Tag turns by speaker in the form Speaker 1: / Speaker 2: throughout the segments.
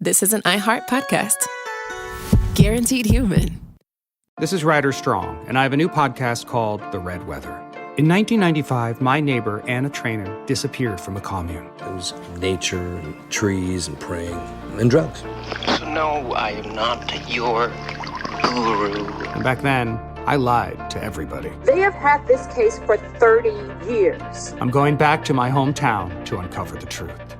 Speaker 1: this is an iHeart podcast. Guaranteed human.
Speaker 2: This is Ryder Strong, and I have a new podcast called The Red Weather. In 1995, my neighbor, Anna Trainer, disappeared from a commune.
Speaker 3: It was nature and trees and praying and drugs.
Speaker 4: So no, I am not your guru.
Speaker 2: And back then, I lied to everybody.
Speaker 5: They have had this case for 30 years.
Speaker 2: I'm going back to my hometown to uncover the truth.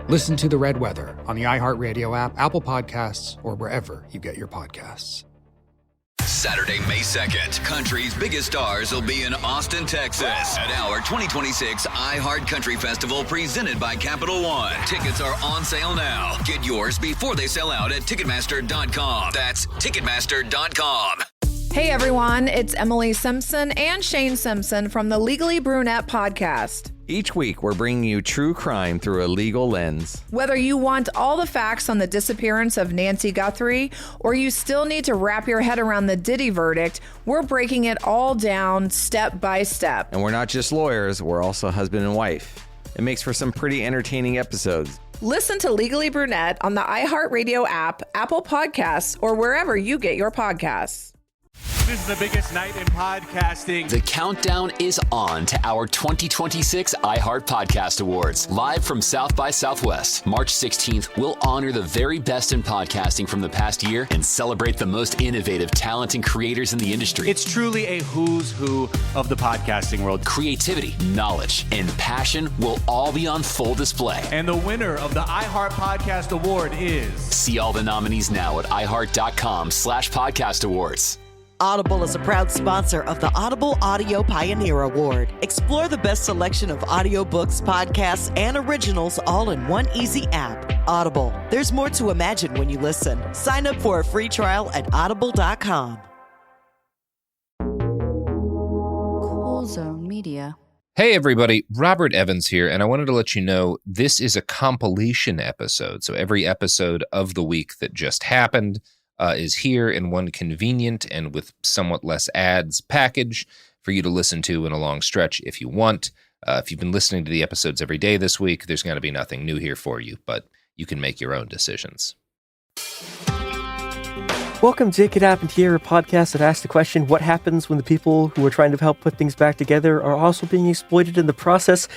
Speaker 2: Listen to The Red Weather on the iHeartRadio app, Apple Podcasts, or wherever you get your podcasts.
Speaker 6: Saturday, May 2nd, country's biggest stars will be in Austin, Texas at our 2026 iHeart Country Festival presented by Capital One. Tickets are on sale now. Get yours before they sell out at Ticketmaster.com. That's Ticketmaster.com.
Speaker 7: Hey everyone, it's Emily Simpson and Shane Simpson from the Legally Brunette podcast.
Speaker 8: Each week, we're bringing you true crime through a legal lens.
Speaker 7: Whether you want all the facts on the disappearance of Nancy Guthrie, or you still need to wrap your head around the Diddy verdict, we're breaking it all down step by step.
Speaker 8: And we're not just lawyers, we're also husband and wife. It makes for some pretty entertaining episodes.
Speaker 7: Listen to Legally Brunette on the iHeartRadio app, Apple Podcasts, or wherever you get your podcasts.
Speaker 9: This is the biggest night in podcasting.
Speaker 10: The countdown is on to our 2026 iHeart Podcast Awards. Live from South by Southwest, March 16th, we'll honor the very best in podcasting from the past year and celebrate the most innovative talent and creators in the industry.
Speaker 9: It's truly a who's who of the podcasting world.
Speaker 10: Creativity, knowledge, and passion will all be on full display.
Speaker 9: And the winner of the iHeart Podcast Award is...
Speaker 10: See all the nominees now at iHeart.com/podcast awards.
Speaker 11: Audible is a proud sponsor of the Audible Audio Pioneer Award. Explore the best selection of audiobooks, podcasts, and originals all in one easy app. Audible. There's more to imagine when you listen. Sign up for a free trial at audible.com.
Speaker 12: Cool Zone Media.
Speaker 13: Hey everybody, Robert Evans here, and I wanted to let you know this is a compilation episode. So every episode of the week that just happened is here in one convenient and with somewhat less ads package for you to listen to in a long stretch if you want. If you've been listening to the episodes every day this week, there's going to be nothing new here for you, but you can make your own decisions.
Speaker 14: Welcome to It Happened Here, a podcast that asks the question, what happens when the people who are trying to help put things back together are also being exploited in the process?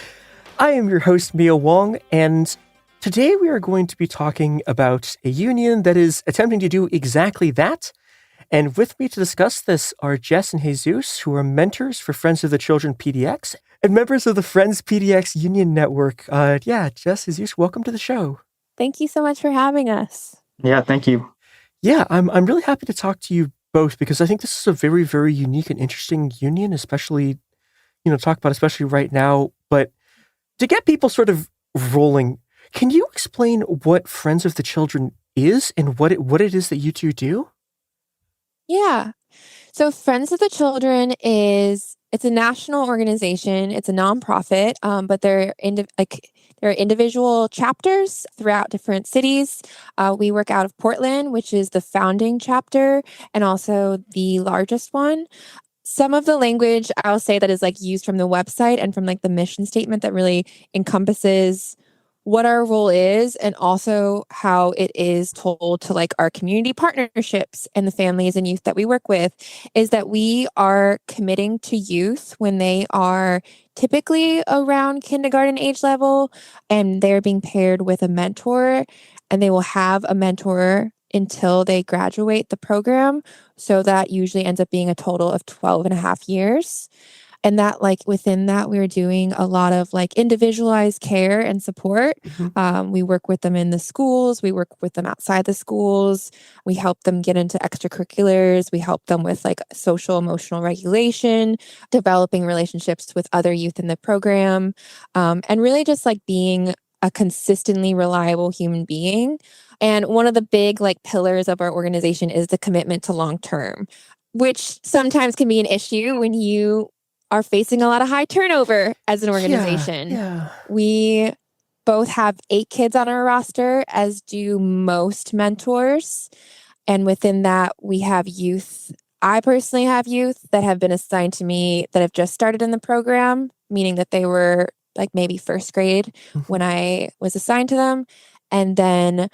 Speaker 14: I am your host, Mia Wong, and today we are going to be talking about a union that is attempting to do exactly that. And with me to discuss this are Jess and Jesus, who are mentors for Friends of the Children PDX and members of the Friends PDX Union Network. Jess, Jesus, welcome to the show.
Speaker 15: Thank you so much for having us.
Speaker 16: Yeah, thank you.
Speaker 14: Yeah, I'm really happy to talk to you both because I think this is a very, very unique and interesting union, especially, especially right now. But to get people sort of rolling, can you explain what Friends of the Children is and what it is that you two do?
Speaker 15: Yeah. So Friends of the Children it's a national organization. It's a nonprofit, but there are individual chapters throughout different cities. We work out of Portland, which is the founding chapter and also the largest one. Some of the language I'll say that is used from the website and from the mission statement that really encompasses what our role is and also how it is told to our community partnerships and the families and youth that we work with is that we are committing to youth when they are typically around kindergarten age level and they're being paired with a mentor, and they will have a mentor until they graduate the program. So that usually ends up being a total of 12 and a half years. And that within that, we were doing a lot of individualized care and support. Mm-hmm. We work with them in the schools. We work with them outside the schools. We help them get into extracurriculars. We help them with social emotional regulation, developing relationships with other youth in the program, and really just being a consistently reliable human being. And one of the big pillars of our organization is the commitment to long-term, which sometimes can be an issue when you are facing a lot of high turnover as an organization.
Speaker 14: Yeah.
Speaker 15: We both have 8 kids on our roster, as do most mentors. And within that, we have youth. I personally have youth that have been assigned to me that have just started in the program, meaning that they were maybe first grade when I was assigned to them. And then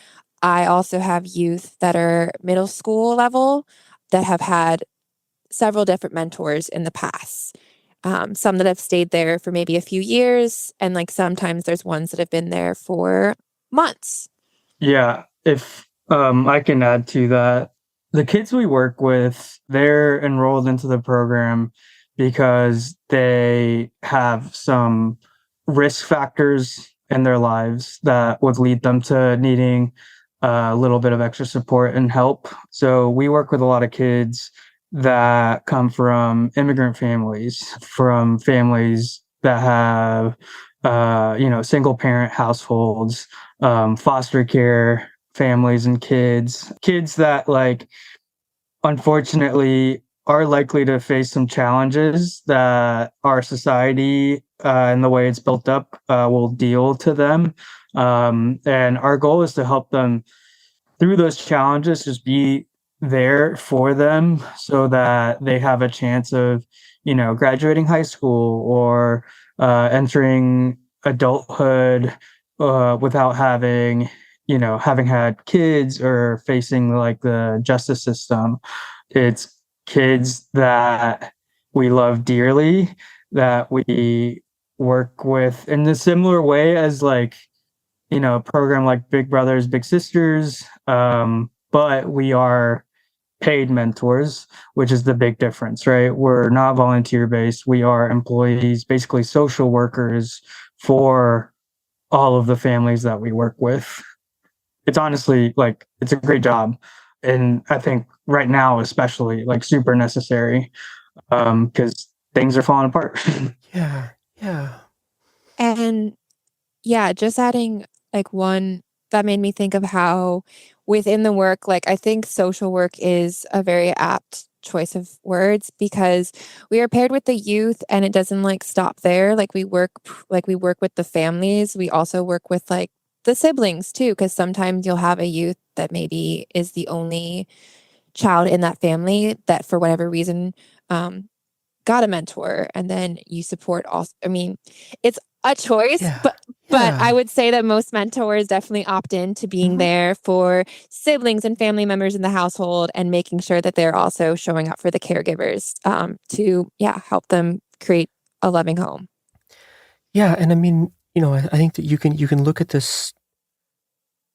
Speaker 15: I also have youth that are middle school level that have had several different mentors in the past. Some that have stayed there for maybe a few years, and like sometimes there's ones that have been there for months.
Speaker 16: Yeah, if I can add to that, the kids we work with, they're enrolled into the program because they have some risk factors in their lives that would lead them to needing a little bit of extra support and help. So we work with a lot of kids that come from immigrant families, from families that have, single parent households, foster care families and kids that like, unfortunately are likely to face some challenges that our society and the way it's built up will deal to them. And our goal is to help them through those challenges, just be there for them so that they have a chance of, graduating high school or entering adulthood without having had kids or facing like the justice system. It's kids that we love dearly, that we work with in a similar way as like, a program like Big Brothers, Big Sisters. But we are paid mentors, which is the big difference, right? We're not volunteer based. We are employees, basically social workers for all of the families that we work with. It's honestly like, it's a great job. And I think right now, especially like super necessary because things are falling apart.
Speaker 14: Yeah. Yeah.
Speaker 15: And yeah, just adding like one that made me think of how within the work, like I think social work is a very apt choice of words because we are paired with the youth and it doesn't like stop there. Like we work with the families. We also work with like the siblings too, because sometimes you'll have a youth that maybe is the only child in that family that for whatever reason got a mentor, and then you support also. I mean, it's a choice, but I would say that most mentors definitely opt in to being there for siblings and family members in the household and making sure that they're also showing up for the caregivers to help them create a loving home.
Speaker 14: Yeah, and I mean, I think that you can look at this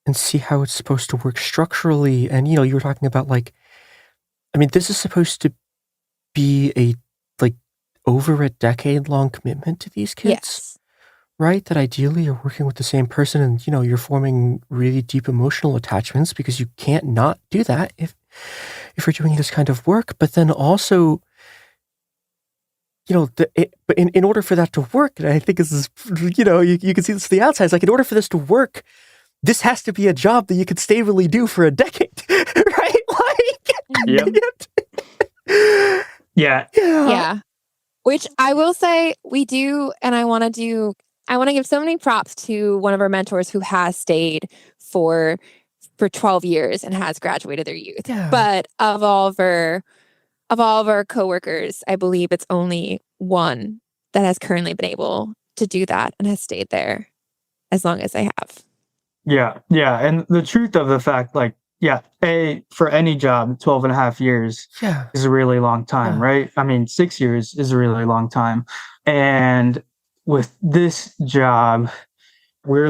Speaker 14: and see how it's supposed to work structurally. And you were talking about like, I mean, this is supposed to be a like over a decade-long commitment to these kids.
Speaker 15: Yes.
Speaker 14: Right? That ideally you're working with the same person and, you're forming really deep emotional attachments because you can't not do that if you're doing this kind of work. But then also, but in order for that to work, and I think this is, you can see this to the outside, it's like in order for this to work, this has to be a job that you could stably do for a decade, right? Like,
Speaker 15: Yeah. Which I will say we do, and I want to give so many props to one of our mentors who has stayed for 12 years and has graduated their youth.
Speaker 14: Yeah.
Speaker 15: But of all of our coworkers, I believe it's only one that has currently been able to do that and has stayed there as long as I have.
Speaker 16: Yeah. And the truth of the fact, like, for any job, 12 and a half years is a really long time, right? I mean, 6 years is a really long time. And with this job, we're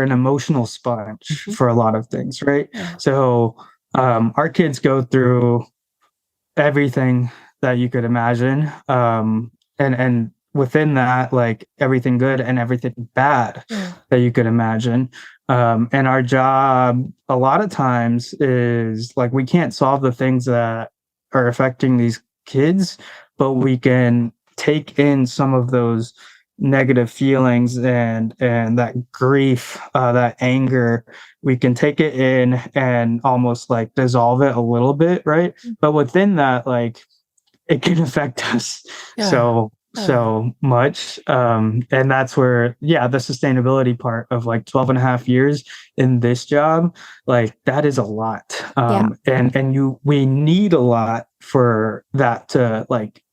Speaker 16: an emotional sponge for a lot of things, right? Yeah. So our kids go through everything that you could imagine. And within that, like everything good and everything bad that you could imagine. And our job a lot of times is like, we can't solve the things that are affecting these kids, but we can take in some of those negative feelings and that grief, that anger. We can take it in and almost like dissolve it a little bit, right? But within that, like it can affect us so much. And that's where, the sustainability part of like 12 and a half years in this job, like that is a lot. And we need a lot for that to like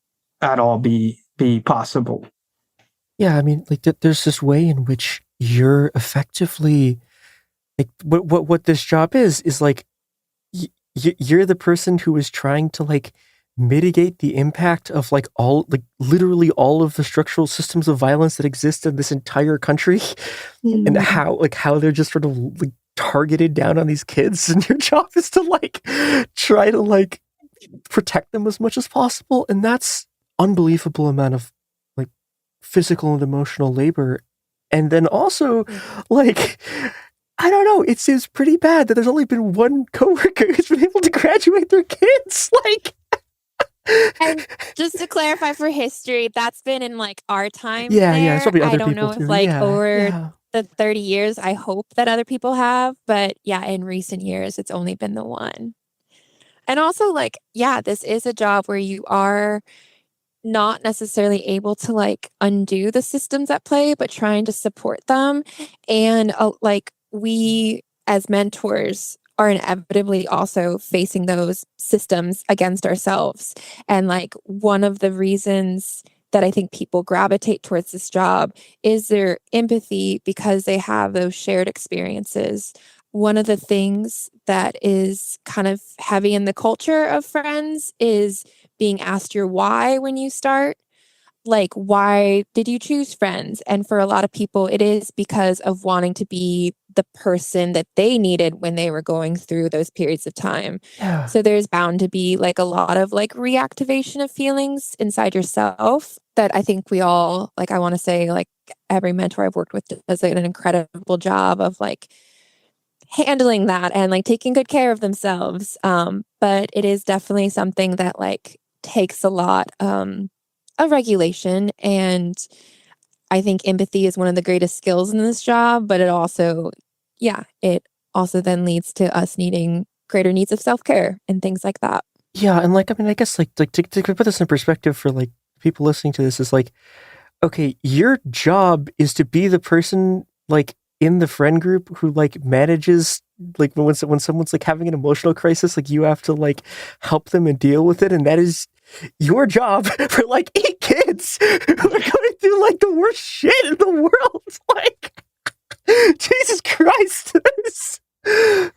Speaker 16: at all be possible.
Speaker 14: Yeah, I mean, like there's this way in which you're effectively like what this job is like you're the person who is trying to like mitigate the impact of like literally all of the structural systems of violence that exist in this entire country, and how they're just sort of like targeted down on these kids, and your job is to like try to like protect them as much as possible, and that's unbelievable amount of like physical and emotional labor. And then also like I don't know, it seems pretty bad that there's only been one coworker who's been able to graduate their kids. Like,
Speaker 15: and just to clarify for history, that's been in like our time.
Speaker 14: Yeah, it's probably other
Speaker 15: I don't
Speaker 14: people
Speaker 15: know
Speaker 14: too.
Speaker 15: if like
Speaker 14: Yeah,
Speaker 15: over the 30 years, I hope that other people have, but yeah, in recent years, it's only been the one. And also like, yeah, this is a job where you are not necessarily able to like undo the systems at play, but trying to support them. And like we as mentors are inevitably also facing those systems against ourselves. And like one of the reasons that I think people gravitate towards this job is their empathy because they have those shared experiences. One of the things that is kind of heavy in the culture of Friends is being asked your why when you start. Like, why did you choose Friends? And for a lot of people, it is because of wanting to be the person that they needed when they were going through those periods of time.
Speaker 14: Yeah.
Speaker 15: So there's bound to be like a lot of like reactivation of feelings inside yourself that I think we all, like, I want to say like every mentor I've worked with does an incredible job of like handling that and like taking good care of themselves. But it is definitely something that like takes a lot of regulation, and I think empathy is one of the greatest skills in this job, but it also then leads to us needing greater needs of self-care and things like that.
Speaker 14: Yeah, and like I mean, I guess like to put this in perspective for like people listening to this is like, okay, your job is to be the person like in the friend group who like manages like when someone's like having an emotional crisis, like you have to like help them and deal with it, and that is your job for like 8 kids who are going through like the worst shit in the world. Like, Jesus Christ.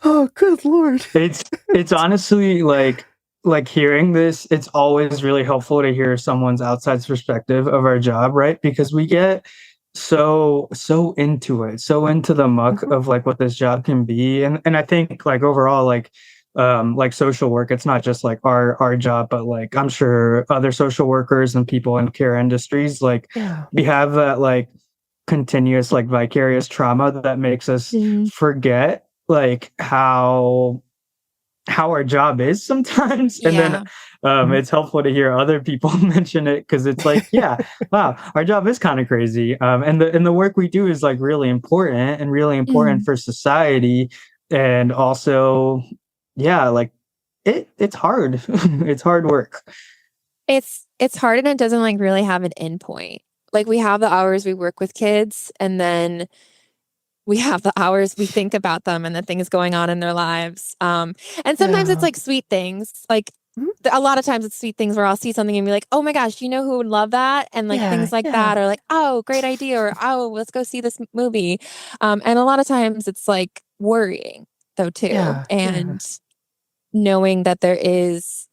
Speaker 14: Oh, good Lord.
Speaker 16: It's honestly like hearing this, it's always really helpful to hear someone's outside perspective of our job, right? Because we get so into it, so into the muck of like what this job can be. And I think like overall, like social work, it's not just like our job, but like I'm sure other social workers and people in care industries, like we have that like continuous like vicarious trauma that makes us forget like how our job is sometimes. And then it's helpful to hear other people mention it, because it's like, yeah, wow, our job is kind of crazy. And the work we do is like really important for society. And also, yeah, like it's hard. It's hard work.
Speaker 15: It's hard, and it doesn't like really have an endpoint. Like we have the hours we work with kids, and then we have the hours we think about them and the things going on in their lives. And sometimes it's like sweet things. Like a lot of times it's sweet things where I'll see something and be like, oh my gosh, you know who would love that? And like things like that, or like, oh, great idea, or oh, let's go see this movie. And a lot of times it's like worrying though too. And knowing that there is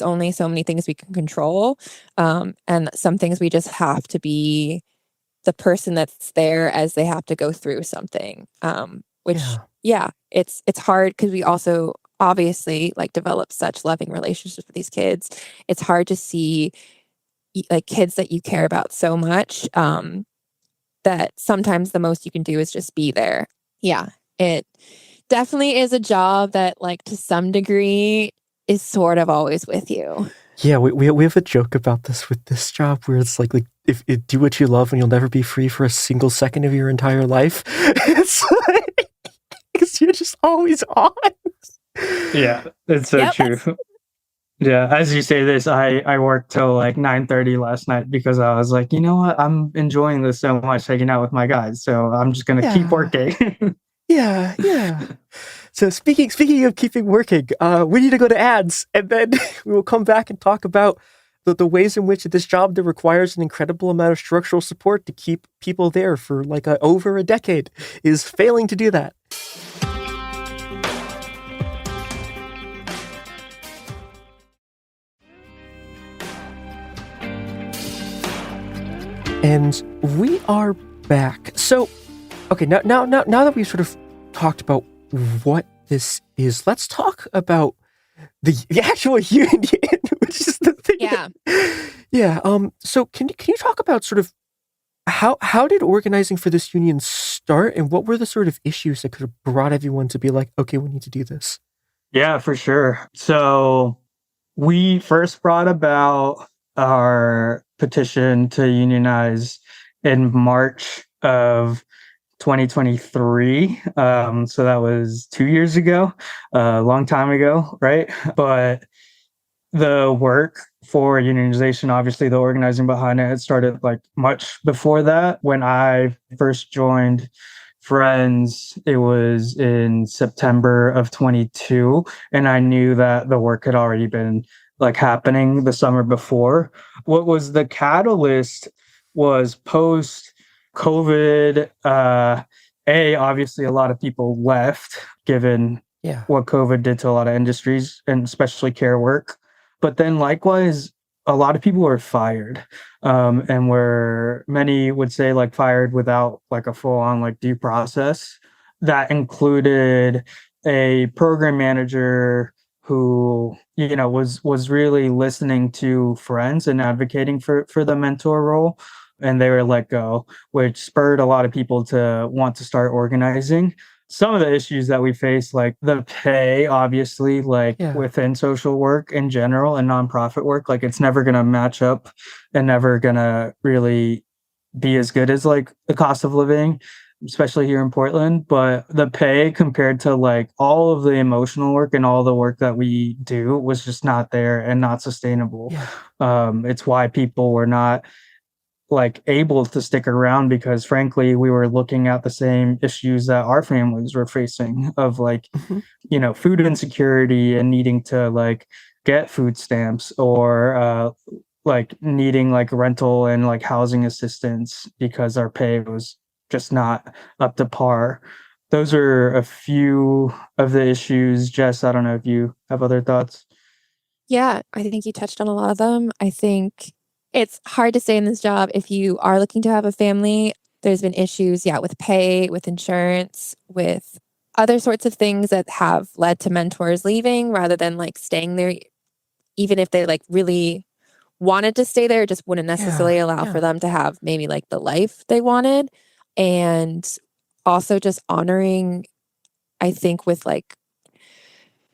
Speaker 15: only so many things we can control. And some things we just have to be the person that's there as they have to go through something. It's hard because we also obviously like develop such loving relationships with these kids. It's hard to see like kids that you care about so much, that sometimes the most you can do is just be there. Yeah, it definitely is a job that like to some degree is sort of always with you.
Speaker 14: Yeah, we have a joke about this with this job where it's like if do what you love and you'll never be free for a single second of your entire life. It's like, because you're just always on.
Speaker 16: Yeah, it's so true. Yeah, as you say this, I worked till like 9:30 last night because I was like, you know what, I'm enjoying this so much hanging out with my guys, so I'm just gonna keep working.
Speaker 14: Yeah. So speaking of keeping working, we need to go to ads, and then we will come back and talk about the ways in which this job that requires an incredible amount of structural support to keep people there for like over a decade is failing to do that. And we are back. So, okay, now that we've sort of talked about what this is, let's talk about the actual union, which is the thing.
Speaker 15: Yeah.
Speaker 14: Yeah. So can you talk about sort of how did organizing for this union start, and what were the sort of issues that could have brought everyone to be like, okay, we need to do this?
Speaker 16: Yeah, for sure. So we first brought about our petition to unionize in March of 2023. So that was 2 years ago, a long time ago, right? But the work for unionization, obviously the organizing behind it had started like much before that. When I first joined Friends, it was in September of 22, and I knew that the work had already been like happening the summer before. What was the catalyst was post COVID. Obviously a lot of people left given what COVID did to a lot of industries and especially care work. But then likewise, a lot of people were fired, and where many would say like fired without like a full on like due process. That included a program manager who, you know, was really listening to friends and advocating for the mentor role, and they were let go, which spurred a lot of people to want to start organizing. Some of the issues that we face, like the pay, obviously, like within social work in general and nonprofit work, like it's never going to match up and never going to really be as good as like the cost of living, especially here in Portland. But the pay compared to like all of the emotional work and all the work that we do was just not there and not sustainable. It's why people were not like able to stick around, because frankly we were looking at the same issues that our families were facing of like you know, food insecurity and needing to like get food stamps, or like needing like rental and like housing assistance because our pay was just not up to par. Those are a few of the issues. Jess, I don't know if you have other thoughts.
Speaker 15: Yeah, I think you touched on a lot of them. I think it's hard to stay in this job if you are looking to have a family. There's been issues, with pay, with insurance, with other sorts of things that have led to mentors leaving rather than like staying there, even if they like really wanted to stay there, it just wouldn't necessarily allow for them to have maybe like the life they wanted. And also just honoring, I think, with like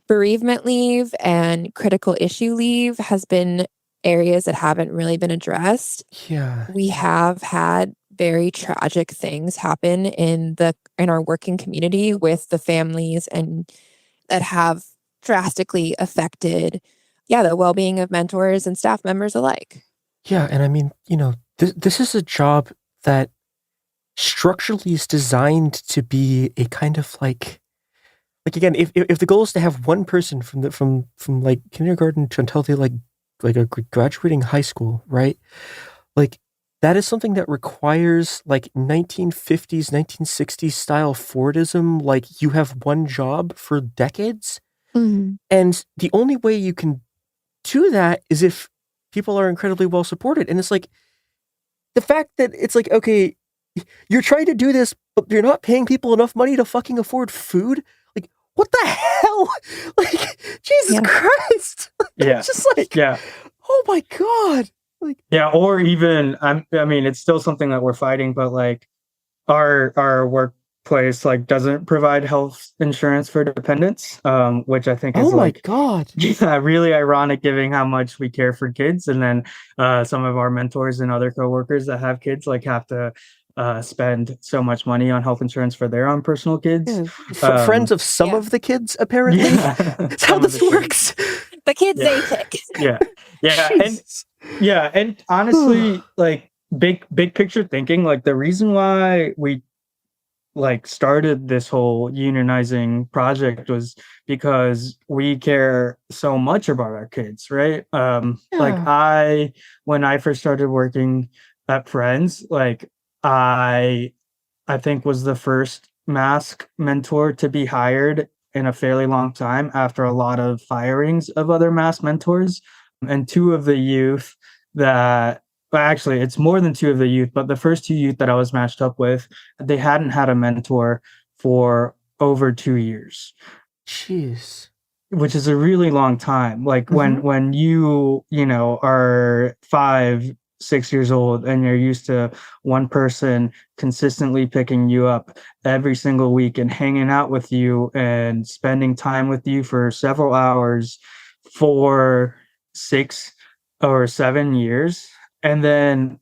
Speaker 15: bereavement leave and critical issue leave has been areas that haven't really been addressed. We have had very tragic things happen in our working community with the families, and that have drastically affected the well-being of mentors and staff members alike.
Speaker 14: Yeah, and I mean, you know, this is a job that structurally is designed to be a kind of like again, if the goal is to have one person from like kindergarten to until they like are graduating high school, right? Like that is something that requires like 1950s, 1960s style Fordism. Like you have one job for decades, and the only way you can do that is if people are incredibly well supported. And it's like the fact that it's like, okay, you're trying to do this, but you're not paying people enough money to fucking afford food. Like, what the hell? Like, Jesus Christ. It's just like, oh my God. Like,
Speaker 16: or even, I mean, it's still something that we're fighting, but like our workplace like doesn't provide health insurance for dependents, which I think is
Speaker 14: God.
Speaker 16: Really ironic given how much we care for kids. And then some of our mentors and other coworkers that have kids like have to spend so much money on health insurance for their own personal kids.
Speaker 14: Friends of some of the kids, apparently. That's how this works.
Speaker 15: The kids they pick.
Speaker 16: And honestly, like big picture thinking, like the reason why we like started this whole unionizing project was because we care so much about our kids, right? Like when I first started working at Friends, like I think was the first mask mentor to be hired in a fairly long time after a lot of firings of other mask mentors. And two of the youth that But actually, it's more than two of the youth, but the first two youth that I was matched up with, they hadn't had a mentor for over 2 years.
Speaker 14: Jeez.
Speaker 16: Which is a really long time. Like when you know, are 5, 6 years old and you're used to one person consistently picking you up every single week and hanging out with you and spending time with you for several hours for 6 or 7 years, and then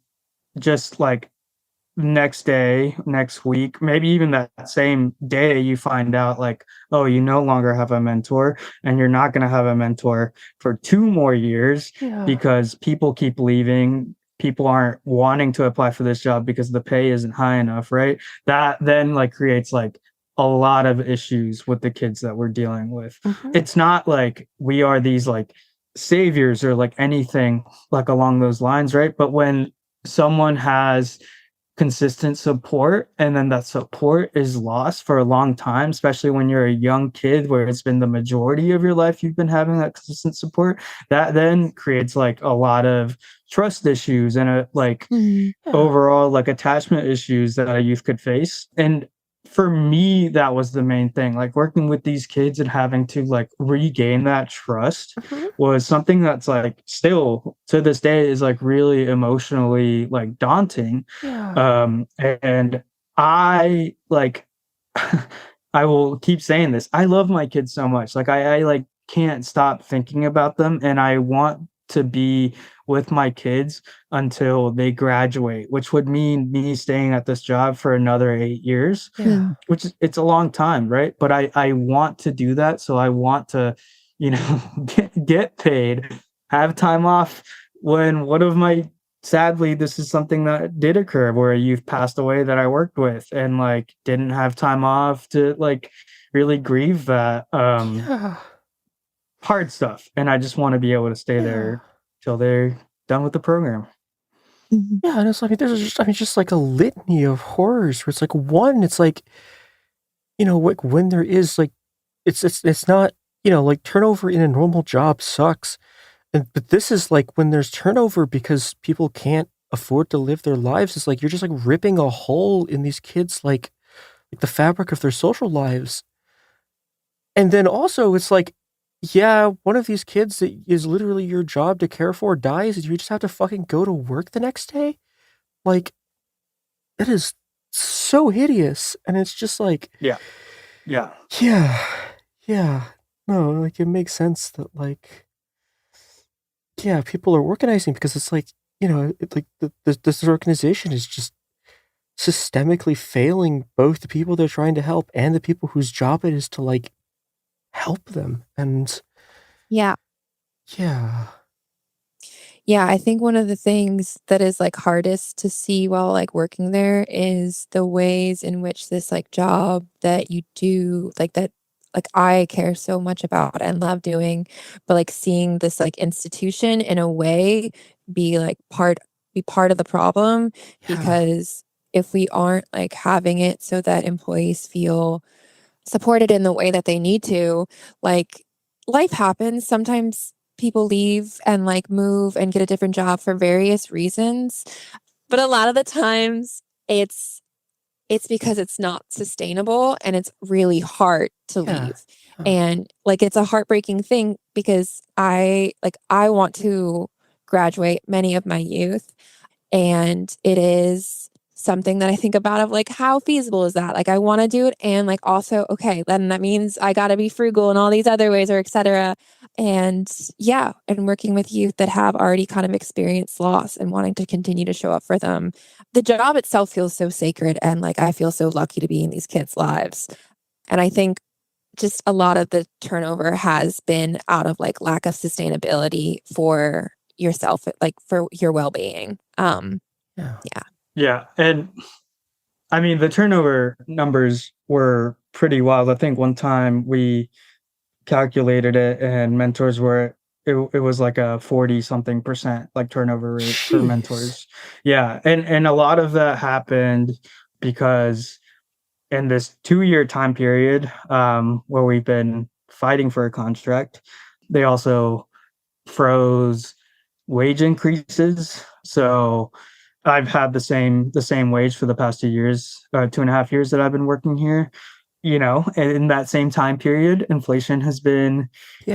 Speaker 16: just like next day, next week, maybe even that same day, you find out like, oh, you no longer have a mentor, and you're not going to have a mentor for 2 more years because people keep leaving. People aren't wanting to apply for this job because the pay isn't high enough, right? That then like creates like a lot of issues with the kids that we're dealing with. It's not like we are these like saviors or like anything like along those lines, right? But when someone has consistent support and then that support is lost for a long time, especially when you're a young kid where it's been the majority of your life you've been having that consistent support, that then creates like a lot of trust issues and overall like attachment issues that a youth could face. And for me, that was the main thing. Like working with these kids and having to like regain that trust was something that's like still to this day is like really emotionally like daunting. And I like I will keep saying this. I love my kids so much. Like I like can't stop thinking about them, and I want to be with my kids until they graduate, which would mean me staying at this job for another 8 years, which is, it's a long time, right? But I want to do that. So I want to, you know, get paid, have time off when one of my, sadly, this is something that did occur where a youth passed away that I worked with and like didn't have time off to like really grieve that. Hard stuff, and I just want to be able to stay there till they're done with the program.
Speaker 14: Yeah, and it's like there's just like a litany of horrors where it's like one, it's like, you know, like when there is like it's not, you know, like turnover in a normal job sucks. But this is like when there's turnover because people can't afford to live their lives, it's like you're just like ripping a hole in these kids like the fabric of their social lives. And then also it's like, yeah, one of these kids that is literally your job to care for dies, and you just have to fucking go to work the next day? Like, that is so hideous. And it's just like...
Speaker 16: Yeah.
Speaker 14: No, like, it makes sense that, like... Yeah, people are organizing because it's like, you know, this organization is just systemically failing both the people they're trying to help and the people whose job it is to, like, help them. And
Speaker 15: yeah I think one of the things that is like hardest to see while like working there is the ways in which this like job that you do like that like I care so much about and love doing, but like seeing this like institution in a way be part of the problem, because if we aren't like having it so that employees feel supported in the way that they need to, like life happens. Sometimes people leave and like move and get a different job for various reasons. But a lot of the times it's because it's not sustainable and it's really hard to leave. And like it's a heartbreaking thing because I want to graduate many of my youth, and it is something that I think about of like, how feasible is that? Like, I want to do it. And like, also, okay, then that means I got to be frugal in all these other ways, or et cetera. And and working with youth that have already kind of experienced loss and wanting to continue to show up for them. The job itself feels so sacred. And like, I feel so lucky to be in these kids' lives. And I think just a lot of the turnover has been out of like lack of sustainability for yourself, like for your well-being.
Speaker 16: Yeah. And I mean, the turnover numbers were pretty wild. I think one time we calculated it and mentors were, it was like a 40 something percent like turnover rate for mentors. Yeah. And a lot of that happened because in this 2-year time period where we've been fighting for a contract, they also froze wage increases. So I've had the same wage for the past 2 years, 2.5 years that I've been working here. And in that same time period, inflation has been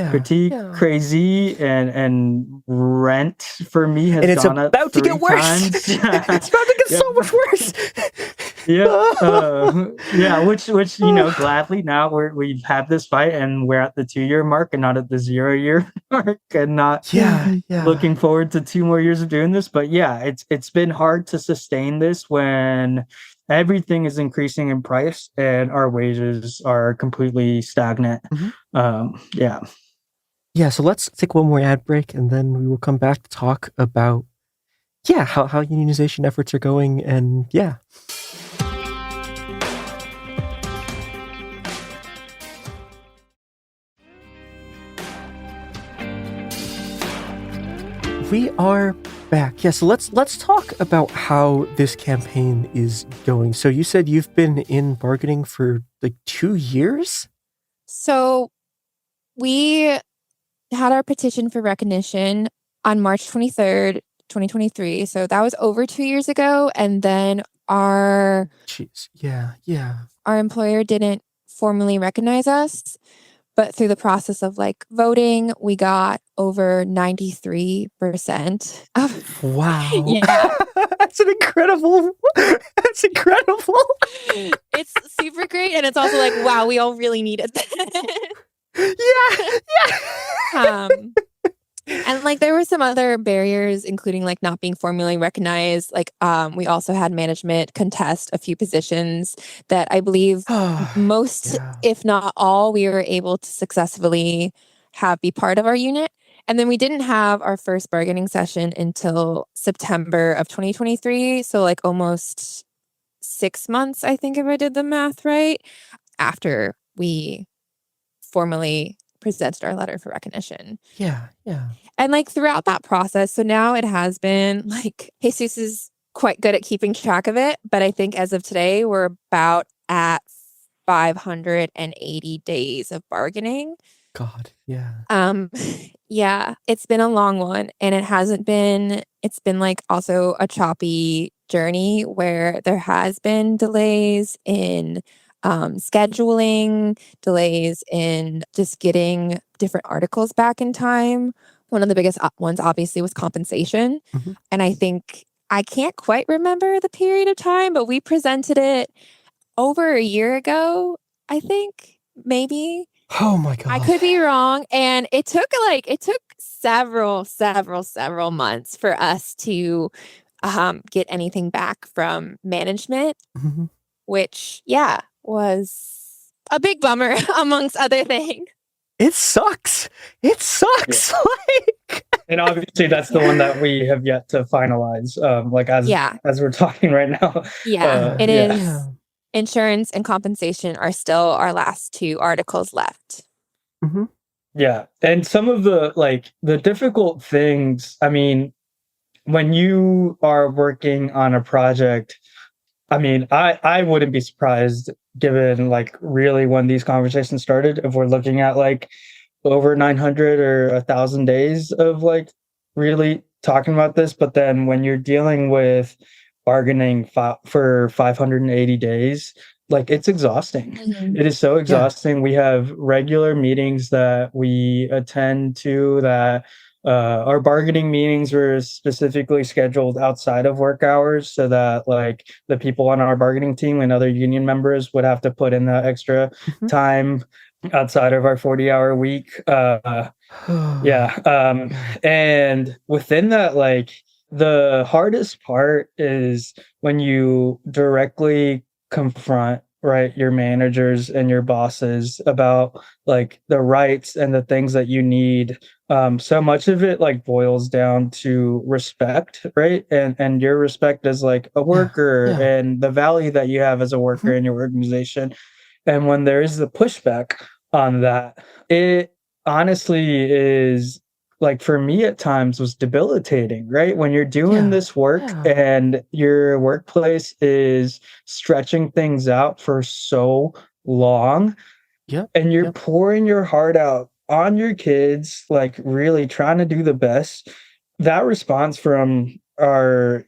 Speaker 16: pretty crazy, and rent for me has
Speaker 14: And it's
Speaker 16: gone up
Speaker 14: about to
Speaker 16: 3
Speaker 14: get worse.
Speaker 16: times.
Speaker 14: It's about to get so much worse.
Speaker 16: Which gladly now we've had this fight, and we're at the 2-year mark and not at the 0-year mark, and not looking forward to 2 more years of doing this. But it's been hard to sustain this when everything is increasing in price and our wages are completely stagnant.
Speaker 14: So let's take one more ad break, and then we will come back to talk about how unionization efforts are going. And we are back. So let's talk about how this campaign is going. So you said you've been in bargaining for like 2 years?
Speaker 15: So we had our petition for recognition on March 23rd, 2023. So that was over 2 years ago. And then our employer didn't formally recognize us. But through the process of voting, we got over 93%.
Speaker 14: Wow.
Speaker 15: Yeah.
Speaker 14: That's incredible.
Speaker 15: It's super great. And it's also wow, we all really needed this. And there were some other barriers, including not being formally recognized. We also had management contest a few positions that I believe most, if not all, we were able to successfully have be part of our unit. And then we didn't have our first bargaining session until September of 2023. So almost 6 months, I think, if I did the math right, after we formally presented our letter for recognition. And throughout that process, so now it has been Jesus is quite good at keeping track of it, but I think as of today, we're about at 580 days of bargaining.
Speaker 14: God,
Speaker 15: it's been a long one, and it's been also a choppy journey where there has been delays in scheduling, delays in just getting different articles back in time. One of the biggest ones obviously was compensation. And I think, I can't quite remember the period of time, but we presented it over a year ago, I think, maybe.
Speaker 14: Oh my God.
Speaker 15: I could be wrong. And it took several months for us to get anything back from management, which, was a big bummer amongst other things.
Speaker 14: It sucks.
Speaker 16: And obviously that's the one that we have yet to finalize, as we're talking right now.
Speaker 15: It is. Insurance and compensation are still our last 2 articles left.
Speaker 16: And some of the difficult things, when you are working on a project, I wouldn't be surprised, given really when these conversations started, if we're looking at over 900 or 1,000 days of really talking about this. But then when you're dealing with bargaining for 580 days, it's exhausting. It is so exhausting. We have regular meetings that we attend to that our bargaining meetings were specifically scheduled outside of work hours, so that the people on our bargaining team and other union members would have to put in the extra time outside of our 40-hour week. And within that, the hardest part is when you directly confront your managers and your bosses about the rights and the things that you need. So much of it boils down to respect, right? And your respect as a worker and the value that you have as a worker in your organization. And when there is the pushback on that, it honestly is for me at times was debilitating, right? When you're doing this work and your workplace is stretching things out for so long, and you're pouring your heart out on your kids, really trying to do the best. that response from our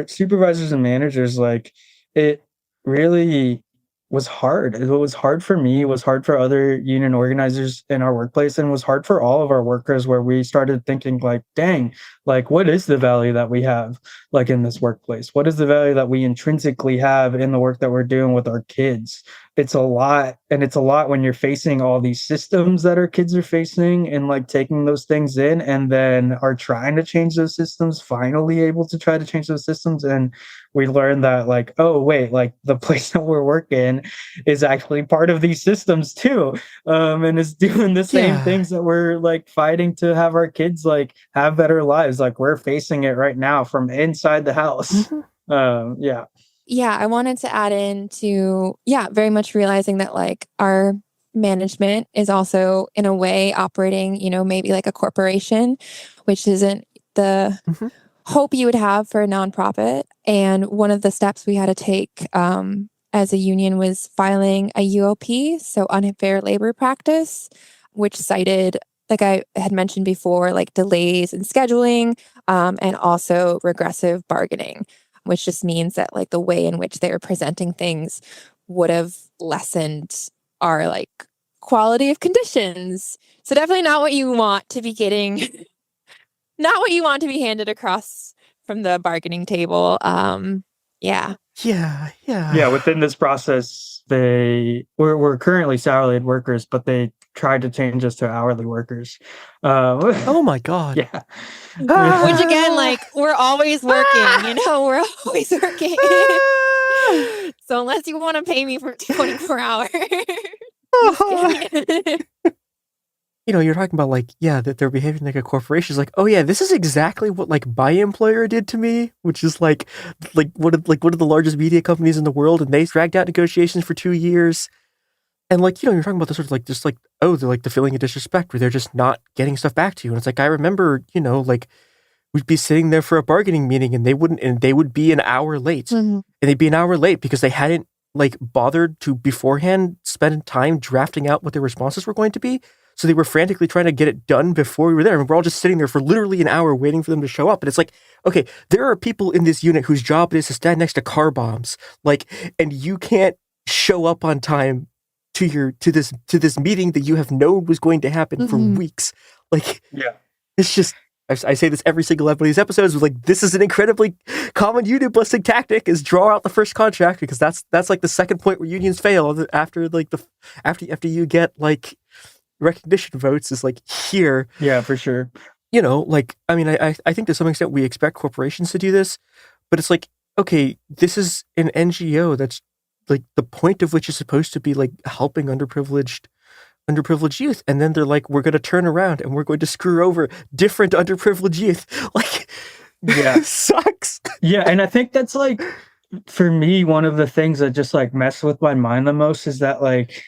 Speaker 16: supervisors and managers, like, it really was hard. It was hard for me, it was hard for other union organizers in our workplace, and it was hard for all of our workers, where we started thinking like, dang, like, what is the value that we have, like, in this workplace? What is the value that we intrinsically have in the work that we're doing with our kids? It's a lot, and it's a lot when you're facing all these systems that our kids are facing, and like taking those things in, and then are trying to change those systems, finally able to try to change those systems. And we learn that, like, oh wait, like, the place that we're working is actually part of these systems too, and is doing the same things that we're like fighting to have our kids like have better lives. Like, we're facing it right now from inside the house. Yeah.
Speaker 15: Yeah, I wanted to add in to, very much realizing that like our management is also in a way operating, maybe like a corporation, which isn't the hope you would have for a nonprofit. And one of the steps we had to take as a union was filing a UOP, so unfair labor practice, which cited, like I had mentioned before, like delays in scheduling and also regressive bargaining, which just means that like the way in which they were presenting things would have lessened our like quality of conditions. So definitely not what you want to be getting, not what you want to be handed across from the bargaining table. Yeah.
Speaker 16: Yeah, within this process, we're currently salaried workers, but they tried to change us to hourly workers.
Speaker 14: Oh my God.
Speaker 16: Yeah.
Speaker 15: Which again, like, we're always working, we're always working. So unless you want to pay me for 24 hours.
Speaker 14: You're talking about like, that they're behaving like a corporation. It's like, oh yeah, this is exactly what like my employer did to me, which is like one of the largest media companies in the world, and they dragged out negotiations for 2 years. And like, you're talking about the sort of like, just like, oh, they're like the feeling of disrespect where they're just not getting stuff back to you. And it's like, I remember, like we'd be sitting there for a bargaining meeting, and they would be an hour late, and they'd be an hour late because they hadn't like bothered to beforehand spend time drafting out what their responses were going to be. So they were frantically trying to get it done before we were there. And we're all just sitting there for literally an hour waiting for them to show up. And it's like, okay, there are people in this unit whose job it is to stand next to car bombs. Like, and you can't show up on time to this meeting that you have known was going to happen for weeks. Like, it's just, I say this every single one of these episodes, like, this is an incredibly common union busting tactic, is draw out the first contract, because that's like the second point where unions fail after like after you get like recognition votes, is like here.
Speaker 16: Yeah, for sure.
Speaker 14: Like, I mean, I think to some extent we expect corporations to do this, but it's like, okay, this is an NGO that's like the point of which is supposed to be like helping underprivileged youth, and then they're like, we're going to turn around and we're going to screw over different underprivileged youth. Like,
Speaker 16: yeah,
Speaker 14: sucks.
Speaker 16: Yeah, and I think that's like, for me, one of the things that just like mess with my mind the most is that like,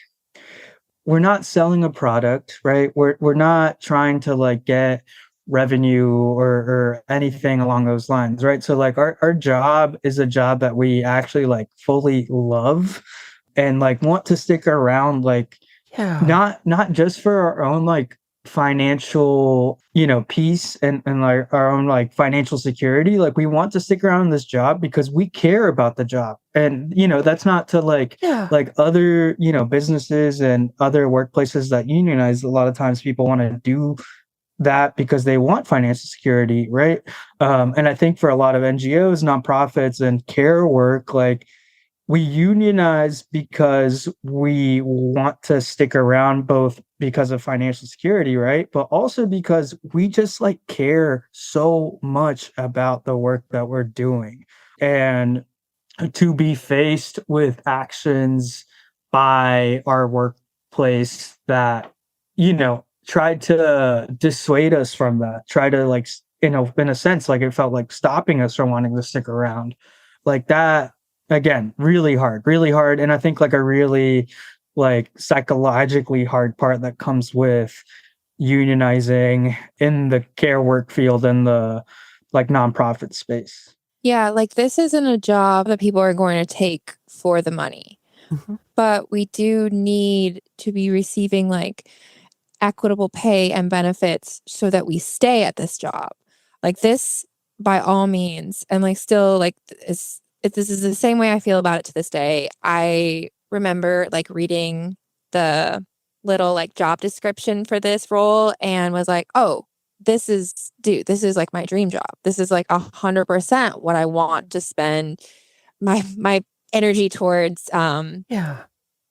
Speaker 16: we're not selling a product, right? We're not trying to like get revenue or anything along those lines, right? So like our job is a job that we actually like fully love and like want to stick around, like, not just for our own like financial, peace and like our own like financial security. Like, we want to stick around in this job because we care about the job. And that's not to like other businesses and other workplaces that unionize. A lot of times people want to do that because they want financial security, right? And I think for a lot of NGOs, nonprofits, and care work, like, we unionize because we want to stick around, both because of financial security, right? But also because we just like care so much about the work that we're doing. And to be faced with actions by our workplace that, tried to dissuade us from that, try to like, in a sense, like it felt like stopping us from wanting to stick around, like that. Again, really hard. And I think like a really like psychologically hard part that comes with unionizing in the care work field and the like nonprofit space.
Speaker 15: Yeah, like, this isn't a job that people are going to take for the money. But we do need to be receiving like equitable pay and benefits so that we stay at this job. like this by all means. And like still like this is the same way I feel about it to this day. I remember like reading the little like job description for this role and was like, oh, this is like my dream job. This is like 100% what I want to spend my energy towards.
Speaker 14: Yeah.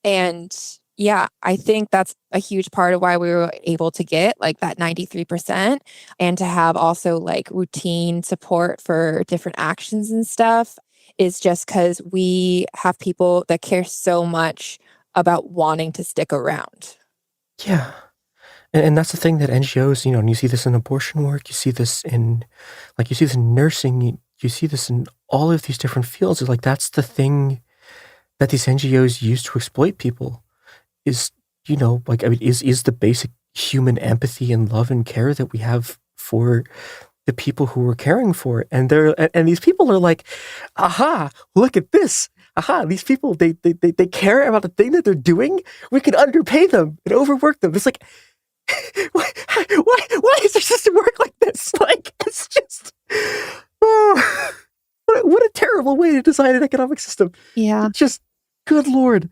Speaker 15: And yeah, I think that's a huge part of why we were able to get like that 93% and to have also like routine support for different actions and stuff is just because we have people that care so much about wanting to stick around.
Speaker 14: Yeah. And that's the thing that NGOs, and you see this in abortion work, you see this in nursing, you see this in all of these different fields. It's like, that's the thing that these NGOs use to exploit people is, is the basic human empathy and love and care that we have for the people who we're caring for. And these people are like, aha, look at this. Aha, these people, they care about the thing that they're doing. We can underpay them and overwork them. It's like, why does the system work like this? Like, it's just, what a terrible way to design an economic system.
Speaker 15: Yeah.
Speaker 14: It's just, good Lord.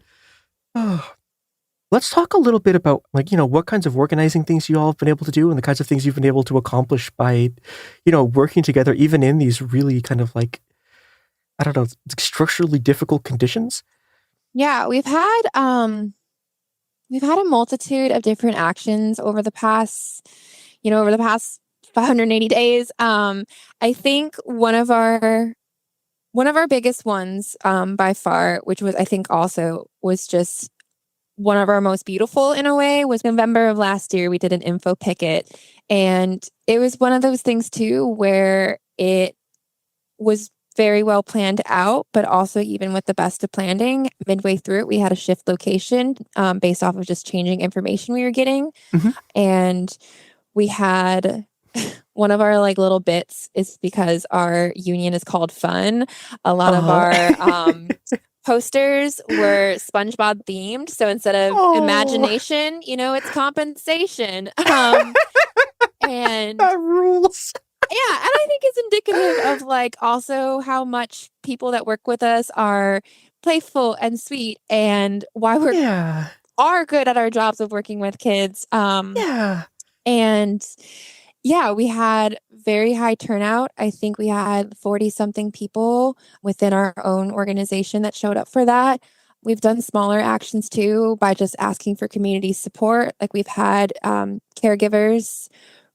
Speaker 14: Let's talk a little bit about, what kinds of organizing things you all have been able to do and the kinds of things you've been able to accomplish by, working together, even in these really kind of like, I don't know, structurally difficult conditions.
Speaker 15: Yeah, we've had a multitude of different actions over the past 580 days. I think one of our biggest ones, by far, which was, I think also was just one of our most beautiful in a way, was November of last year. We did an info picket, and it was one of those things too, where it was very well planned out, but also even with the best of planning, midway through it, we had to shift location based off of just changing information we were getting.
Speaker 14: Mm-hmm.
Speaker 15: And we had one of our like little bits is because our union is called Fun. A lot of our posters were SpongeBob themed. So instead of imagination, it's compensation. And
Speaker 14: that rules.
Speaker 15: Yeah, and I think it's indicative of like also how much people that work with us are playful and sweet, and why we are good at our jobs of working with kids. And yeah, we had very high turnout. I think we had 40-something people within our own organization that showed up for that. We've done smaller actions too by just asking for community support. Like we've had caregivers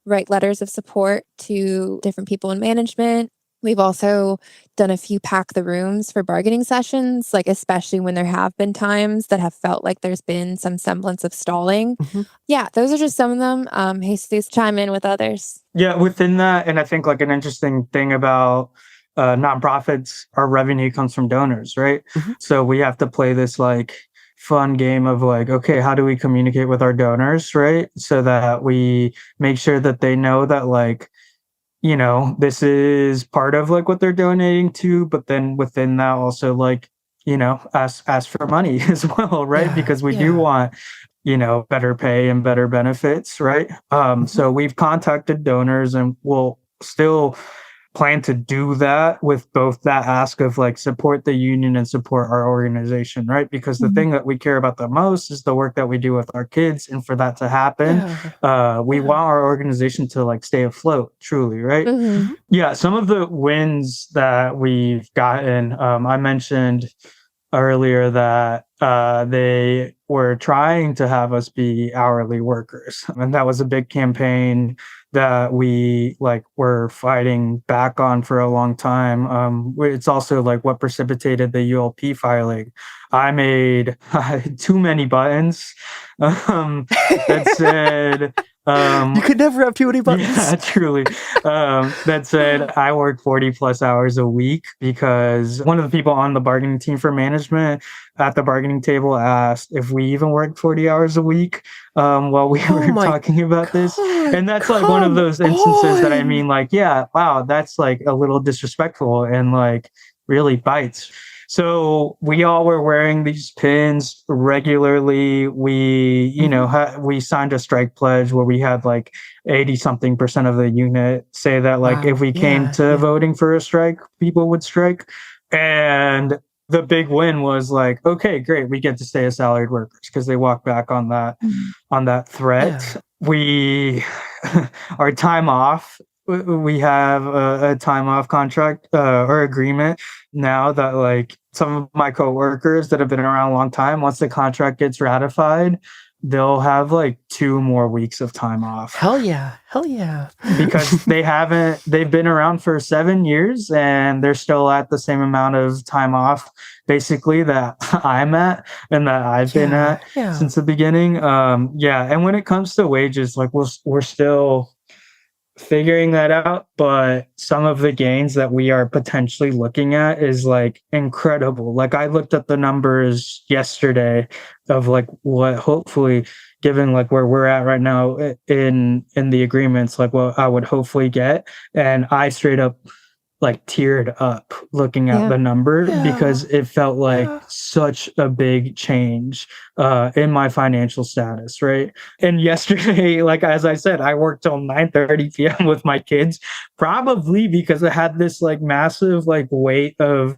Speaker 15: write letters of support to different people in management. We've also done a few pack the rooms for bargaining sessions, like especially when there have been times that have felt like there's been some semblance of stalling.
Speaker 14: Mm-hmm.
Speaker 15: Yeah, those are just some of them. Jesus, chime in with others.
Speaker 16: Yeah, within that, and I think like an interesting thing about nonprofits, our revenue comes from donors, right?
Speaker 14: Mm-hmm.
Speaker 16: So we have to play this like fun game of like, okay, how do we communicate with our donors, right? So that we make sure that they know that like, this is part of like what they're donating to, but then within that also like, ask for money as well, right?
Speaker 14: Yeah,
Speaker 16: because we do want, better pay and better benefits, right? So we've contacted donors and we'll still plan to do that with both that ask of like support the union and support our organization, right? Because the thing that we care about the most is the work that we do with our kids. And for that to happen, we want our organization to like stay afloat, truly, right?
Speaker 15: Mm-hmm.
Speaker 16: Yeah, some of the wins that we've gotten, I mentioned earlier that they were trying to have us be hourly workers. And that was a big campaign that we like were fighting back on for a long time. It's also like what precipitated the ULP filing. I made too many buttons that said
Speaker 14: you could never have too many buttons.
Speaker 16: Yeah, truly. That said, I work 40 plus hours a week because one of the people on the bargaining team for management at the bargaining table asked if we even worked 40 hours a week while we were talking about this. And that's like one of those instances that I mean, like, yeah, wow, that's like a little disrespectful and like really bites. So we all were wearing these pins regularly. We, we signed a strike pledge where we had like 80 something percent of the unit say that like if we came to voting for a strike, people would strike. And the big win was like, okay, great, we get to stay as salaried workers because they walked back on that threat. We our time off. We have a time off contract or agreement now that like some of my coworkers that have been around a long time, once the contract gets ratified, they'll have like 2 more weeks of time off.
Speaker 14: Hell yeah.
Speaker 16: Because they've been around for 7 years and they're still at the same amount of time off basically that I'm at and that I've been at since the beginning. And when it comes to wages, like we're still figuring that out, but some of the gains that we are potentially looking at is like incredible. Like I looked at the numbers yesterday of like what hopefully, given like where we're at right now in the agreements, like what I would hopefully get, and I straight up like teared up looking at the number because it felt like such a big change in my financial status, right? And yesterday, like as I said, I worked till 9:30 p.m. with my kids, probably because I had this like massive like weight of,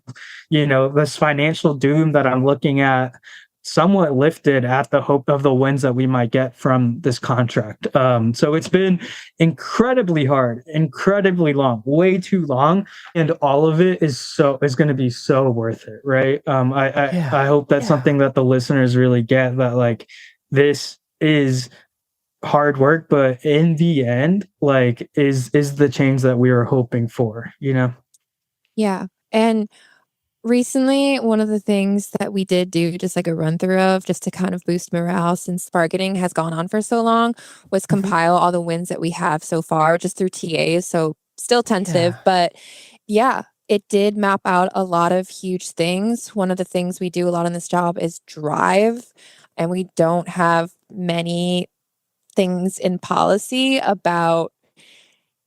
Speaker 16: this financial doom that I'm looking at somewhat lifted at the hope of the wins that we might get from this contract. So it's been incredibly hard, incredibly long, way too long, and all of it is going to be so worth it, right? I hope that's something that the listeners really get, that like this is hard work, but in the end, like is the change that we were hoping for,
Speaker 15: Yeah. And recently, one of the things that we did do, just like a run through of, just to kind of boost morale since bargaining has gone on for so long, was compile all the wins that we have so far just through TAs. So still tentative, but it did map out a lot of huge things. One of the things we do a lot in this job is drive, and we don't have many things in policy about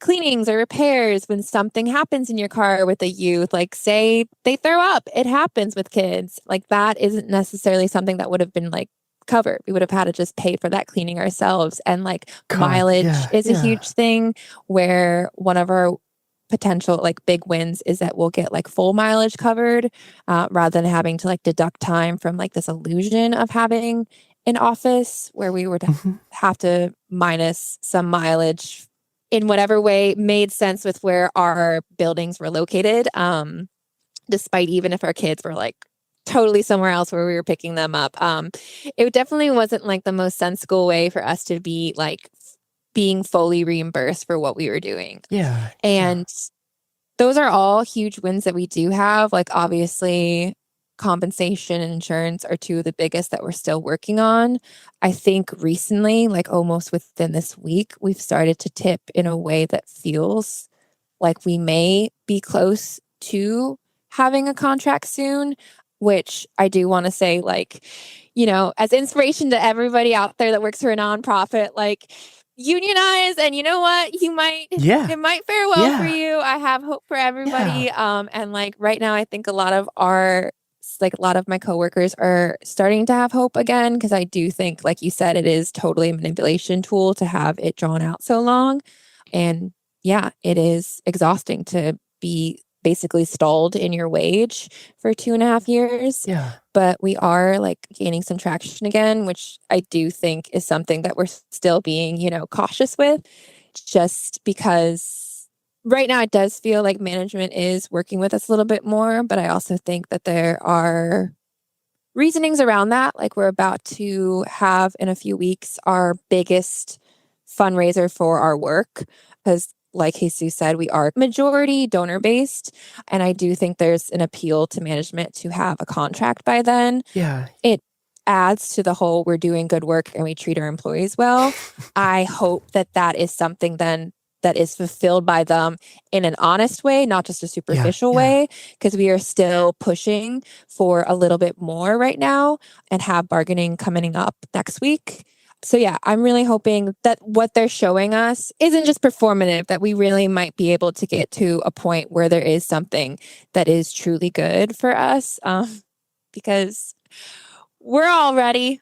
Speaker 15: cleanings or repairs when something happens in your car with a youth, like say they throw up. It happens with kids. Like that isn't necessarily something that would have been like covered. We would have had to just pay for that cleaning ourselves. And like mileage is a huge thing, where one of our potential like big wins is that we'll get like full mileage covered rather than having to like deduct time from like this illusion of having an office where we would have to minus some mileage in whatever way made sense with where our buildings were located. Despite even if our kids were like totally somewhere else where we were picking them up. It definitely wasn't like the most sensible way for us to be like being fully reimbursed for what we were doing.
Speaker 14: Yeah.
Speaker 15: And those are all huge wins that we do have. Like obviously compensation and insurance are two of the biggest that we're still working on. I think recently, like almost within this week, we've started to tip in a way that feels like we may be close to having a contract soon, which I do want to say, like, as inspiration to everybody out there that works for a nonprofit, like unionize, and you know what? It might fare well for you. I have hope for everybody. And like right now, I think a lot of my coworkers are starting to have hope again, because I do think, like you said, it is totally a manipulation tool to have it drawn out so long. And it is exhausting to be basically stalled in your wage for 2.5 years.
Speaker 14: Yeah.
Speaker 15: But we are like gaining some traction again, which I do think is something that we're still being, cautious with, just because right now it does feel like management is working with us a little bit more. But I also think that there are reasonings around that. Like we're about to have in a few weeks our biggest fundraiser for our work, because like Jesus said, we are majority donor based. And I do think there's an appeal to management to have a contract by then.
Speaker 14: Yeah.
Speaker 15: It adds to the whole we're doing good work and we treat our employees well. I hope that is something then that is fulfilled by them in an honest way, not just a superficial way, because we are still pushing for a little bit more right now and have bargaining coming up next week. So yeah, I'm really hoping that what they're showing us isn't just performative, that we really might be able to get to a point where there is something that is truly good for us. Because we're all ready.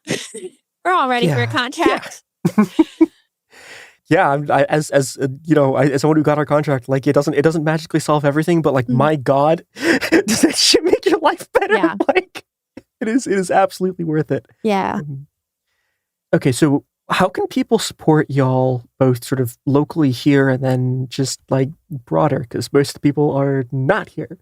Speaker 15: We're all ready for a contract.
Speaker 14: Yeah, as someone who got our contract, like it doesn't magically solve everything, but like my God, does that shit make your life better?
Speaker 15: Yeah.
Speaker 14: Like it is absolutely worth it.
Speaker 15: Yeah.
Speaker 14: Okay, so how can people support y'all both sort of locally here and then just like broader? Because most of the people are not here.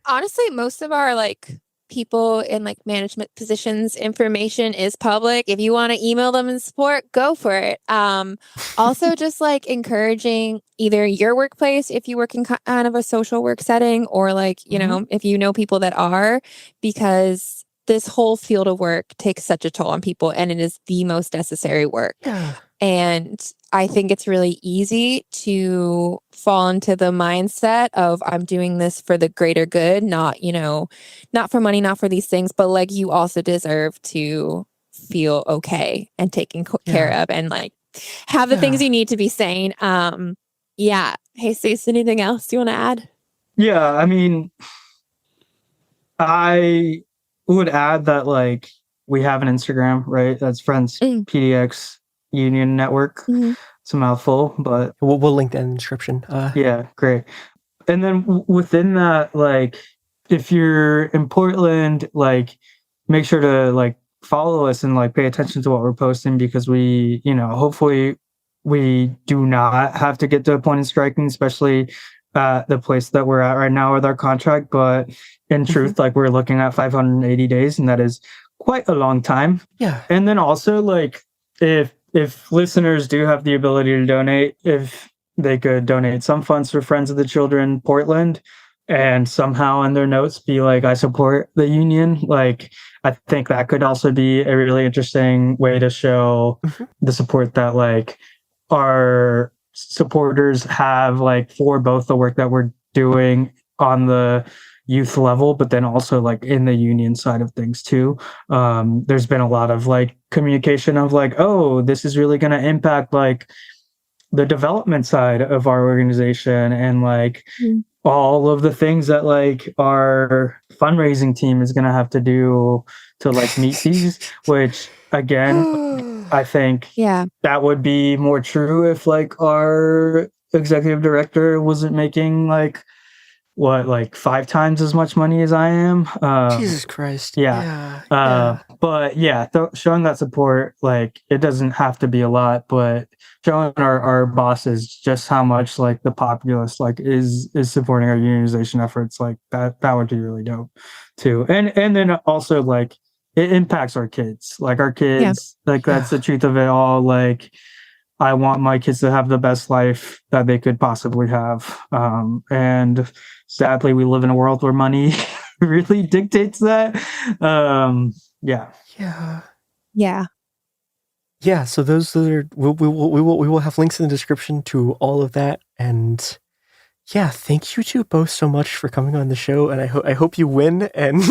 Speaker 15: Honestly, most of our like people in like management positions information is public. If you want to email them and support, go for it. Also just like encouraging either your workplace if you work in kind of a social work setting, or like, you know, if you know people that are, because this whole field of work takes such a toll on people and it is the most necessary work.
Speaker 14: Yeah.
Speaker 15: And I think it's really easy to fall into the mindset of I'm doing this for the greater good, not, you know, not for money, not for these things, but like you also deserve to feel okay and taken care of and like have the things you need to be sane. Yeah. Hey, Jesus, anything else you want to add?
Speaker 16: Yeah, I mean, I would add that like we have an Instagram, right? That's Friends PDX Union Network. It's a mouthful, but
Speaker 14: we'll link that in the description.
Speaker 16: Yeah, great. And then within that, like if you're in Portland, like make sure to like follow us and like pay attention to what we're posting, because we, you know, hopefully we do not have to get to a point of striking, especially at the place that we're at right now with our contract. But in truth, like we're looking at 580 days, and that is quite a long time.
Speaker 14: Yeah.
Speaker 16: And then also like if listeners do have the ability to donate, if they could donate some funds for Friends of the Children Portland, and somehow in their notes be like, I support the union. Like, I think that could also be a really interesting way to show the support that like our supporters have like for both the work that we're doing on the youth level, but then also like in the union side of things too. There's been a lot of like communication of like, oh, this is really going to impact like the development side of our organization, and like all of the things that like our fundraising team is going to have to do to like meet these, which again, I think that would be more true if like our executive director wasn't making like 5 times as much money as I am.
Speaker 14: Jesus Christ.
Speaker 16: But yeah, showing that support, like it doesn't have to be a lot, but showing our bosses just how much like the populace like is supporting our unionization efforts, like that would be really dope too. And then also like it impacts our kids. Like our kids, like that's the truth of it all. Like I want my kids to have the best life that they could possibly have. And sadly, we live in a world where money really dictates that.
Speaker 14: Yeah, so those are we will have links in the description to all of that. And yeah, thank you two both so much for coming on the show, and I hope you win, and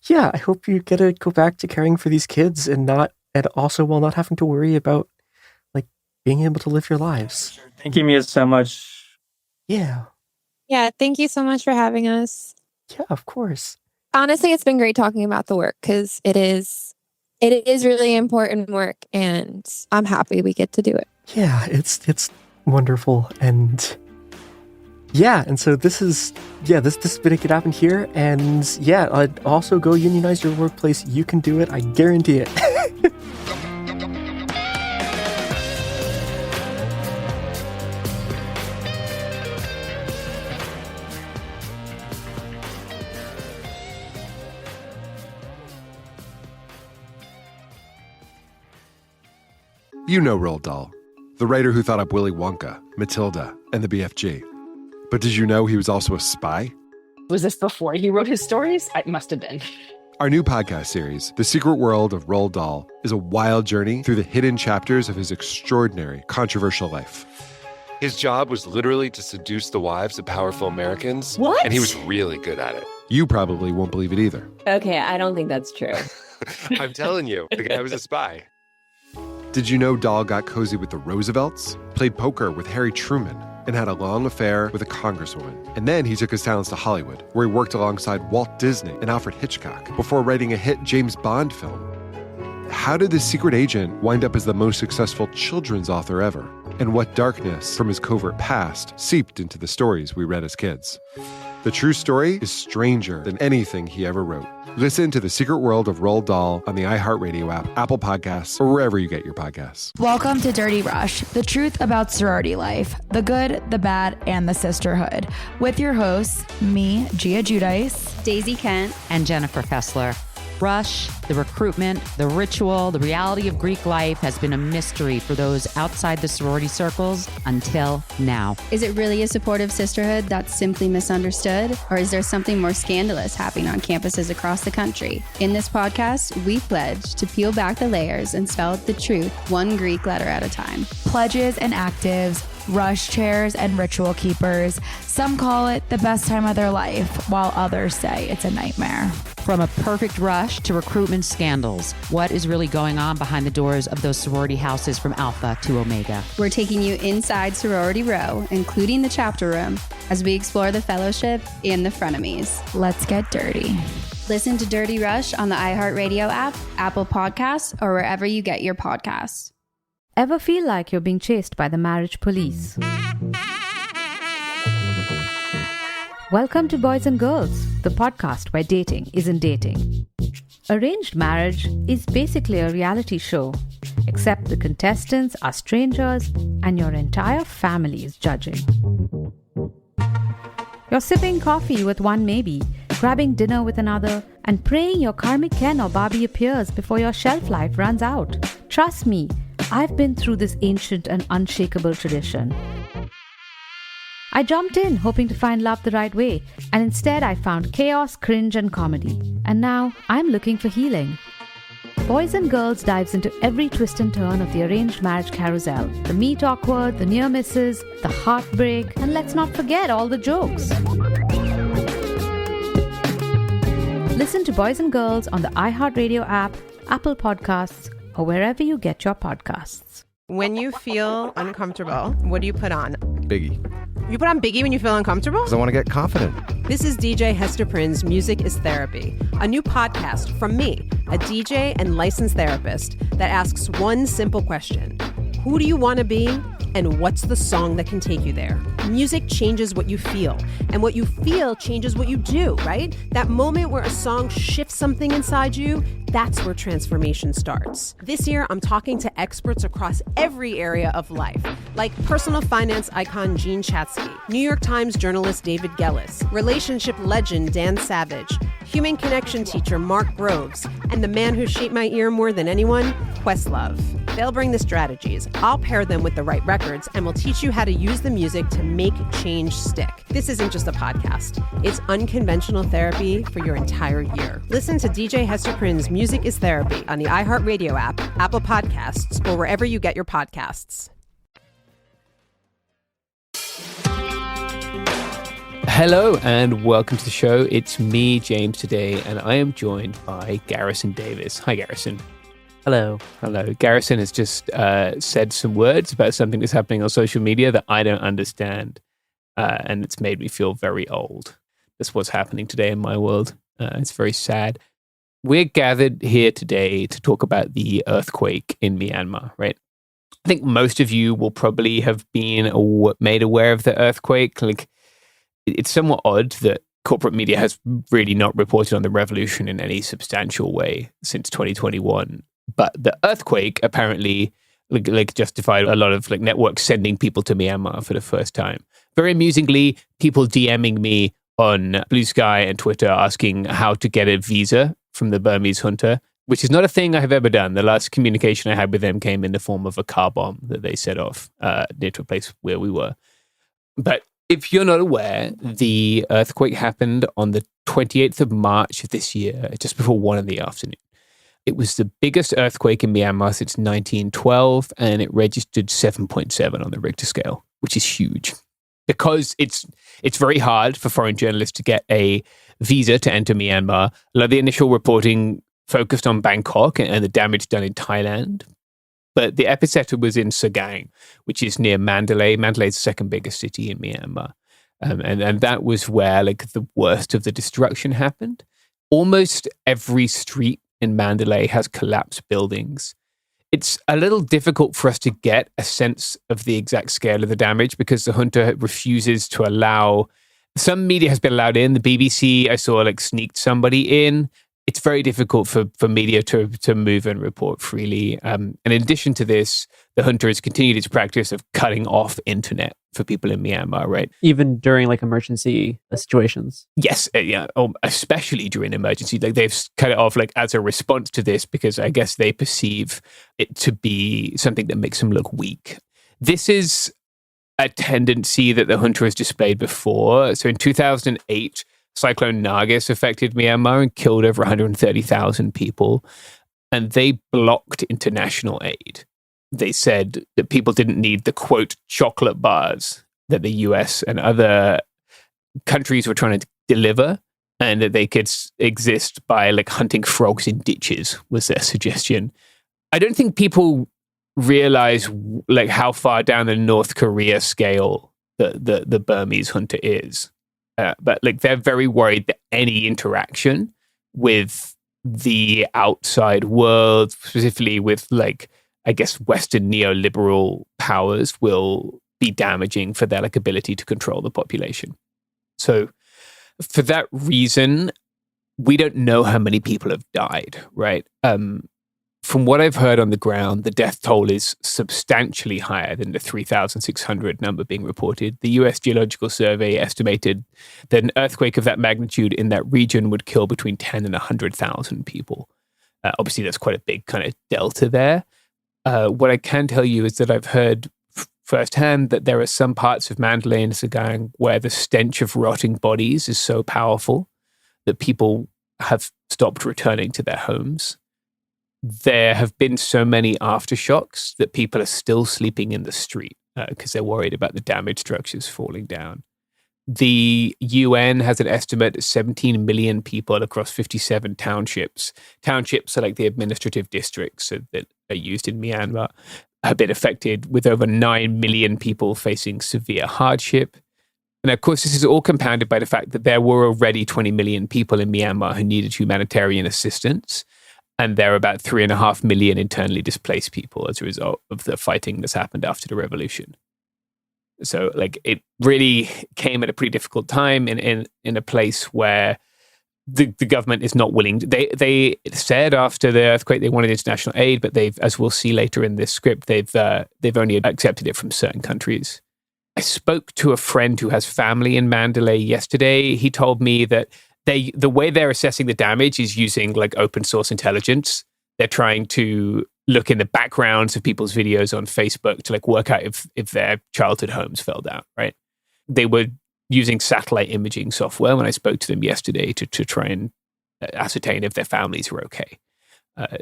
Speaker 14: yeah, I hope you get to go back to caring for these kids and also while not having to worry about like being able to live your lives.
Speaker 16: Thank you, Mia, so much.
Speaker 14: Yeah,
Speaker 15: thank you so much for having us.
Speaker 14: Yeah, of course.
Speaker 15: Honestly, it's been great talking about the work, because it is really important work, and I'm happy we get to do it.
Speaker 14: Yeah, it's wonderful. And yeah, and so this has been It Could Happen Here. And yeah, I'd also go unionize your workplace. You can do it. I guarantee it.
Speaker 17: You know Roald Dahl, the writer who thought up Willy Wonka, Matilda, and the BFG. But did you know he was also a spy?
Speaker 18: Was this before he wrote his stories? It must have been.
Speaker 17: Our new podcast series, The Secret World of Roald Dahl, is a wild journey through the hidden chapters of his extraordinary, controversial life.
Speaker 19: His job was literally to seduce the wives of powerful Americans.
Speaker 18: What?
Speaker 19: And he was really good at it.
Speaker 17: You probably won't believe it either.
Speaker 18: Okay, I don't think that's true.
Speaker 19: I'm telling you, the guy was a spy.
Speaker 17: Did you know Dahl got cozy with the Roosevelts, played poker with Harry Truman, and had a long affair with a congresswoman? And then he took his talents to Hollywood, where he worked alongside Walt Disney and Alfred Hitchcock before writing a hit James Bond film. How did this secret agent wind up as the most successful children's author ever? And what darkness from his covert past seeped into the stories we read as kids? The true story is stranger than anything he ever wrote. Listen to The Secret World of Roald Dahl on the iHeartRadio app, Apple Podcasts, or wherever you get your podcasts.
Speaker 20: Welcome to Dirty Rush, the truth about sorority life, the good, the bad, and the sisterhood. With your hosts, me, Gia Giudice,
Speaker 21: Daisy Kent, and Jennifer Fessler. Rush, the recruitment, the ritual, the reality of Greek life has been a mystery for those outside the sorority circles until now.
Speaker 22: Is it really a supportive sisterhood that's simply misunderstood? Or is there something more scandalous happening on campuses across the country? In this podcast, we pledge to peel back the layers and spell out the truth one Greek letter at a time.
Speaker 20: Pledges and actives, rush chairs and ritual keepers. Some call it the best time of their life, while others say it's a nightmare.
Speaker 21: From a perfect rush to recruitment scandals, what is really going on behind the doors of those sorority houses from Alpha to Omega?
Speaker 22: We're taking you inside Sorority Row, including the chapter room, as we explore the fellowship and the frenemies.
Speaker 20: Let's get dirty.
Speaker 22: Listen to Dirty Rush on the iHeartRadio app, Apple Podcasts, or wherever you get your podcasts.
Speaker 23: Ever feel like you're being chased by the marriage police? Welcome to Boys and Girls, the podcast where dating isn't dating. Arranged marriage is basically a reality show, except the contestants are strangers and your entire family is judging. You're sipping coffee with one maybe, grabbing dinner with another, and praying your karmic Ken or Barbie appears before your shelf life runs out. Trust me, I've been through this ancient and unshakable tradition. I jumped in hoping to find love the right way, and instead I found chaos, cringe, and comedy. And now I'm looking for healing. Boys and Girls dives into every twist and turn of the arranged marriage carousel. The meet awkward, the near misses, the heartbreak, and let's not forget all the jokes. Listen to Boys and Girls on the iHeartRadio app, Apple Podcasts, or wherever you get your podcasts.
Speaker 24: When you feel uncomfortable, what do you put on?
Speaker 3: Biggie.
Speaker 24: You put on Biggie when you feel uncomfortable?
Speaker 3: Because I want to get confident.
Speaker 24: This is DJ Hester Prynne's Music is Therapy, a new podcast from me, a DJ and licensed therapist that asks one simple question. Who do you want to be? And what's the song that can take you there? Music changes what you feel, and what you feel changes what you do, right? That moment where a song shifts something inside you, that's where transformation starts. This year, I'm talking to experts across every area of life, like personal finance icon Jean Chatzky, New York Times journalist David Gellis, relationship legend Dan Savage, human connection teacher Mark Groves, and the man who shaped my ear more than anyone, Questlove. They'll bring the strategies, I'll pair them with the right records, and we'll teach you how to use the music to make change stick. This isn't just a podcast. It's unconventional therapy for your entire year. Listen to DJ Hester Prynne's Music is Therapy on the iHeartRadio app, Apple Podcasts, or wherever you get your podcasts.
Speaker 25: Hello and welcome to the show. It's me, James, today, and I am joined by Garrison Davis. Hi, Garrison.
Speaker 14: Hello.
Speaker 25: Hello. Garrison has just said some words about something that's happening on social media that I don't understand, and it's made me feel very old. That's what's happening today in my world. It's very sad. We're gathered here today to talk about the earthquake in Myanmar, right? I think most of you will probably have been made aware of the earthquake. Like, it's somewhat odd that corporate media has really not reported on the revolution in any substantial way since 2021. But the earthquake apparently justified a lot of networks sending people to Myanmar for the first time. Very amusingly, people DMing me on Blue Sky and Twitter asking how to get a visa from the Burmese junta, which is not a thing I have ever done. The last communication I had with them came in the form of a car bomb that they set off near to a place where we were. But if you're not aware, the earthquake happened on the 28th of March of this year, just before 1 p.m. It was the biggest earthquake in Myanmar since 1912, and it registered 7.7 on the Richter scale, which is huge. Because it's very hard for foreign journalists to get a visa to enter Myanmar. A lot of the initial reporting focused on Bangkok and the damage done in Thailand. But the epicenter was in Sagaing, which is near Mandalay. Mandalay is the second biggest city in Myanmar. And that was where like the worst of the destruction happened. Almost every street in Mandalay has collapsed buildings. It's a little difficult for us to get a sense of the exact scale of the damage because the junta refuses to allow. Some media has been allowed in. The BBC, I saw, like sneaked somebody in. It's very difficult for media to move and report freely. And in addition to this, the junta has continued its practice of cutting off internet for people in Myanmar, right?
Speaker 14: Even during like emergency situations.
Speaker 25: Yes, yeah, especially during emergency. Like they've cut it off like as a response to this because I guess they perceive it to be something that makes them look weak. This is a tendency that the junta has displayed before. So in 2008, Cyclone Nargis affected Myanmar and killed over 130,000 people, and they blocked international aid. They said that people didn't need the, quote, chocolate bars that the US and other countries were trying to deliver, and that they could exist by like hunting frogs in ditches was their suggestion. I don't think people realize like how far down the North Korea scale the Burmese junta is. But like they're very worried that any interaction with the outside world, specifically with like, I guess, Western neoliberal powers, will be damaging for their like ability to control the population. So for that reason, we don't know how many people have died, right? From what I've heard on the ground, the death toll is substantially higher than the 3,600 number being reported. The US Geological Survey estimated that an earthquake of that magnitude in that region would kill between 10 and 100,000 people. Obviously, that's quite a big kind of delta there. What I can tell you is that I've heard firsthand that there are some parts of Mandalay and Sagaing where the stench of rotting bodies is so powerful that people have stopped returning to their homes. There have been so many aftershocks that people are still sleeping in the street because they're worried about the damaged structures falling down. The UN has an estimate of 17 million people across 57 townships. Townships are like the administrative districts that are used in Myanmar, have been affected, with over 9 million people facing severe hardship. And of course, this is all compounded by the fact that there were already 20 million people in Myanmar who needed humanitarian assistance. And there are about 3.5 million internally displaced people as a result of the fighting that's happened after the revolution. So, like, it really came at a pretty difficult time in a place where the government is not willing. They said after the earthquake they wanted international aid, but they've, as we'll see later in this script, they've only accepted it from certain countries. I spoke to a friend who has family in Mandalay yesterday. He told me that the way they're assessing the damage is using like open source intelligence. They're trying to look in the backgrounds of people's videos on Facebook to like work out if their childhood homes fell down, right? They were using satellite imaging software when I spoke to them yesterday to try and ascertain if their families were okay.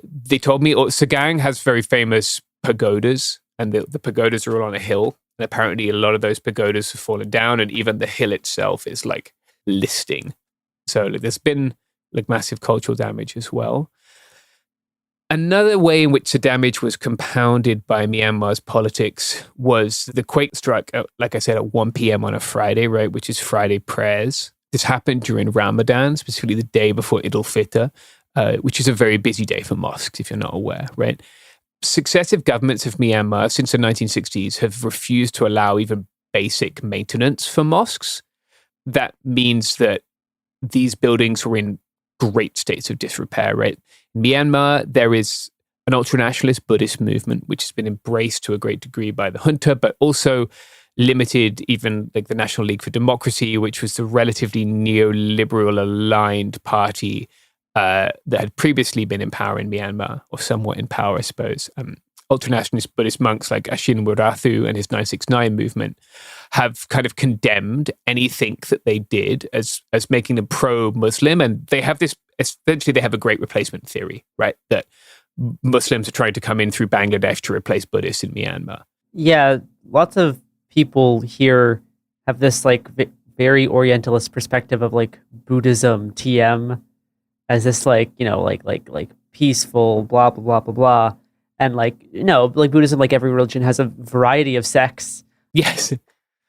Speaker 25: They told me Sagaing has very famous pagodas, and the pagodas are all on a hill. And apparently a lot of those pagodas have fallen down, and even the hill itself is like listing. So there's been like massive cultural damage as well. Another way in which the damage was compounded by Myanmar's politics was the quake struck, like I said, at 1 p.m. on a Friday, right, which is Friday prayers. This happened during Ramadan, specifically the day before Eid al-Fitr, which is a very busy day for mosques, if you're not aware, right? Successive governments of Myanmar since the 1960s have refused to allow even basic maintenance for mosques. That means that these buildings were in great states of disrepair, right? In Myanmar, there is an ultranationalist Buddhist movement, which has been embraced to a great degree by the junta, but also limited, even like the National League for Democracy, which was the relatively neoliberal aligned party that had previously been in power in Myanmar, or somewhat in power, I suppose. Ultranationalist Buddhist monks like Ashin Murathu and his 969 movement have kind of condemned anything that they did as making them pro-Muslim. And they have this, essentially they have a great replacement theory, right? That Muslims are trying to come in through Bangladesh to replace Buddhists in Myanmar.
Speaker 14: Yeah, lots of people here have this like very Orientalist perspective of like Buddhism, TM, as this like, you know, like peaceful, blah, blah, blah, blah, blah. And like, no, like Buddhism, like every religion, has a variety of sects.
Speaker 25: Yes.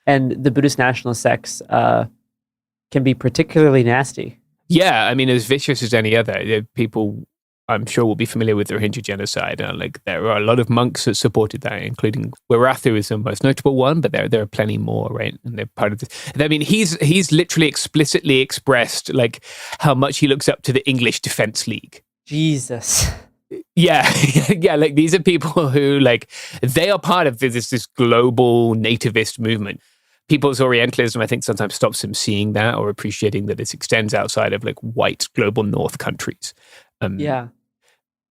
Speaker 14: And the Buddhist nationalist sects can be particularly nasty.
Speaker 25: Yeah, I mean, as vicious as any other. People, I'm sure, will be familiar with the Rohingya genocide. Like, there are a lot of monks that supported that, including Wirathu is the most notable one, but there are plenty more, right? And they're part of this. I mean, he's literally explicitly expressed like how much he looks up to the English Defence League.
Speaker 14: Jesus.
Speaker 25: Yeah, yeah. Like, these are people who, like, they are part of this global nativist movement. People's Orientalism, I think, sometimes stops them seeing that or appreciating that it extends outside of like white global North countries.
Speaker 14: Yeah.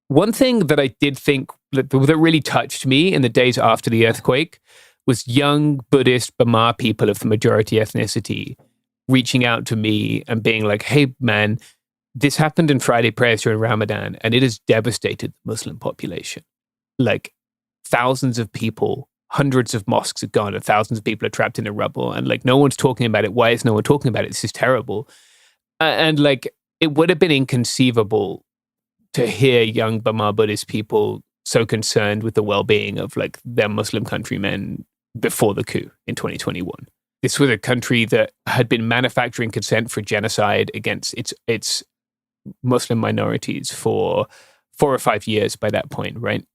Speaker 25: One thing that I did think that really touched me in the days after the earthquake was young Buddhist Burma people of the majority ethnicity reaching out to me and being like, hey, man, this happened in Friday prayers during Ramadan and it has devastated the Muslim population. Like, thousands of people, hundreds of mosques are gone and thousands of people are trapped in the rubble. And like, no one's talking about it. Why is no one talking about it? This is terrible. And like, it would have been inconceivable to hear young Burma Buddhist people so concerned with the well-being of like their Muslim countrymen before the coup in 2021. This was a country that had been manufacturing consent for genocide against its Muslim minorities for 4 or 5 years by that point, right?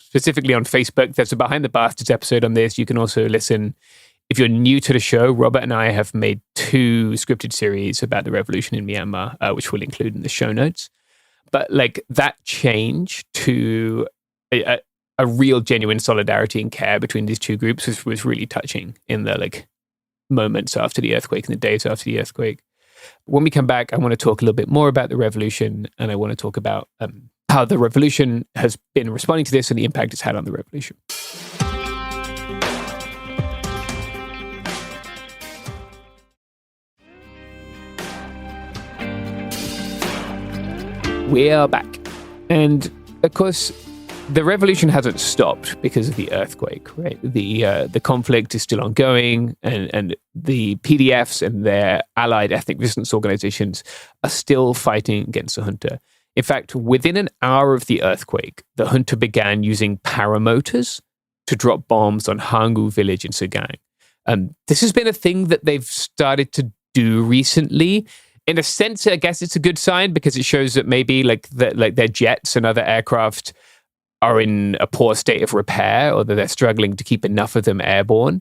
Speaker 25: Specifically on Facebook, there's a Behind the Bastards episode on this. You can also listen. If you're new to the show, Robert and I have made 2 scripted series about the revolution in Myanmar, which we'll include in the show notes. But like, that change to a real genuine solidarity and care between these two groups was really touching in the like moments after the earthquake and the days after the earthquake. When we come back, I want to talk a little bit more about the revolution, and I want to talk about how the revolution has been responding to this and the impact it's had on the revolution. We are back. And of course, the revolution hasn't stopped because of the earthquake, right? The conflict is still ongoing, and the PDFs and their allied ethnic resistance organizations are still fighting against the junta. In fact, within an hour of the earthquake, the junta began using paramotors to drop bombs on Hangu village in Sagang. This has been a thing that they've started to do recently. In a sense, I guess it's a good sign because it shows that maybe like their jets and other aircraft are in a poor state of repair, or that they're struggling to keep enough of them airborne.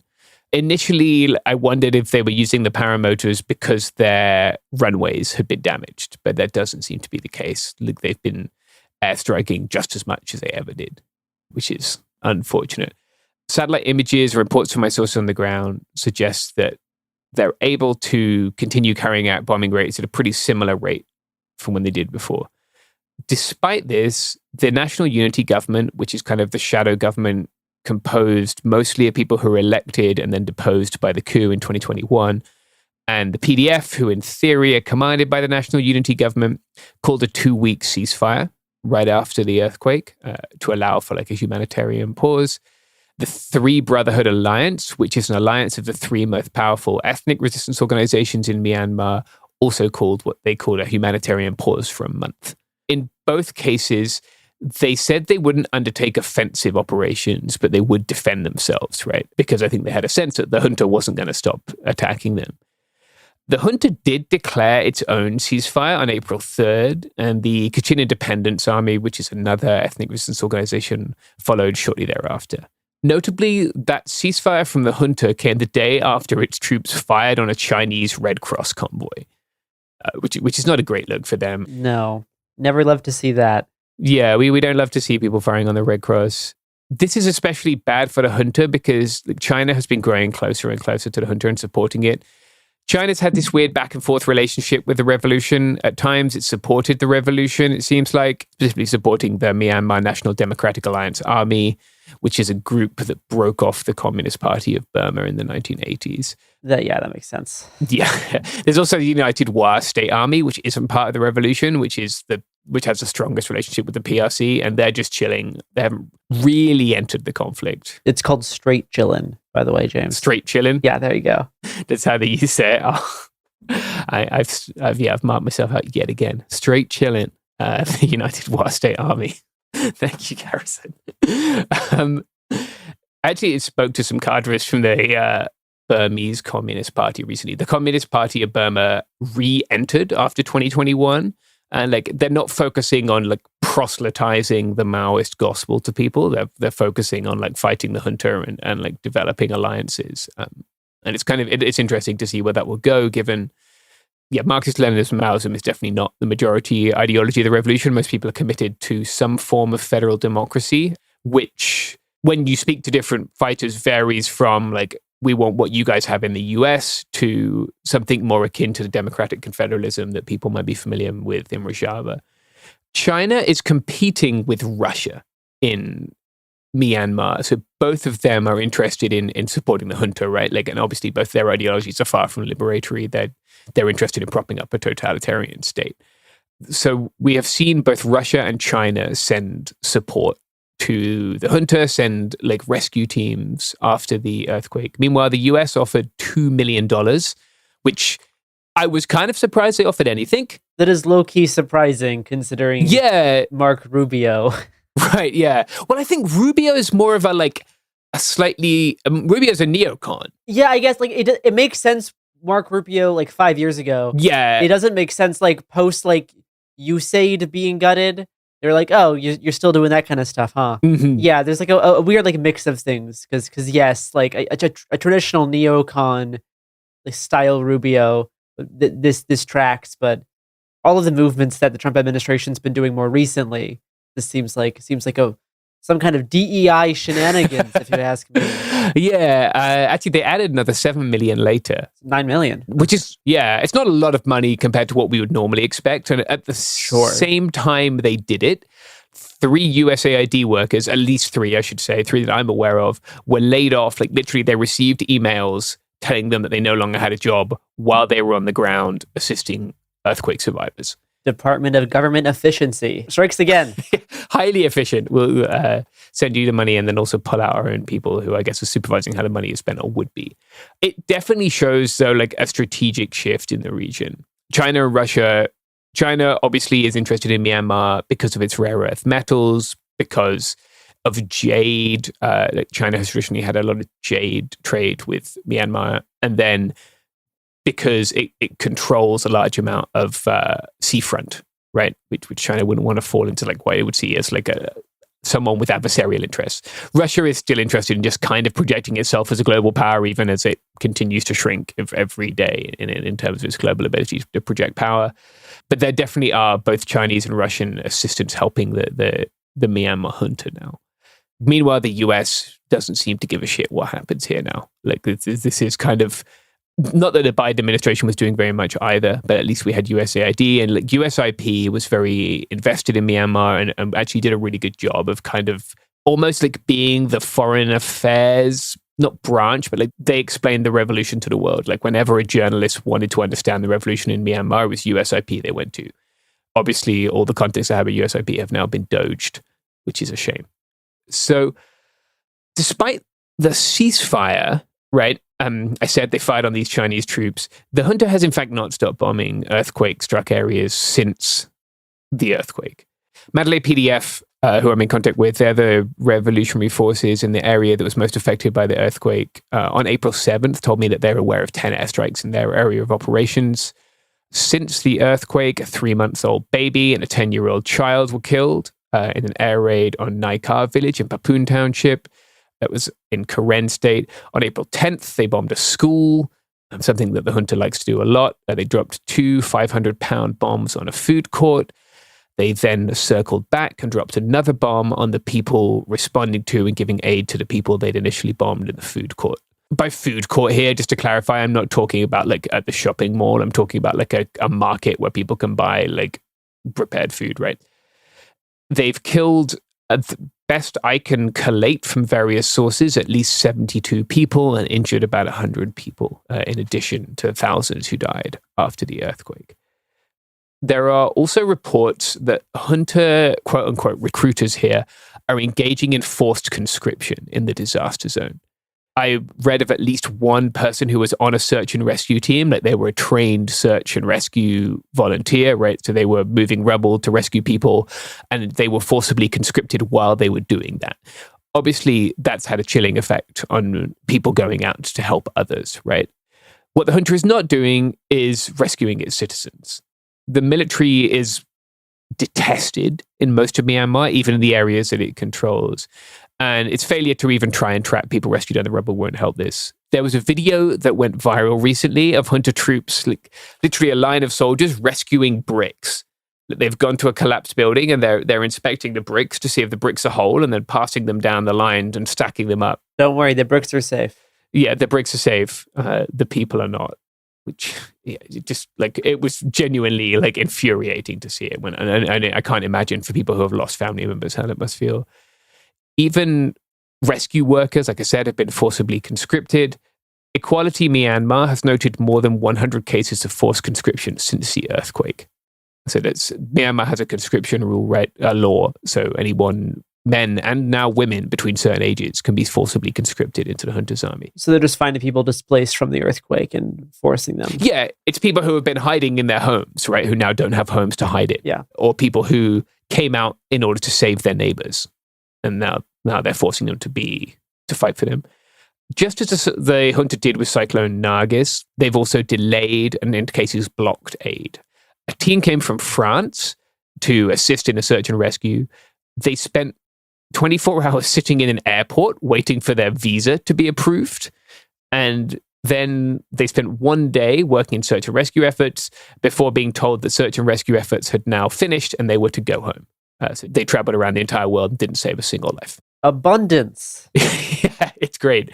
Speaker 25: Initially, I wondered if they were using the paramotors because their runways had been damaged, but that doesn't seem to be the case. Like, they've been airstriking just as much as they ever did, which is unfortunate. Satellite images, reports from my sources on the ground suggest that they're able to continue carrying out bombing rates at a pretty similar rate from when they did before. Despite this, the National Unity Government, which is kind of the shadow government composed mostly of people who were elected and then deposed by the coup in 2021, and the PDF, who in theory are commanded by the National Unity Government, called a 2-week ceasefire right after the earthquake to allow for like a humanitarian pause. The Three Brotherhood Alliance, which is an alliance of the 3 most powerful ethnic resistance organizations in Myanmar, also called what they called a humanitarian pause for a month. In both cases, they said they wouldn't undertake offensive operations, but they would defend themselves, right? Because I think they had a sense that the junta wasn't going to stop attacking them. The junta did declare its own ceasefire on April 3rd, and the Kachin Independence Army, which is another ethnic resistance organization, followed shortly thereafter. Notably, that ceasefire from the junta came the day after its troops fired on a Chinese Red Cross convoy, which is not a great look for them.
Speaker 14: No, never love to see that.
Speaker 25: Yeah, we don't love to see people firing on the Red Cross. This is especially bad for the junta because China has been growing closer and closer to the junta and supporting it. China's had this weird back and forth relationship with the revolution. At times, it supported the revolution, it seems like, specifically supporting the Myanmar National Democratic Alliance Army, which is a group that broke off the Communist Party of Burma in the 1980s.
Speaker 14: That makes sense.
Speaker 25: Yeah. There's also the United Wa State Army, which isn't part of the revolution, which has the strongest relationship with the PRC, and they're just chilling. They haven't really entered the conflict.
Speaker 14: It's called straight chillin', by the way, James.
Speaker 25: Straight chillin'?
Speaker 14: Yeah, there you go.
Speaker 25: That's how they used to say it. Oh. I've marked myself out yet again. Straight chillin', the United Wa State Army. Thank you, Garrison. Actually, it spoke to some cadres from the Burmese Communist Party recently. The Communist Party of Burma re-entered after 2021. And they're not focusing on proselytizing the Maoist gospel to people. They're focusing on fighting the junta and developing alliances. And it's interesting to see where that will go, given Marxist-Leninism, Maoism is definitely not the majority ideology of the revolution. Most people are committed to some form of federal democracy, which, when you speak to different fighters, varies from we want what you guys have in the US to something more akin to the democratic confederalism that people might be familiar with in Rojava. China is competing with Russia in Myanmar. So both of them are interested in supporting the junta, right? And obviously both their ideologies are far from liberatory. They're interested in propping up a totalitarian state. So we have seen both Russia and China send support to the junta, send rescue teams after the earthquake. Meanwhile, the US offered $2 million, which I was kind of surprised they offered anything.
Speaker 14: That is low-key surprising considering Mark Rubio.
Speaker 25: Right, yeah. Well, I think Rubio is more of a slightly... Rubio's a neocon.
Speaker 14: Yeah, I guess it makes sense Mark Rubio 5 years ago.
Speaker 25: Yeah.
Speaker 14: It doesn't make sense post USAID being gutted. They're oh, you're still doing that kind of stuff, huh?
Speaker 25: Mm-hmm.
Speaker 14: Yeah, there's a weird mix of things because yes, a traditional neocon style Rubio, this tracks, but all of the movements that the Trump administration's been doing more recently, this seems like some kind of DEI shenanigans, if you ask me.
Speaker 25: Yeah, actually, they added another $7 million later.
Speaker 14: $9 million.
Speaker 25: Which is, it's not a lot of money compared to what we would normally expect. And at the same time they did it, 3 USAID workers, at least 3, I should say, 3 that I'm aware of, were laid off. Literally, they received emails telling them that they no longer had a job while they were on the ground assisting earthquake survivors.
Speaker 14: Department of Government Efficiency strikes again.
Speaker 25: Highly efficient. We'll send you the money and then also pull out our own people who I guess are supervising how the money is spent or would be. It definitely shows, though, a strategic shift in the region. China and Russia. China obviously is interested in Myanmar because of its rare earth metals, because of jade. China has traditionally had a lot of jade trade with Myanmar. And then because it controls a large amount of seafront, right? Which China wouldn't want to fall into what it would see as someone with adversarial interests. Russia is still interested in just kind of projecting itself as a global power, even as it continues to shrink every day in terms of its global ability to project power. But there definitely are both Chinese and Russian assistants helping the Myanmar junta now. Meanwhile, the US doesn't seem to give a shit what happens here now. This is kind of... Not that the Biden administration was doing very much either, but at least we had USAID, and USIP was very invested in Myanmar and actually did a really good job of kind of almost being the foreign affairs, not branch, but they explained the revolution to the world. Whenever a journalist wanted to understand the revolution in Myanmar, it was USIP they went to. Obviously, all the contacts I have at USIP have now been doged, which is a shame. So, despite the ceasefire, right? I said they fired on these Chinese troops. The junta has in fact not stopped bombing earthquake-struck areas since the earthquake. Mandalay PDF, who I'm in contact with, they're the revolutionary forces in the area that was most affected by the earthquake, on April 7th told me that they're aware of 10 airstrikes in their area of operations. Since the earthquake, a 3-month-old baby and a 10-year-old child were killed in an air raid on Naikar village in Papoon Township. That was in Karen State. On April 10th, they bombed a school, something that the junta likes to do a lot. They dropped 2 500-pound bombs on a food court. They then circled back and dropped another bomb on the people responding to and giving aid to the people they'd initially bombed in the food court. By food court here, just to clarify, I'm not talking about at the shopping mall. I'm talking about a market where people can buy prepared food, right? They've killed... best I can collate from various sources, at least 72 people and injured about 100 people, in addition to thousands who died after the earthquake. There are also reports that junta, quote-unquote, recruiters here are engaging in forced conscription in the disaster zone. I read of at least one person who was on a search and rescue team, like they were a trained search and rescue volunteer, right? So they were moving rubble to rescue people, and they were forcibly conscripted while they were doing that. Obviously, that's had a chilling effect on people going out to help others, right? What the junta is not doing is rescuing its citizens. The military is detested in most of Myanmar, even in the areas that it controls. And its failure to even try and track people rescued under rubble won't help this. There was a video that went viral recently of junta troops, like literally a line of soldiers rescuing bricks. They've gone to a collapsed building and they're inspecting the bricks to see if the bricks are whole and then passing them down the line and stacking them up.
Speaker 14: Don't worry, the bricks are safe.
Speaker 25: Yeah, the bricks are safe. The people are not. Which, yeah, it was genuinely like infuriating to see it. And I can't imagine for people who have lost family members how it must feel. Even rescue workers, like I said, have been forcibly conscripted. Equality Myanmar has noted more than 100 cases of forced conscription since the earthquake. So Myanmar has a conscription rule, right? A law. So anyone, men and now women between certain ages, can be forcibly conscripted into the junta's army.
Speaker 14: So they're just finding people displaced from the earthquake and forcing them.
Speaker 25: Yeah, it's people who have been hiding in their homes, right? Who now don't have homes to hide in.
Speaker 14: Yeah.
Speaker 25: Or people who came out in order to save their neighbors. And now they're forcing them to fight for them. Just as the junta did with Cyclone Nargis, they've also delayed and in cases blocked aid. A team came from France to assist in a search and rescue. They spent 24 hours sitting in an airport waiting for their visa to be approved. And then they spent one day working in search and rescue efforts before being told that search and rescue efforts had now finished and they were to go home. So they traveled around the entire world and didn't save a single life.
Speaker 14: Abundance.
Speaker 25: Yeah, it's great.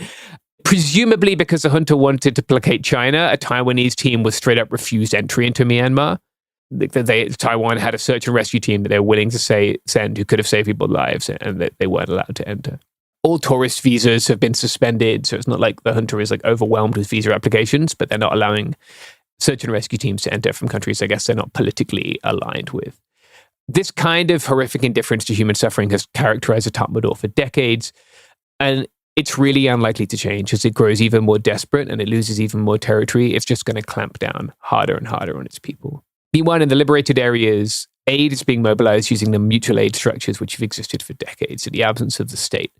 Speaker 25: Presumably because the junta wanted to placate China, a Taiwanese team was straight up refused entry into Myanmar. Taiwan had a search and rescue team that they were willing to send who could have saved people's lives, and that they weren't allowed to enter. All tourist visas have been suspended, so it's not like the junta is like overwhelmed with visa applications, but they're not allowing search and rescue teams to enter from countries I guess they're not politically aligned with. This kind of horrific indifference to human suffering has characterized the Tatmadaw for decades, and it's really unlikely to change. As it grows even more desperate and it loses even more territory, it's just going to clamp down harder and harder on its people. Meanwhile, in the liberated areas, aid is being mobilized using the mutual aid structures which have existed for decades in the absence of the state.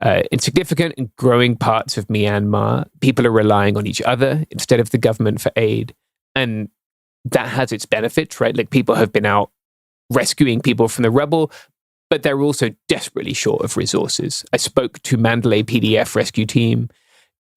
Speaker 25: In significant and growing parts of Myanmar, people are relying on each other instead of the government for aid. And that has its benefits, right? Like people have been out rescuing people from the rubble, but they're also desperately short of resources. I spoke to Mandalay PDF rescue team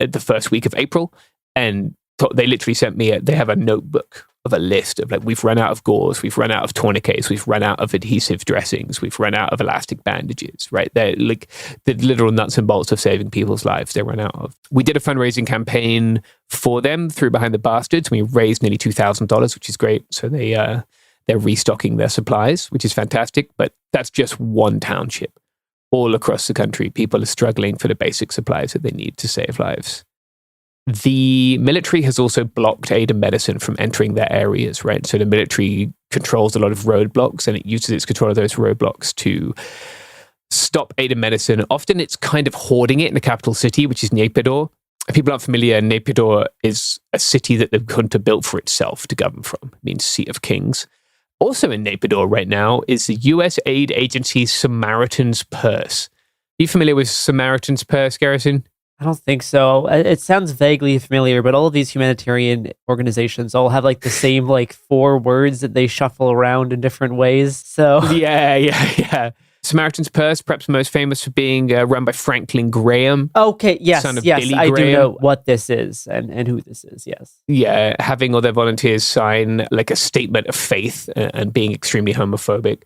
Speaker 25: at the first week of April, and they literally sent me they have a notebook of a list of like, we've run out of gauze, we've run out of tourniquets, we've run out of adhesive dressings, we've run out of elastic bandages, right? They're like the literal nuts and bolts of saving people's lives they run out of. We did a fundraising campaign for them through Behind the Bastards. We raised nearly $2,000, which is great. So they're restocking their supplies, which is fantastic, but that's just one township. All across the country, people are struggling for the basic supplies that they need to save lives. The military has also blocked aid and medicine from entering their areas, right? So the military controls a lot of roadblocks, and it uses its control of those roadblocks to stop aid and medicine. Often it's kind of hoarding it in the capital city, which is Naypyidaw. If people aren't familiar, Naypyidaw is a city that the junta built for itself to govern from. It means seat of kings. Also in Naypyidaw right now is the U.S. aid agency Samaritan's Purse. Are you familiar with Samaritan's Purse, Garrison?
Speaker 14: I don't think so. It sounds vaguely familiar, but all of these humanitarian organizations all have like the same like 4 words that they shuffle around in different ways. So
Speaker 25: yeah. Samaritan's Purse, perhaps most famous for being run by Franklin Graham.
Speaker 14: Okay, yes,
Speaker 25: son of
Speaker 14: yes,
Speaker 25: Billy
Speaker 14: I
Speaker 25: Graham.
Speaker 14: do know what this is and who this is, yes.
Speaker 25: Yeah, having all their volunteers sign like a statement of faith and being extremely homophobic.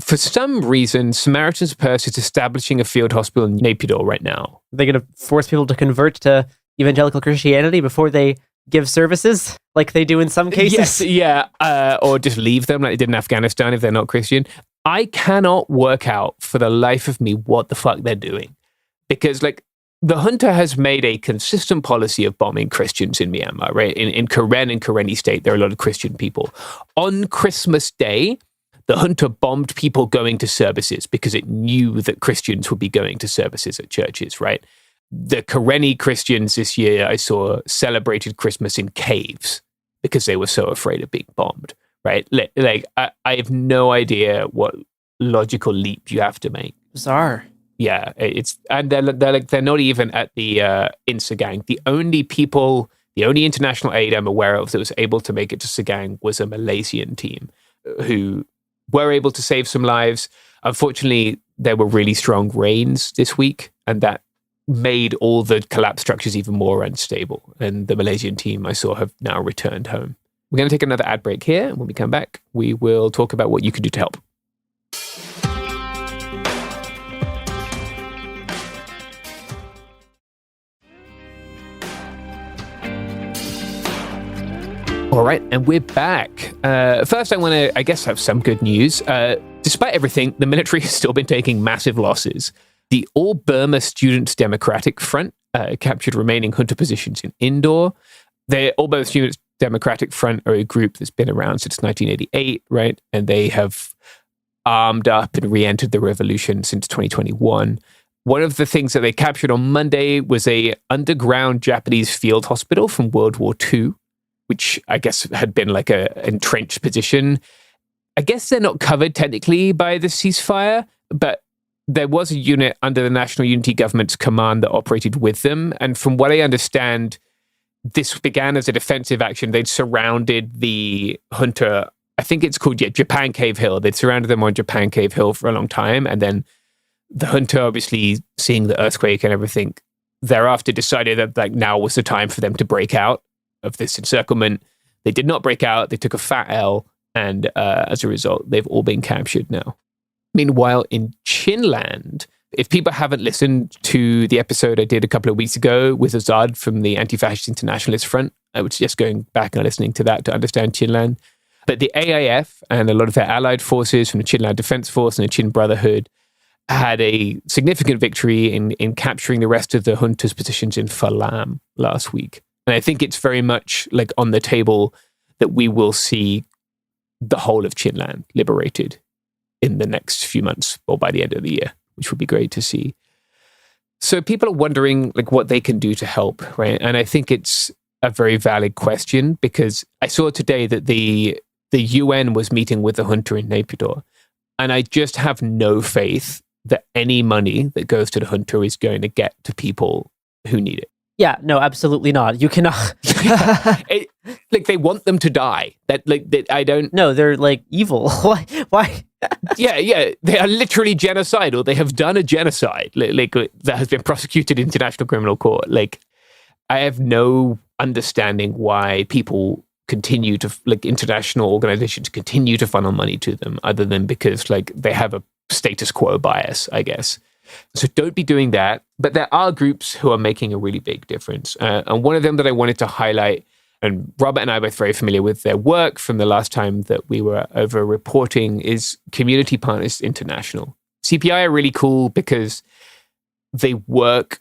Speaker 25: For some reason, Samaritan's Purse is establishing a field hospital in Naypyidaw right now.
Speaker 14: Are they going to force people to convert to evangelical Christianity before they give services, like they do in some cases?
Speaker 25: Yes, yeah, or just leave them like they did in Afghanistan if they're not Christian. I cannot work out for the life of me what the fuck they're doing. Because like the junta has made a consistent policy of bombing Christians in Myanmar, right? In Karen and Karenni state, there are a lot of Christian people. On Christmas Day, the junta bombed people going to services because it knew that Christians would be going to services at churches, right? the Karenni Christians this year I saw celebrated Christmas in caves because they were so afraid of being bombed, right? Like I have no idea what logical leap you have to make.
Speaker 14: Bizarre.
Speaker 25: Yeah, they're not even at the in Sagaing. The only international aid I'm aware of that was able to make it to Sagaing was a Malaysian team who were able to save some lives. Unfortunately, there were really strong rains this week, and that made all the collapsed structures even more unstable. And the Malaysian team I saw have now returned home. We're going to take another ad break here. And when we come back, we will talk about what you can do to help. All right, and we're back. First, I want to, I guess, have some good news. Despite everything, the military has still been taking massive losses. The All Burma Students Democratic Front captured remaining junta positions in Indore. The All Burma Students Democratic Front are a group that's been around since 1988, right? And they have armed up and re-entered the revolution since 2021. One of the things that they captured on Monday was a underground Japanese field hospital from World War II, which I guess had been like a entrenched position. I guess they're not covered technically by the ceasefire, but there was a unit under the National Unity Government's command that operated with them. And from what I understand, this began as a defensive action. They'd surrounded the junta, I think it's called Japan Cave Hill. They'd surrounded them on Japan Cave Hill for a long time. And then the junta, obviously seeing the earthquake and everything, thereafter decided that like now was the time for them to break out of this encirclement. They did not break out. They took a fat L. And as a result, they've all been captured now. Meanwhile, in Chinland, if people haven't listened to the episode I did a couple of weeks ago with Azad from the Anti-Fascist Internationalist Front, I would suggest going back and listening to that to understand Chinland. But the AIF and a lot of their allied forces from the Chinland Defense Force and the Chin Brotherhood had a significant victory in capturing the rest of the junta's positions in Falam last week. And I think it's very much like on the table that we will see the whole of Chinland liberated in the next few months or by the end of the year, which would be great to see. So people are wondering like what they can do to help, right? And I think it's a very valid question because I saw today that the UN was meeting with the junta in Naypyidaw, and I just have no faith that any money that goes to the junta is going to get to people who need it.
Speaker 14: Yeah, no, absolutely not. You cannot.
Speaker 25: Like they want them to die. I don't.
Speaker 14: No, they're like evil. Why?
Speaker 25: Yeah. They are literally genocidal. They have done a genocide like that has been prosecuted in International Criminal Court. Like, I have no understanding why people continue to international organizations continue to funnel money to them, other than because like they have a status quo bias, I guess. So don't be doing that. But there are groups who are making a really big difference. And one of them that I wanted to highlight, and Robert and I are both very familiar with their work from the last time that we were over reporting, is Community Partners International. CPI are really cool because they work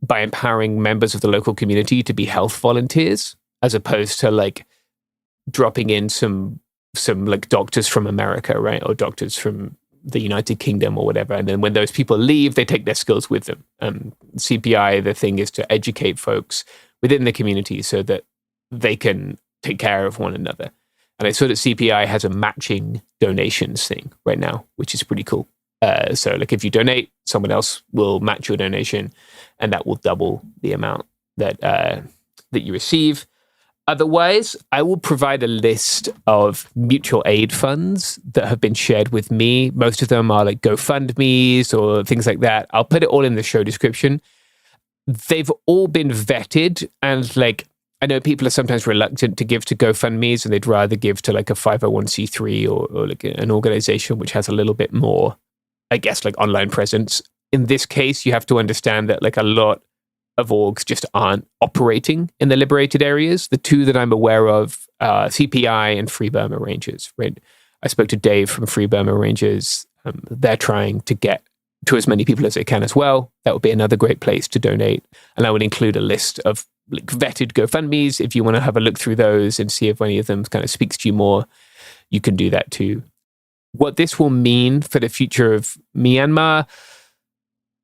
Speaker 25: by empowering members of the local community to be health volunteers, as opposed to like dropping in some like doctors from America, right? Or doctors from the United Kingdom or whatever. And then when those people leave, they take their skills with them. CPI, the thing is to educate folks within the community so that they can take care of one another. And I saw that CPI has a matching donations thing right now, which is pretty cool. So like if you donate, someone else will match your donation, and that will double the amount that you receive. Otherwise, I will provide a list of mutual aid funds that have been shared with me. Most of them are like GoFundMes or things like that. I'll put it all in the show description. They've all been vetted, and like I know people are sometimes reluctant to give to GoFundMes, and they'd rather give to like a 501c3 or like an organization which has a little bit more, I guess, like online presence. In this case, you have to understand that like a lot of orgs just aren't operating in the liberated areas. The two that I'm aware of are CPI and Free Burma Rangers, right? I spoke to Dave from Free Burma Rangers. They're trying to get to as many people as they can as well. That would be another great place to donate. And I would include a list of like vetted GoFundMes. If you want to have a look through those and see if any of them kind of speaks to you more, you can do that too. What this will mean for the future of Myanmar,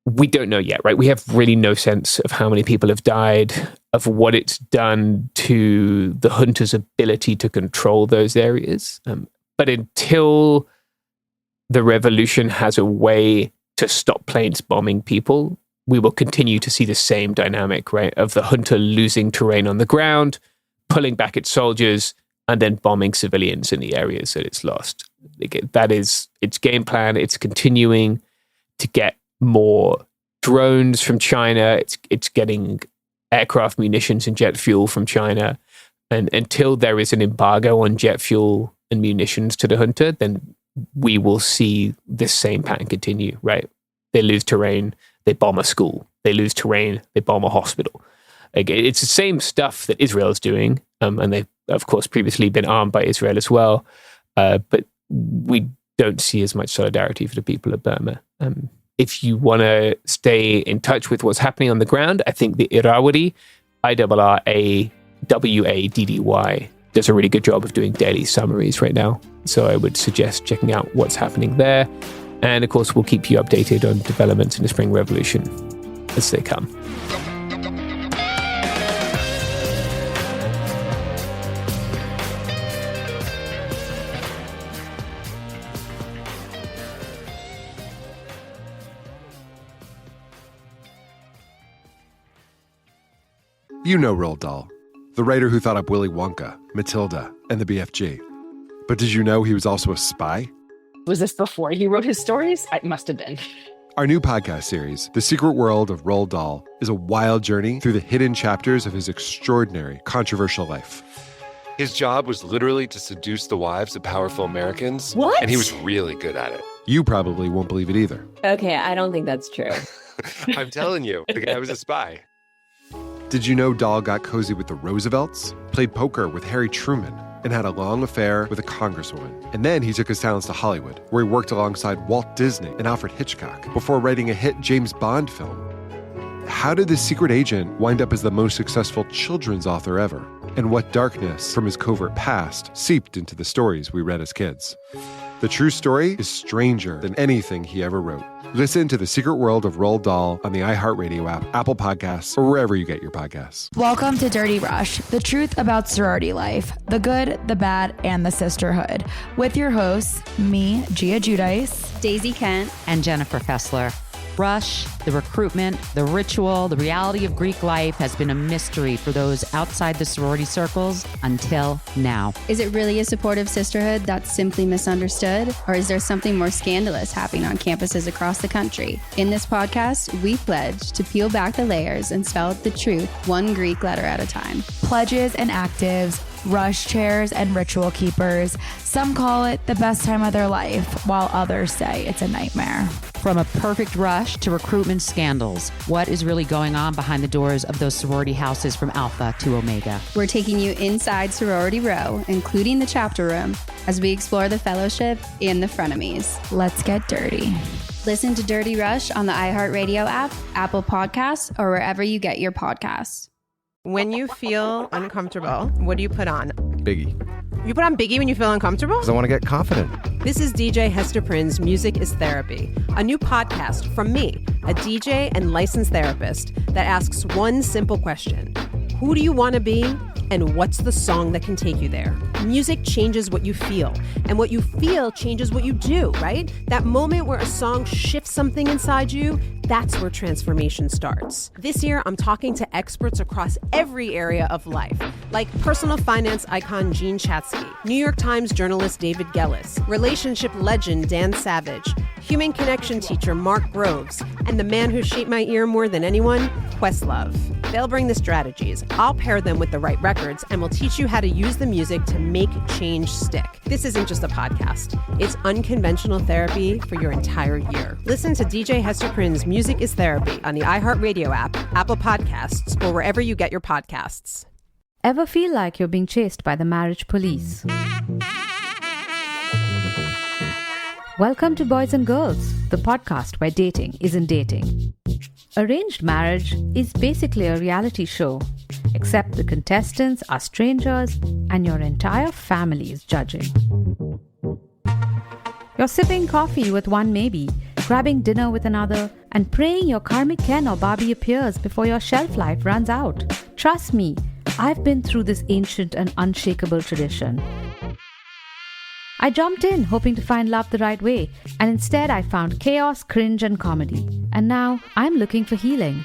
Speaker 25: we don't know yet, right? We have really no sense of how many people have died, of what it's done to the junta's ability to control those areas. But until the revolution has a way to stop planes bombing people, we will continue to see the same dynamic, right? Of the junta losing terrain on the ground, pulling back its soldiers, and then bombing civilians in the areas that it's lost. That is its game plan. It's continuing to get more drones from China. It's getting aircraft munitions and jet fuel from China. And until there is an embargo on jet fuel and munitions to the junta, then we will see this same pattern continue, right? They lose terrain, they bomb a school. They lose terrain, they bomb a hospital. It's the same stuff that Israel is doing. And they've, of course, previously been armed by Israel as well. But we don't see as much solidarity for the people of Burma. If you want to stay in touch with what's happening on the ground, I think the Irrawaddy, IRRAWADDY, does a really good job of doing daily summaries right now. So I would suggest checking out what's happening there. And of course, we'll keep you updated on developments in the Spring Revolution as they come.
Speaker 17: You know Roald Dahl, the writer who thought up Willy Wonka, Matilda, and the BFG. But did you know he was also a spy?
Speaker 18: Was this before he wrote his stories? It must have been.
Speaker 17: Our new podcast series, The Secret World of Roald Dahl, is a wild journey through the hidden chapters of his extraordinary, controversial life.
Speaker 19: His job was literally to seduce the wives of powerful Americans.
Speaker 18: What?
Speaker 19: And he was really good at it.
Speaker 17: You probably won't believe it either.
Speaker 1: Okay, I don't think that's true.
Speaker 19: I'm telling you, the guy was a spy.
Speaker 17: Did you know Dahl got cozy with the Roosevelts, played poker with Harry Truman, and had a long affair with a congresswoman? And then he took his talents to Hollywood, where he worked alongside Walt Disney and Alfred Hitchcock before writing a hit James Bond film. How did this secret agent wind up as the most successful children's author ever? And what darkness from his covert past seeped into the stories we read as kids? The true story is stranger than anything he ever wrote. Listen to The Secret World of Roald Dahl on the iHeartRadio app, Apple Podcasts, or wherever you get your podcasts.
Speaker 20: Welcome to Dirty Rush, the truth about sorority life, the good, the bad, and the sisterhood. With your hosts, me, Gia Giudice,
Speaker 22: Daisy Kent,
Speaker 21: and Jennifer Fessler. Rush, the recruitment, the ritual, the reality of Greek life has been a mystery for those outside the sorority circles until now.
Speaker 22: Is it really a supportive sisterhood that's simply misunderstood? Or is there something more scandalous happening on campuses across the country? In this podcast, we pledge to peel back the layers and spell the truth one Greek letter at a time.
Speaker 20: Pledges and actives, rush chairs and ritual keepers. Some call it the best time of their life, while others say it's a nightmare.
Speaker 21: From a perfect rush to recruitment scandals, what is really going on behind the doors of those sorority houses from Alpha to Omega?
Speaker 22: We're taking you inside Sorority Row, including the chapter room, as we explore the fellowship and the frenemies.
Speaker 20: Let's get dirty.
Speaker 22: Listen to Dirty Rush on the iHeartRadio app, Apple Podcasts, or wherever you get your podcasts.
Speaker 24: When you feel uncomfortable, what do you put on?
Speaker 8: Biggie.
Speaker 24: You put on Biggie when you feel uncomfortable?
Speaker 8: Because I want to get confident.
Speaker 24: This is DJ Hester Prynne's Music is Therapy, a new podcast from me, a DJ and licensed therapist that asks one simple question. Who do you want to be? And what's the song that can take you there? Music changes what you feel, and what you feel changes what you do, right? That moment where a song shifts something inside you, that's where transformation starts. This year, I'm talking to experts across every area of life, like personal finance icon Jean Chatzky, New York Times journalist David Gellis, relationship legend Dan Savage, human connection teacher Mark Groves, and the man who shaped my ear more than anyone, Questlove. They'll bring the strategies, I'll pair them with the right records, and we'll teach you how to use the music to make change stick. This isn't just a podcast. It's unconventional therapy for your entire year. Listen to DJ Hester Prynne's Music is Therapy on the iHeartRadio app, Apple Podcasts, or wherever you get your podcasts.
Speaker 23: Ever feel like you're being chased by the marriage police? Welcome to Boys and Girls, the podcast where dating isn't dating. Arranged marriage is basically a reality show, except the contestants are strangers and your entire family is judging. You're sipping coffee with one maybe, grabbing dinner with another, and praying your karmic Ken or Barbie appears before your shelf life runs out. Trust me, I've been through this ancient and unshakable tradition. I jumped in hoping to find love the right way, and instead I found chaos, cringe, and comedy. And now I'm looking for healing.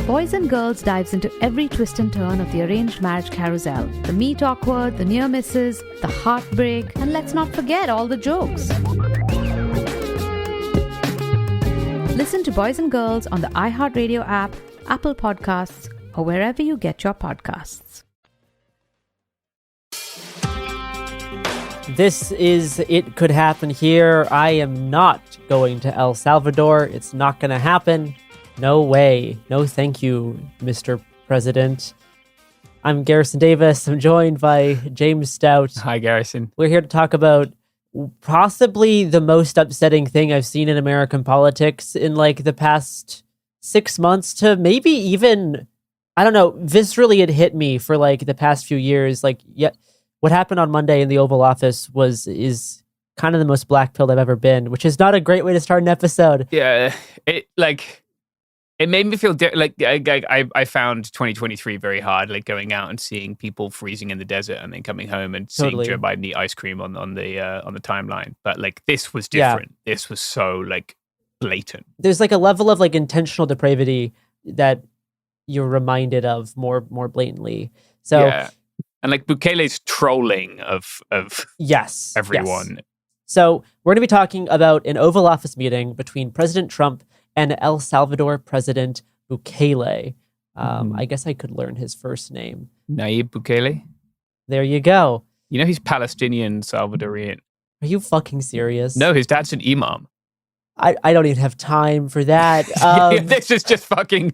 Speaker 23: Boys and Girls dives into every twist and turn of the arranged marriage carousel. The meet awkward, the near misses, the heartbreak, and let's not forget all the jokes. Listen to Boys and Girls on the iHeartRadio app, Apple Podcasts, or wherever you get your podcasts.
Speaker 14: This is It Could Happen Here. I am not going to El Salvador. It's not going to happen. No way. No thank you, Mr. President. I'm Garrison Davis. I'm joined by James Stout.
Speaker 25: Hi, Garrison.
Speaker 14: We're here to talk about possibly the most upsetting thing I've seen in American politics in like the past 6 months to maybe even, I don't know, viscerally it hit me for like the past few years. Like, yeah. What happened on Monday in the Oval Office is kind of the most black-pilled I've ever been, which is not a great way to start an episode.
Speaker 25: Yeah, it made me feel I found 2023 very hard, like going out and seeing people freezing in the desert and then coming home and seeing Joe Biden eat ice cream on the timeline. But like this was different. Yeah. This was so like blatant.
Speaker 14: There's like a level of like intentional depravity that you're reminded of more blatantly. So.
Speaker 25: Yeah. And like Bukele's trolling of
Speaker 14: yes,
Speaker 25: everyone.
Speaker 14: Yes. So we're going to be talking about an Oval Office meeting between President Trump and El Salvador President Bukele. I guess I could learn his first name.
Speaker 25: Nayib Bukele.
Speaker 14: There you go.
Speaker 25: You know he's Palestinian Salvadorian.
Speaker 14: Are you fucking serious?
Speaker 25: No, his dad's an imam.
Speaker 14: I don't even have time for that.
Speaker 25: This is just fucking...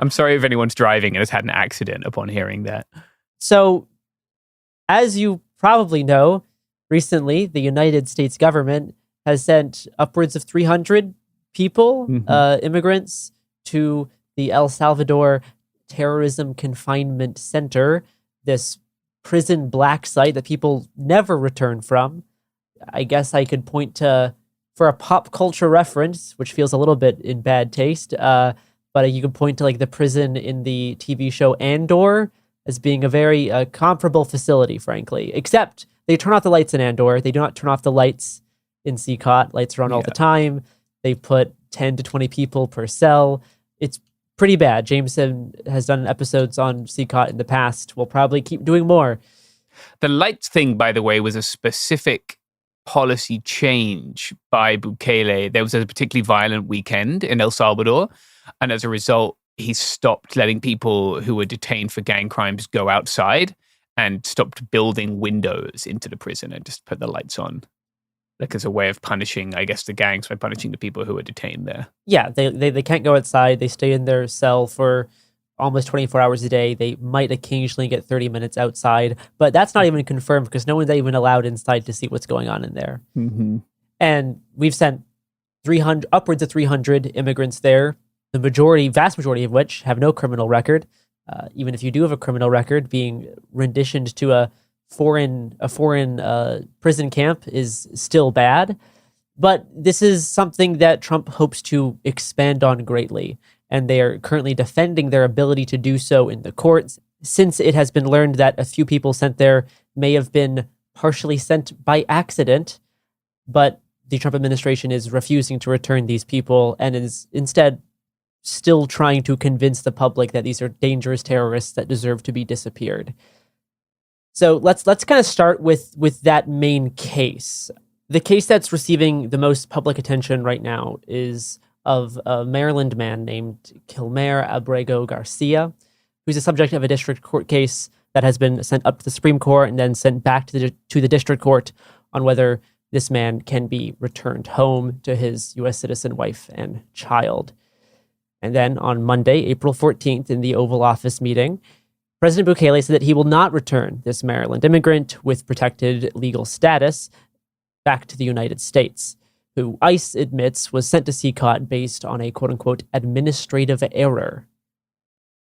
Speaker 25: I'm sorry if anyone's driving and has had an accident upon hearing that.
Speaker 14: So, as you probably know, recently the United States government has sent upwards of 300 people, immigrants, to the El Salvador Terrorism Confinement Center, this prison black site that people never return from. I guess I could point to, for a pop culture reference, which feels a little bit in bad taste, but you could point to like the prison in the TV show Andor as being a very comparable facility, frankly. Except they turn off the lights in Andor. They do not turn off the lights in CCOT. Lights are on all the time. They put 10 to 20 people per cell. It's pretty bad. Jameson has done episodes on CCOT in the past. We'll probably keep doing more.
Speaker 25: The lights thing, by the way, was a specific policy change by Bukele. There was a particularly violent weekend in El Salvador, and as a result, he stopped letting people who were detained for gang crimes go outside and stopped building windows into the prison and just put the lights on, like as a way of punishing, I guess, the gangs by punishing the people who were detained there.
Speaker 14: Yeah, they can't go outside. They stay in their cell for almost 24 hours a day. They might occasionally get 30 minutes outside, but that's not even confirmed because no one's even allowed inside to see what's going on in there.
Speaker 25: Mm-hmm.
Speaker 14: And we've sent upwards of 300 immigrants there, the vast majority of which have no criminal record. Even if you do have a criminal record, being renditioned to a foreign prison camp is still bad. But this is something that Trump hopes to expand on greatly. And they are currently defending their ability to do so in the courts, since it has been learned that a few people sent there may have been partially sent by accident, but the Trump administration is refusing to return these people and is instead still trying to convince the public that these are dangerous terrorists that deserve to be disappeared. So let's kind of start with that main case. The case that's receiving the most public attention right now is of a Maryland man named Kilmer Abrego Garcia, who's the subject of a district court case that has been sent up to the Supreme Court and then sent back to the district court on whether this man can be returned home to his U.S. citizen wife and child. And then on Monday, April 14th, in the Oval Office meeting, President Bukele said that he will not return this Maryland immigrant with protected legal status back to the United States, who ICE admits was sent to CCOT based on a quote-unquote administrative error.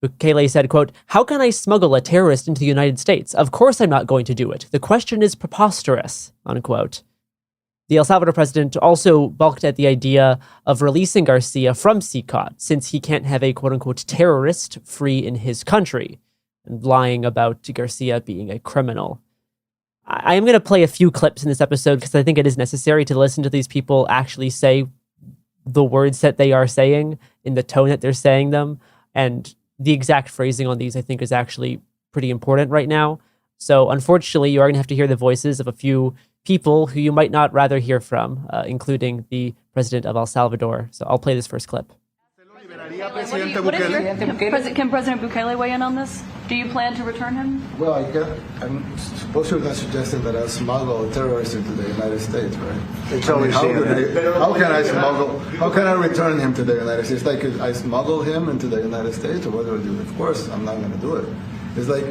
Speaker 14: Bukele said, quote, "How can I smuggle a terrorist into the United States? Of course I'm not going to do it. The question is preposterous," unquote. The El Salvador president also balked at the idea of releasing Garcia from CICOT, since he can't have a quote-unquote terrorist free in his country, and lying about Garcia being a criminal. I am going to play a few clips in this episode because I think it is necessary to listen to these people actually say the words that they are saying in the tone that they're saying them. And the exact phrasing on these, I think, is actually pretty important right now. So unfortunately, you are going to have to hear the voices of a few people who you might not rather hear from, including the president of El Salvador. So I'll play this first clip.
Speaker 2: Can President Bukele weigh in on this? Do you plan to return him?
Speaker 4: Well, I'm supposed to not suggesting that I smuggle a terrorist into the United States, right? How can I return him to the United States? Like, I smuggle him into the United States, or what do I do? Of course, I'm not going to do it. It's like,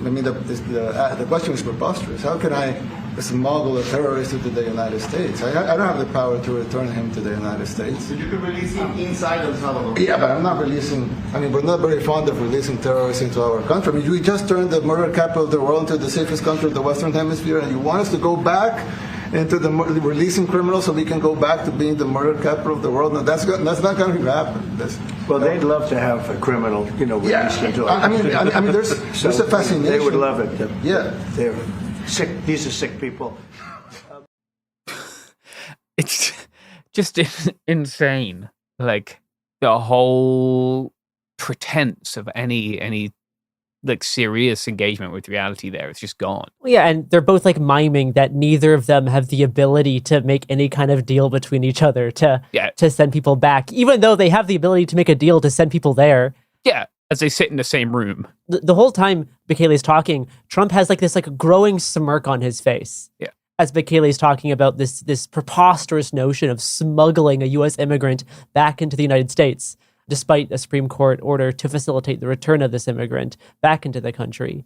Speaker 4: the question is preposterous. How can I smuggle a terrorist into the United States? I don't have the power to return him to the United States.
Speaker 5: So you could release him inside El Salvador?
Speaker 4: Yeah, but I'm not releasing, we're not very fond of releasing terrorists into our country. We just turned the murder capital of the world into the safest country of the Western Hemisphere, and you want us to go back into releasing criminals so we can go back to being the murder capital of the world? No, that's not going to happen.
Speaker 5: They'd love to have a criminal, released into our country.
Speaker 4: There's a fascination.
Speaker 5: They would love it.
Speaker 4: Yeah.
Speaker 5: They're sick. These are sick people.
Speaker 25: It's just insane. Like, the whole pretense of any like serious engagement with reality there, it's just gone.
Speaker 14: Yeah, and they're both like miming that neither of them have the ability to make any kind of deal between each other to send people back, even though they have the ability to make a deal to send people there.
Speaker 25: Yeah, as they sit in the same room.
Speaker 14: The whole time Bukele's talking, Trump has like this like growing smirk on his face.
Speaker 25: Yeah.
Speaker 14: As Bukele's talking about this preposterous notion of smuggling a U.S. immigrant back into the United States, despite a Supreme Court order to facilitate the return of this immigrant back into the country.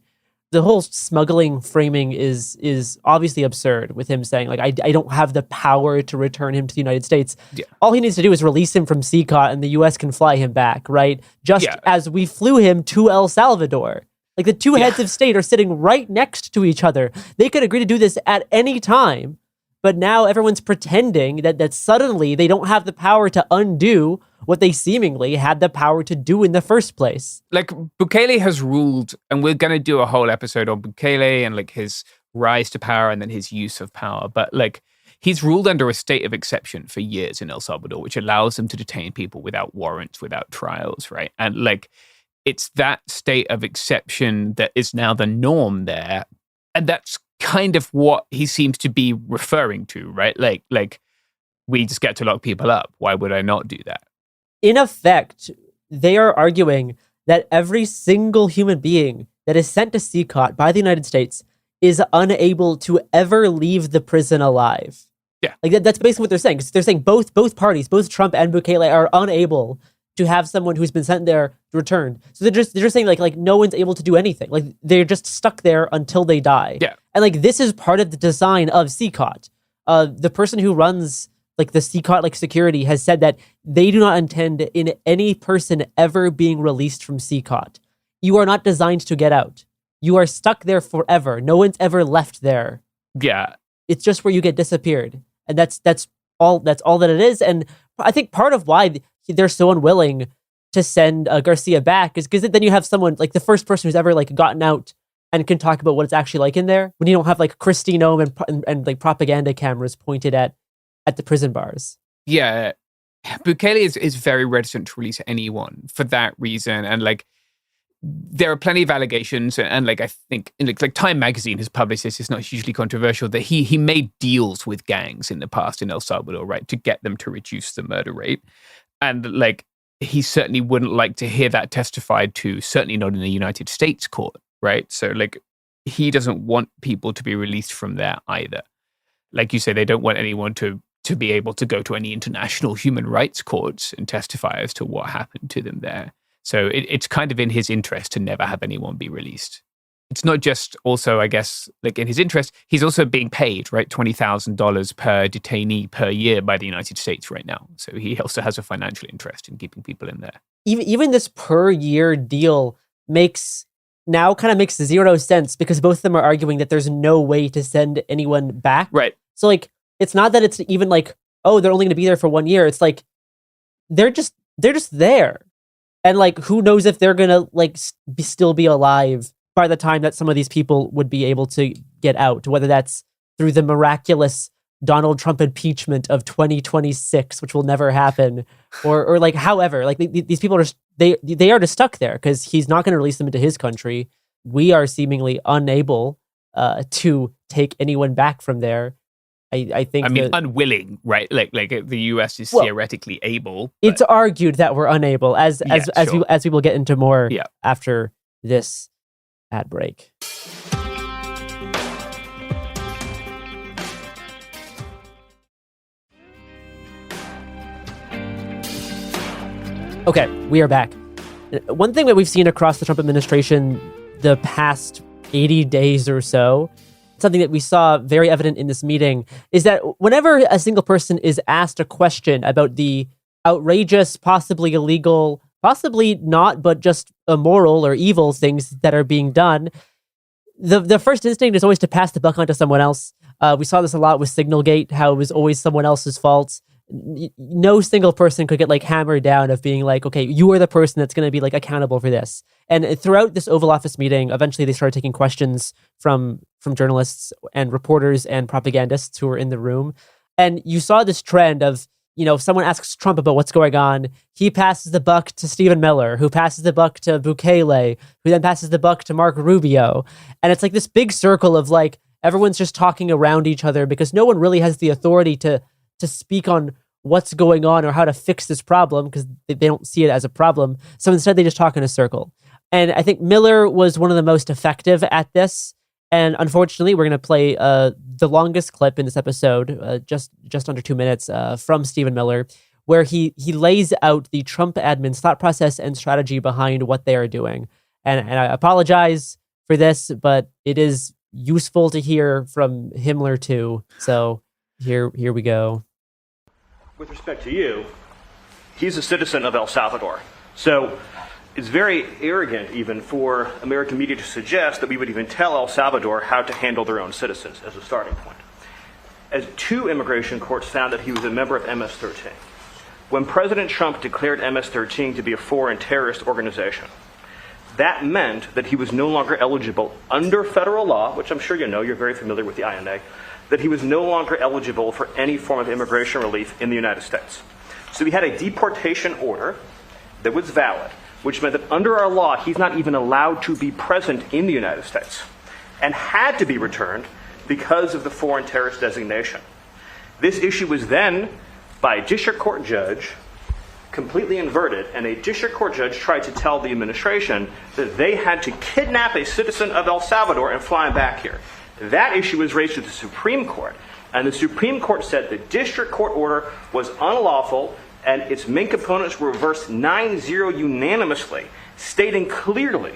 Speaker 14: The whole smuggling framing is obviously absurd, with him saying, like, I don't have the power to return him to the United States.
Speaker 25: Yeah.
Speaker 14: All he needs to do is release him from CICOT and the U.S. can fly him back, right? Just as we flew him to El Salvador. Like, the two heads of state are sitting right next to each other. They could agree to do this at any time, but now everyone's pretending that suddenly they don't have the power to undo what they seemingly had the power to do in the first place.
Speaker 25: Like, Bukele has ruled, and we're going to do a whole episode on Bukele and like his rise to power and then his use of power. But like, he's ruled under a state of exception for years in El Salvador, which allows them to detain people without warrants, without trials, right? And like, it's that state of exception that is now the norm there. And that's kind of what he seems to be referring to, right? Like we just get to lock people up. Why would I not do that?
Speaker 14: In effect, they are arguing that every single human being that is sent to CICOT by the United States is unable to ever leave the prison alive.
Speaker 25: Yeah.
Speaker 14: Like that's basically what they're saying. They're saying both parties, both Trump and Bukele, are unable to have someone who's been sent there returned. So they're just saying like no one's able to do anything. Like they're just stuck there until they die.
Speaker 25: Yeah.
Speaker 14: And like this is part of the design of CICOT. The person who runs like the CICOT like security has said that they do not intend in any person ever being released from CICOT. You are not designed to get out. You are stuck there forever. No one's ever left there.
Speaker 25: Yeah.
Speaker 14: It's just where you get disappeared. And that's all that it is. And I think part of why they're so unwilling to send Garcia back is because then you have someone like the first person who's ever like gotten out and can talk about what it's actually like in there, when you don't have like Christine Ohm and like propaganda cameras pointed at the prison bars.
Speaker 25: Yeah. Bukele is very reticent to release anyone for that reason. And like, there are plenty of allegations, and like I think like Time Magazine has published this. It's not hugely controversial that he made deals with gangs in the past in El Salvador, right, to get them to reduce the murder rate. And like, he certainly wouldn't like to hear that testified to, certainly not in the United States court, right? So like, he doesn't want people to be released from there either. Like you say, they don't want anyone to be able to go to any international human rights courts and testify as to what happened to them there. So it's kind of in his interest to never have anyone be released. It's not just also, I guess, like in his interest, he's also being paid, right, $20,000 per detainee per year by the United States right now. So he also has a financial interest in keeping people in there.
Speaker 14: Even this per year deal makes zero sense, because both of them are arguing that there's no way to send anyone back.
Speaker 25: Right.
Speaker 14: So like, it's not that it's even like, oh, they're only going to be there for 1 year. It's like they're just there, and like who knows if they're gonna like still be alive by the time that some of these people would be able to get out, whether that's through the miraculous Donald Trump impeachment of 2026, which will never happen, or like however, like these people are they are just stuck there because he's not going to release them into his country. We are seemingly unable to take anyone back from there. I think.
Speaker 25: I mean, unwilling, right? Like the U.S. is theoretically able.
Speaker 14: It's argued that we're unable, as we will get into more after this ad break. Okay, we are back. One thing that we've seen across the Trump administration the past 80 days or so, something that we saw very evident in this meeting, is that whenever a single person is asked a question about the outrageous, possibly illegal, possibly not, but just immoral or evil things that are being done, the first instinct is always to pass the buck on to someone else. We saw this a lot with Signalgate, how it was always someone else's fault. No single person could get like hammered down of being like, okay, you are the person that's going to be like accountable for this. And throughout this Oval Office meeting, eventually they started taking questions from journalists and reporters and propagandists who were in the room. And you saw this trend of, if someone asks Trump about what's going on, he passes the buck to Stephen Miller, who passes the buck to Bukele, who then passes the buck to Marco Rubio. And it's like this big circle of like, everyone's just talking around each other because no one really has the authority to speak on what's going on or how to fix this problem because they don't see it as a problem. So instead, they just talk in a circle. And I think Miller was one of the most effective at this. And unfortunately, we're going to play the longest clip in this episode, just under 2 minutes, from Stephen Miller, where he lays out the Trump admin's thought process and strategy behind what they are doing. And I apologize for this, but it is useful to hear from Himmler too. So here we go.
Speaker 6: With respect to you, he's a citizen of El Salvador. So it's very arrogant even for American media to suggest that we would even tell El Salvador how to handle their own citizens as a starting point. As 2 immigration courts found that he was a member of MS-13. When President Trump declared MS-13 to be a foreign terrorist organization, that meant that he was no longer eligible under federal law, which I'm sure you know, you're very familiar with the INA, that he was no longer eligible for any form of immigration relief in the United States. So he had a deportation order that was valid, which meant that under our law, he's not even allowed to be present in the United States and had to be returned because of the foreign terrorist designation. This issue was then, by a district court judge, completely inverted, and a district court judge tried to tell the administration that they had to kidnap a citizen of El Salvador and fly him back here. That issue was raised to the Supreme Court, and the Supreme Court said the district court order was unlawful, and its main components were reversed 9-0 unanimously, stating clearly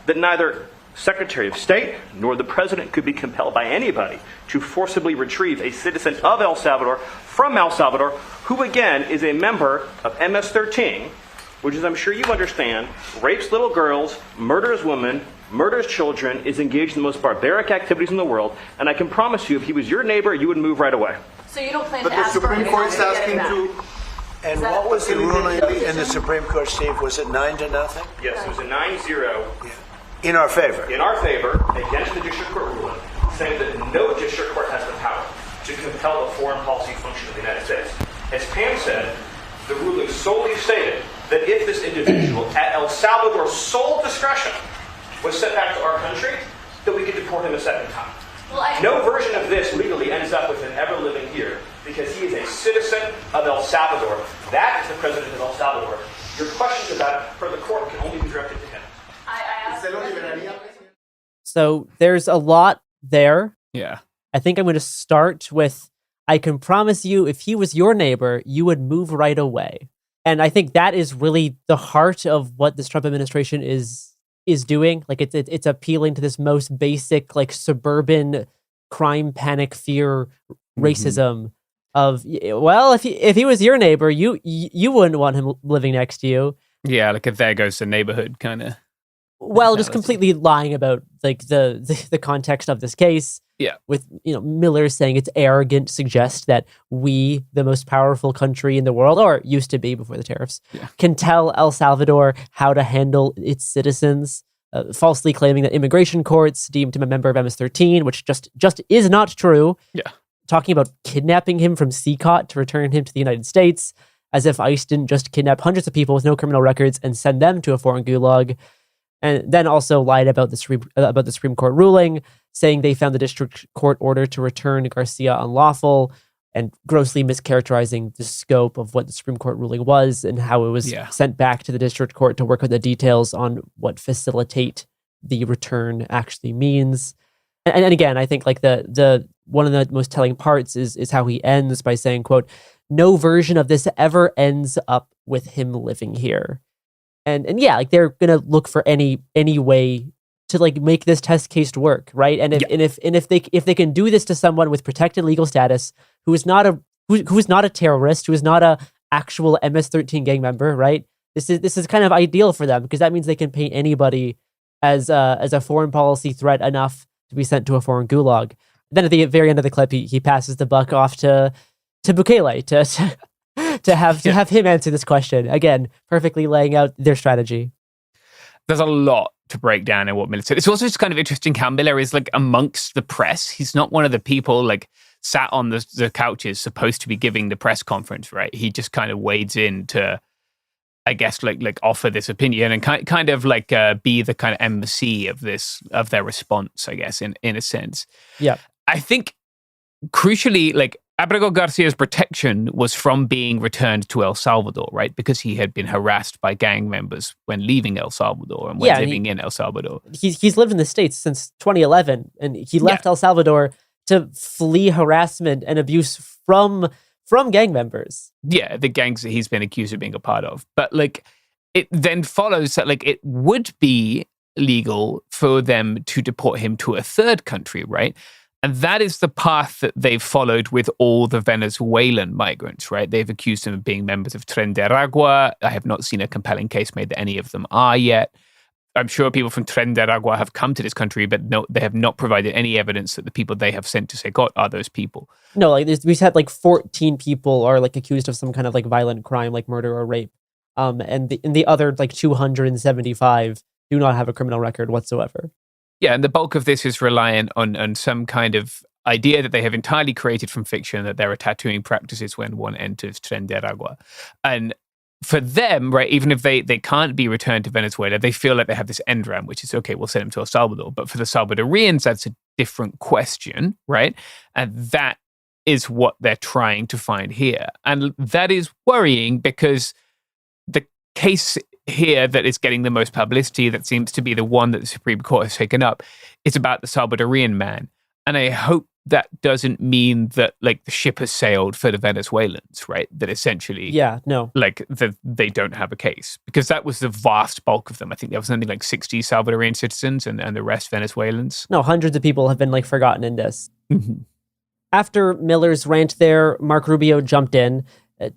Speaker 6: that neither Secretary of State nor the President could be compelled by anybody to forcibly retrieve a citizen of El Salvador from El Salvador, who again is a member of MS-13, which, as I'm sure you understand, rapes little girls, murders women, murders children, is engaged in the most barbaric activities in the world, and I can promise you, if he was your neighbor, you would move right away.
Speaker 2: So you don't plan
Speaker 5: But
Speaker 2: to
Speaker 5: the
Speaker 2: ask for
Speaker 5: Supreme
Speaker 2: him
Speaker 5: Court's
Speaker 2: to get
Speaker 5: asking
Speaker 2: it back?
Speaker 5: to. And what was the ruling in the Supreme Court, Steve? Was it 9-0?
Speaker 6: Yes, it was a 9-0.
Speaker 5: In our favor.
Speaker 6: In our favor, against the district court ruling, saying that no district court has the power to compel the foreign policy function of the United States. As Pam said, the ruling solely stated that if this individual, at El Salvador's sole discretion, was sent back to our country, that we could deport him a second time. No version of this legally ends up with him ever living here, because he is a citizen of El Salvador. That is the president of El Salvador. Your questions about it for the court can only be directed to him.
Speaker 14: So there's a lot there.
Speaker 25: Yeah.
Speaker 14: I think I'm going to start with, I can promise you, if he was your neighbor, you would move right away. And I think that is really the heart of what this Trump administration is doing. Like it's appealing to this most basic, like suburban crime, panic, fear, racism of, well, if he was your neighbor, you wouldn't want him living next to you.
Speaker 25: Yeah, like if there goes the neighborhood kind of.
Speaker 14: Well, just completely lying about like the context of this case.
Speaker 25: Yeah.
Speaker 14: With Miller saying it's arrogant to suggest that we, the most powerful country in the world, or used to be before the tariffs, can tell El Salvador how to handle its citizens. Falsely claiming that immigration courts deemed him a member of MS-13, which just is not true.
Speaker 25: Yeah.
Speaker 14: Talking about kidnapping him from CCOT to return him to the United States, as if ICE didn't just kidnap hundreds of people with no criminal records and send them to a foreign gulag. And then also lied about the Supreme Court ruling, saying they found the district court order to return Garcia unlawful, and grossly mischaracterizing the scope of what the Supreme Court ruling was and how it was sent back to the district court to work out the details on what facilitate the return actually means. And again, I think like the one of the most telling parts is how he ends by saying, quote, "No version of this ever ends up with him living here." And yeah, like they're gonna look for any way to like make this test case work, right? And if they can do this to someone with protected legal status who is not a terrorist, who is not a actual MS-13 gang member, right? This is kind of ideal for them because that means they can paint anybody as a foreign policy threat enough to be sent to a foreign gulag. Then at the very end of the clip, he passes the buck off to Bukele to have him answer this question again, perfectly laying out their strategy.
Speaker 25: There's a lot to break down in what Miller said. It's also just kind of interesting how Miller is like amongst the press. He's not one of the people like sat on the couches supposed to be giving the press conference, right? He just kind of wades in to, I guess, like offer this opinion and kind of like be the kind of embassy of their response, I guess, in a sense.
Speaker 14: Yeah.
Speaker 25: I think crucially, like Abrego Garcia's protection was from being returned to El Salvador, right? Because he had been harassed by gang members when leaving El Salvador and when living in El Salvador.
Speaker 14: He's lived in the States since 2011, and he left El Salvador to flee harassment and abuse from gang members.
Speaker 25: Yeah, the gangs that he's been accused of being a part of. But like, it then follows that like it would be legal for them to deport him to a third country, right? And that is the path that they've followed with all the Venezuelan migrants, right? They've accused them of being members of Tren de Aragua. I have not seen a compelling case made that any of them are yet. I'm sure people from Tren de Aragua have come to this country, but no, they have not provided any evidence that the people they have sent to Secot are those people.
Speaker 14: No, like we've had like 14 people are like accused of some kind of like violent crime, like murder or rape. And the other like 275 do not have a criminal record whatsoever.
Speaker 25: Yeah, and the bulk of this is reliant on some kind of idea that they have entirely created from fiction that there are tattooing practices when one enters Tren de Aragua. And for them, right, even if they can't be returned to Venezuela, they feel like they have this end round, which is, okay, we'll send them to El Salvador. But for the Salvadorians, that's a different question, right? And that is what they're trying to find here. And that is worrying because the case here that is getting the most publicity, that seems to be the one that the Supreme Court has taken up, is about the Salvadorian man. And I hope that doesn't mean that like the ship has sailed for the Venezuelans, right? That essentially, like they don't have a case, because that was the vast bulk of them. I think there was something like 60 Salvadorian citizens and the rest Venezuelans.
Speaker 14: No, hundreds of people have been like forgotten in this.
Speaker 25: Mm-hmm.
Speaker 14: After Miller's rant there, Mark Rubio jumped in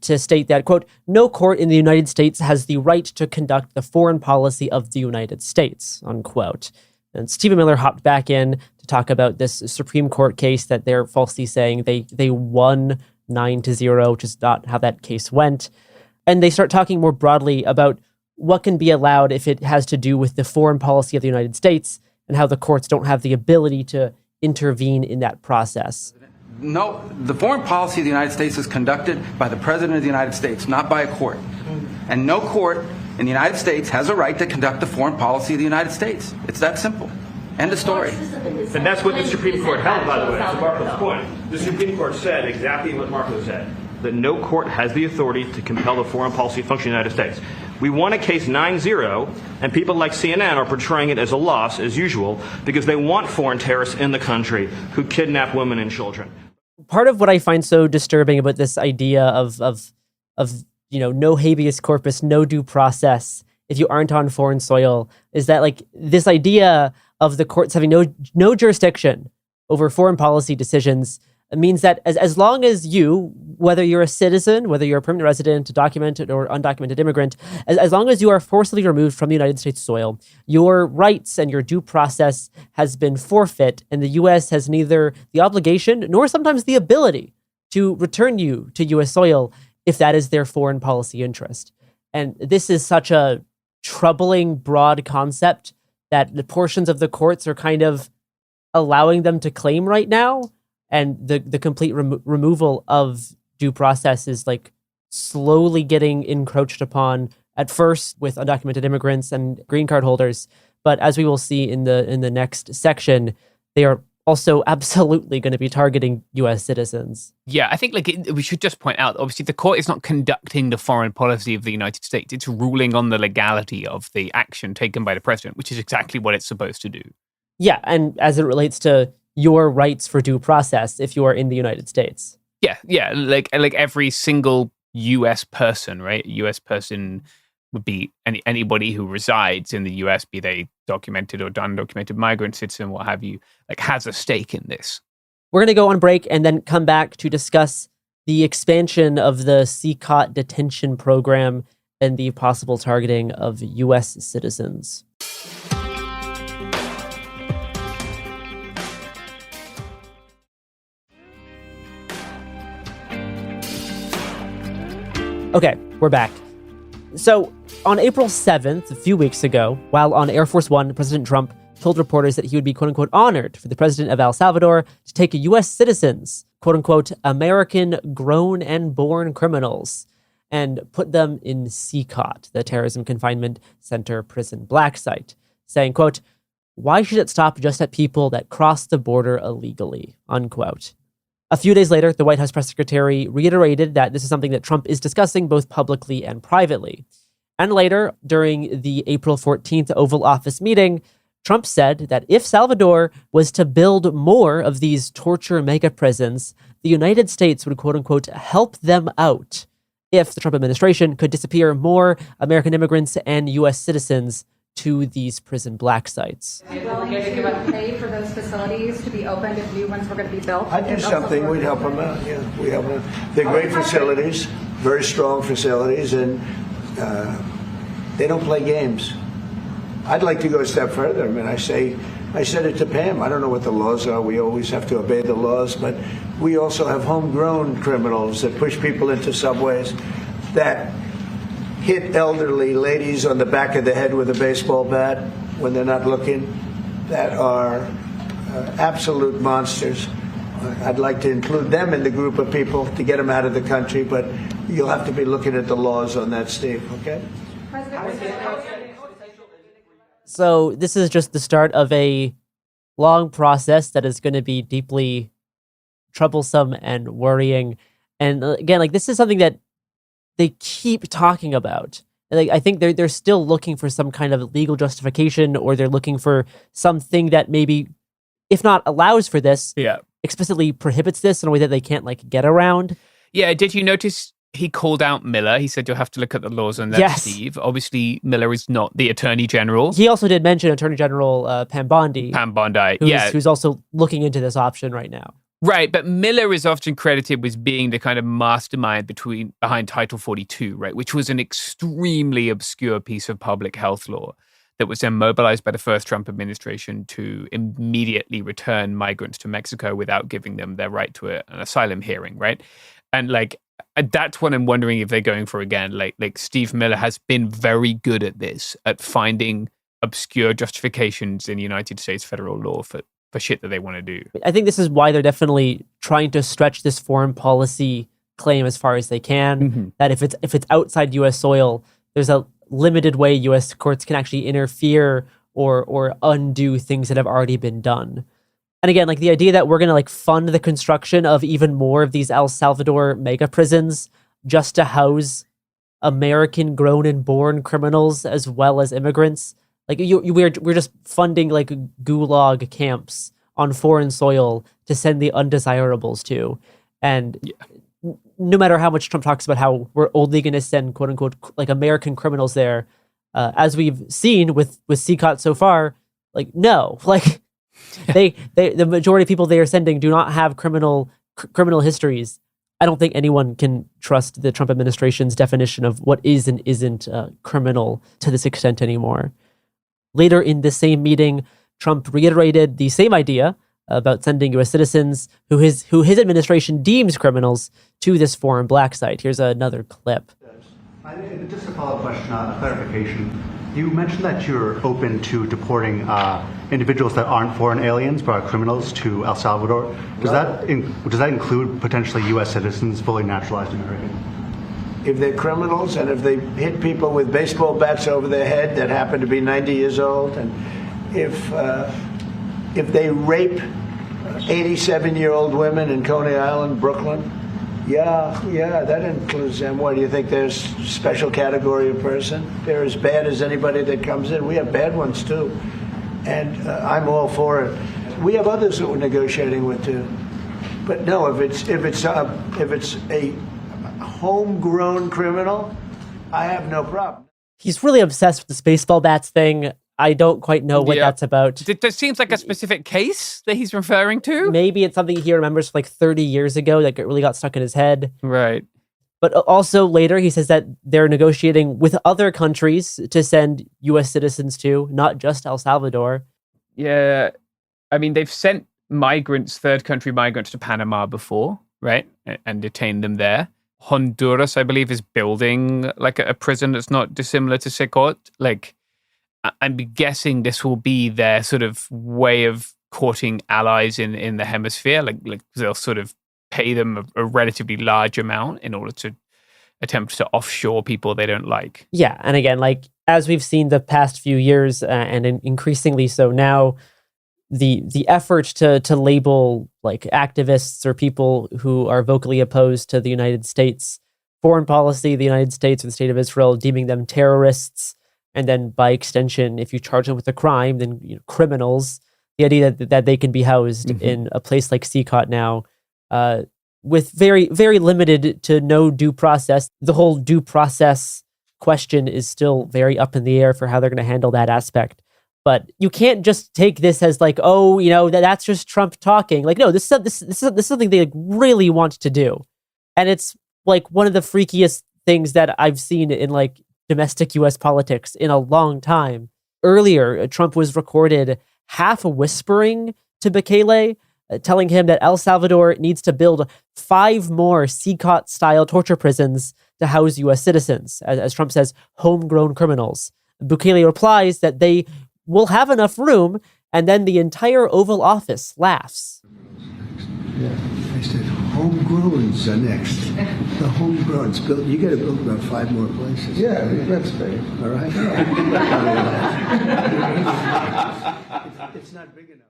Speaker 14: to state that, quote, "No court in the United States has the right to conduct the foreign policy of the United States," unquote. And Stephen Miller hopped back in to talk about this Supreme Court case that they're falsely saying they won 9-0, which is not how that case went. And they start talking more broadly about what can be allowed if it has to do with the foreign policy of the United States and how the courts don't have the ability to intervene in that process.
Speaker 7: No, the foreign policy of the United States is conducted by the President of the United States, not by a court. And no court in the United States has a right to conduct the foreign policy of the United States. It's that simple. End of story.
Speaker 6: And that's what the Supreme Court held, by the way. To Marco's point, the Supreme Court said exactly what Marco said, that no court has the authority to compel the foreign policy function of the United States. We won a case 9-0, and people like CNN are portraying it as a loss, as usual, because they want foreign terrorists in the country who kidnap women and children.
Speaker 14: Part of what I find so disturbing about this idea of no habeas corpus, no due process if you aren't on foreign soil is that like this idea of the courts having no jurisdiction over foreign policy decisions means that as long as you, whether you're a citizen, whether you're a permanent resident, a documented or undocumented immigrant, as long as you are forcibly removed from the United States soil, your rights and your due process has been forfeit, and the U.S. has neither the obligation nor sometimes the ability to return you to U.S. soil if that is their foreign policy interest. And this is such a troubling, broad concept that the portions of the courts are kind of allowing them to claim right now. And the complete removal of due process is like slowly getting encroached upon at first with undocumented immigrants and green card holders. But as we will see in the next section, they are also absolutely going to be targeting U.S. citizens.
Speaker 25: Yeah, I think we should just point out, obviously, the court is not conducting the foreign policy of the United States. It's ruling on the legality of the action taken by the president, which is exactly what it's supposed to do.
Speaker 14: Yeah, and as it relates to your rights for due process if you are in the United States.
Speaker 25: Yeah, like every single U.S. person, right? U.S. person would be anybody who resides in the U.S., be they documented or undocumented migrant, citizen, what have you, like has a stake in this.
Speaker 14: We're going to go on break and then come back to discuss the expansion of the CCOT detention program and the possible targeting of U.S. citizens. Okay, we're back. So, on April 7th, a few weeks ago, while on Air Force One, President Trump told reporters that he would be, quote-unquote, honored for the president of El Salvador to take U.S. citizens, quote-unquote, American grown and born criminals, and put them in CCOT, the Terrorism Confinement Center Prison Black Site, saying, quote, why should it stop just at people that cross the border illegally, unquote. A few days later, the White House press secretary reiterated that this is something that Trump is discussing both publicly and privately. And later, during the April 14th Oval Office meeting, Trump said that if Salvador was to build more of these torture mega prisons, the United States would, quote unquote, help them out if the Trump administration could disappear more American immigrants and U.S. citizens to these prison black sites.
Speaker 9: Are you willing to pay for those facilities to be opened if new ones were going to be built?
Speaker 5: I'd do something. We'd help them out. Yeah, we help them. They're great facilities, very strong facilities, and they don't play games. I'd like to go a step further. I mean, I said it to Pam. I don't know what the laws are. We always have to obey the laws, but we also have homegrown criminals that push people into subways, that hit elderly ladies on the back of the head with a baseball bat when they're not looking, that are absolute monsters. I'd like to include them in the group of people to get them out of the country, but you'll have to be looking at the laws on that, Steve, okay?
Speaker 14: So this is just the start of a long process that is going to be deeply troublesome and worrying. And again, like, this is something that they keep talking about. Like, I think they're still looking for some kind of legal justification, or they're looking for something that maybe, if not allows for this, explicitly prohibits this in a way that they can't like get around.
Speaker 25: Yeah, did you notice he called out Miller? He said you'll have to look at the laws on that,
Speaker 14: Yes.
Speaker 25: Steve. Obviously, Miller is not the Attorney General.
Speaker 14: He also did mention Attorney General Pam Bondi.
Speaker 25: Who's
Speaker 14: also looking into this option right now.
Speaker 25: Right, but Miller is often credited with being the kind of mastermind behind Title 42, right, which was an extremely obscure piece of public health law that was then mobilized by the first Trump administration to immediately return migrants to Mexico without giving them their right to an asylum hearing, right? And like, that's what I'm wondering if they're going for again. Like Steve Miller has been very good at this, at finding obscure justifications in United States federal law for shit that they want to do.
Speaker 14: I think this is why they're definitely trying to stretch this foreign policy claim as far as they can.
Speaker 25: Mm-hmm.
Speaker 14: That if it's outside U.S. soil, there's a limited way U.S. courts can actually interfere or undo things that have already been done. And again, like the idea that we're going to like fund the construction of even more of these El Salvador mega prisons just to house American grown and born criminals as well as immigrants. Like we're just funding like gulag camps on foreign soil to send the undesirables to. And no matter how much Trump talks about how we're only going to send quote unquote like American criminals there, as we've seen with CCOT so far, like no, like the majority of people they are sending do not have criminal criminal histories, I don't think anyone can trust the Trump administration's definition of what is and isn't criminal to this extent anymore. Later in the same meeting, Trump reiterated the same idea about sending U.S. citizens who his administration deems criminals to this foreign black site. Here's another clip.
Speaker 10: Just a follow-up question, a clarification. You mentioned that you're open to deporting individuals that aren't foreign aliens but are criminals to El Salvador. Does that include potentially U.S. citizens, fully naturalized American?
Speaker 5: If they're criminals and if they hit people with baseball bats over their head that happen to be 90 years old, and if they rape 87-year-old women in Coney Island, Brooklyn, yeah, that includes them. What do you think? There's a special category of person? They're as bad as anybody that comes in. We have bad ones too, and I'm all for it. We have others that we're negotiating with too. But no, if it's a homegrown criminal, I have no problem.
Speaker 14: He's really obsessed with this baseball bats thing. I don't quite know what that's about.
Speaker 25: It seems like a specific case that he's referring to.
Speaker 14: Maybe it's something he remembers from like 30 years ago that really got stuck in his head.
Speaker 25: Right.
Speaker 14: But also later, he says that they're negotiating with other countries to send U.S. citizens to, not just El Salvador.
Speaker 25: Yeah. I mean, they've sent third country migrants to Panama before, right? And detained them there. Honduras, I believe, is building like a prison that's not dissimilar to Secot. Like, I'm guessing this will be their sort of way of courting allies in the hemisphere. Like they'll sort of pay them a relatively large amount in order to attempt to offshore people they don't like.
Speaker 14: Yeah, and again, like as we've seen the past few years, and increasingly so now, the effort to label like activists or people who are vocally opposed to the United States foreign policy, the United States or the state of Israel, deeming them terrorists. And then, by extension, if you charge them with a crime, then criminals. The idea that they can be housed in a place like Secot now, with very, very limited to no due process. The whole due process question is still very up in the air for how they're going to handle that aspect. But you can't just take this as like, oh, that's just Trump talking. Like, no, this is something they like really want to do, and it's like one of the freakiest things that I've seen in like domestic U.S. politics in a long time. Earlier, Trump was recorded half whispering to Bukele, telling him that El Salvador needs to build 5 more Secot-style torture prisons to house U.S. citizens, as Trump says, homegrown criminals. Bukele replies that they will have enough room, and then the entire Oval Office laughs.
Speaker 5: Yeah, I said, homegrowns are next. The homegrowns. You got to build about 5 more places. Yeah, that's big. All right. It's not big enough.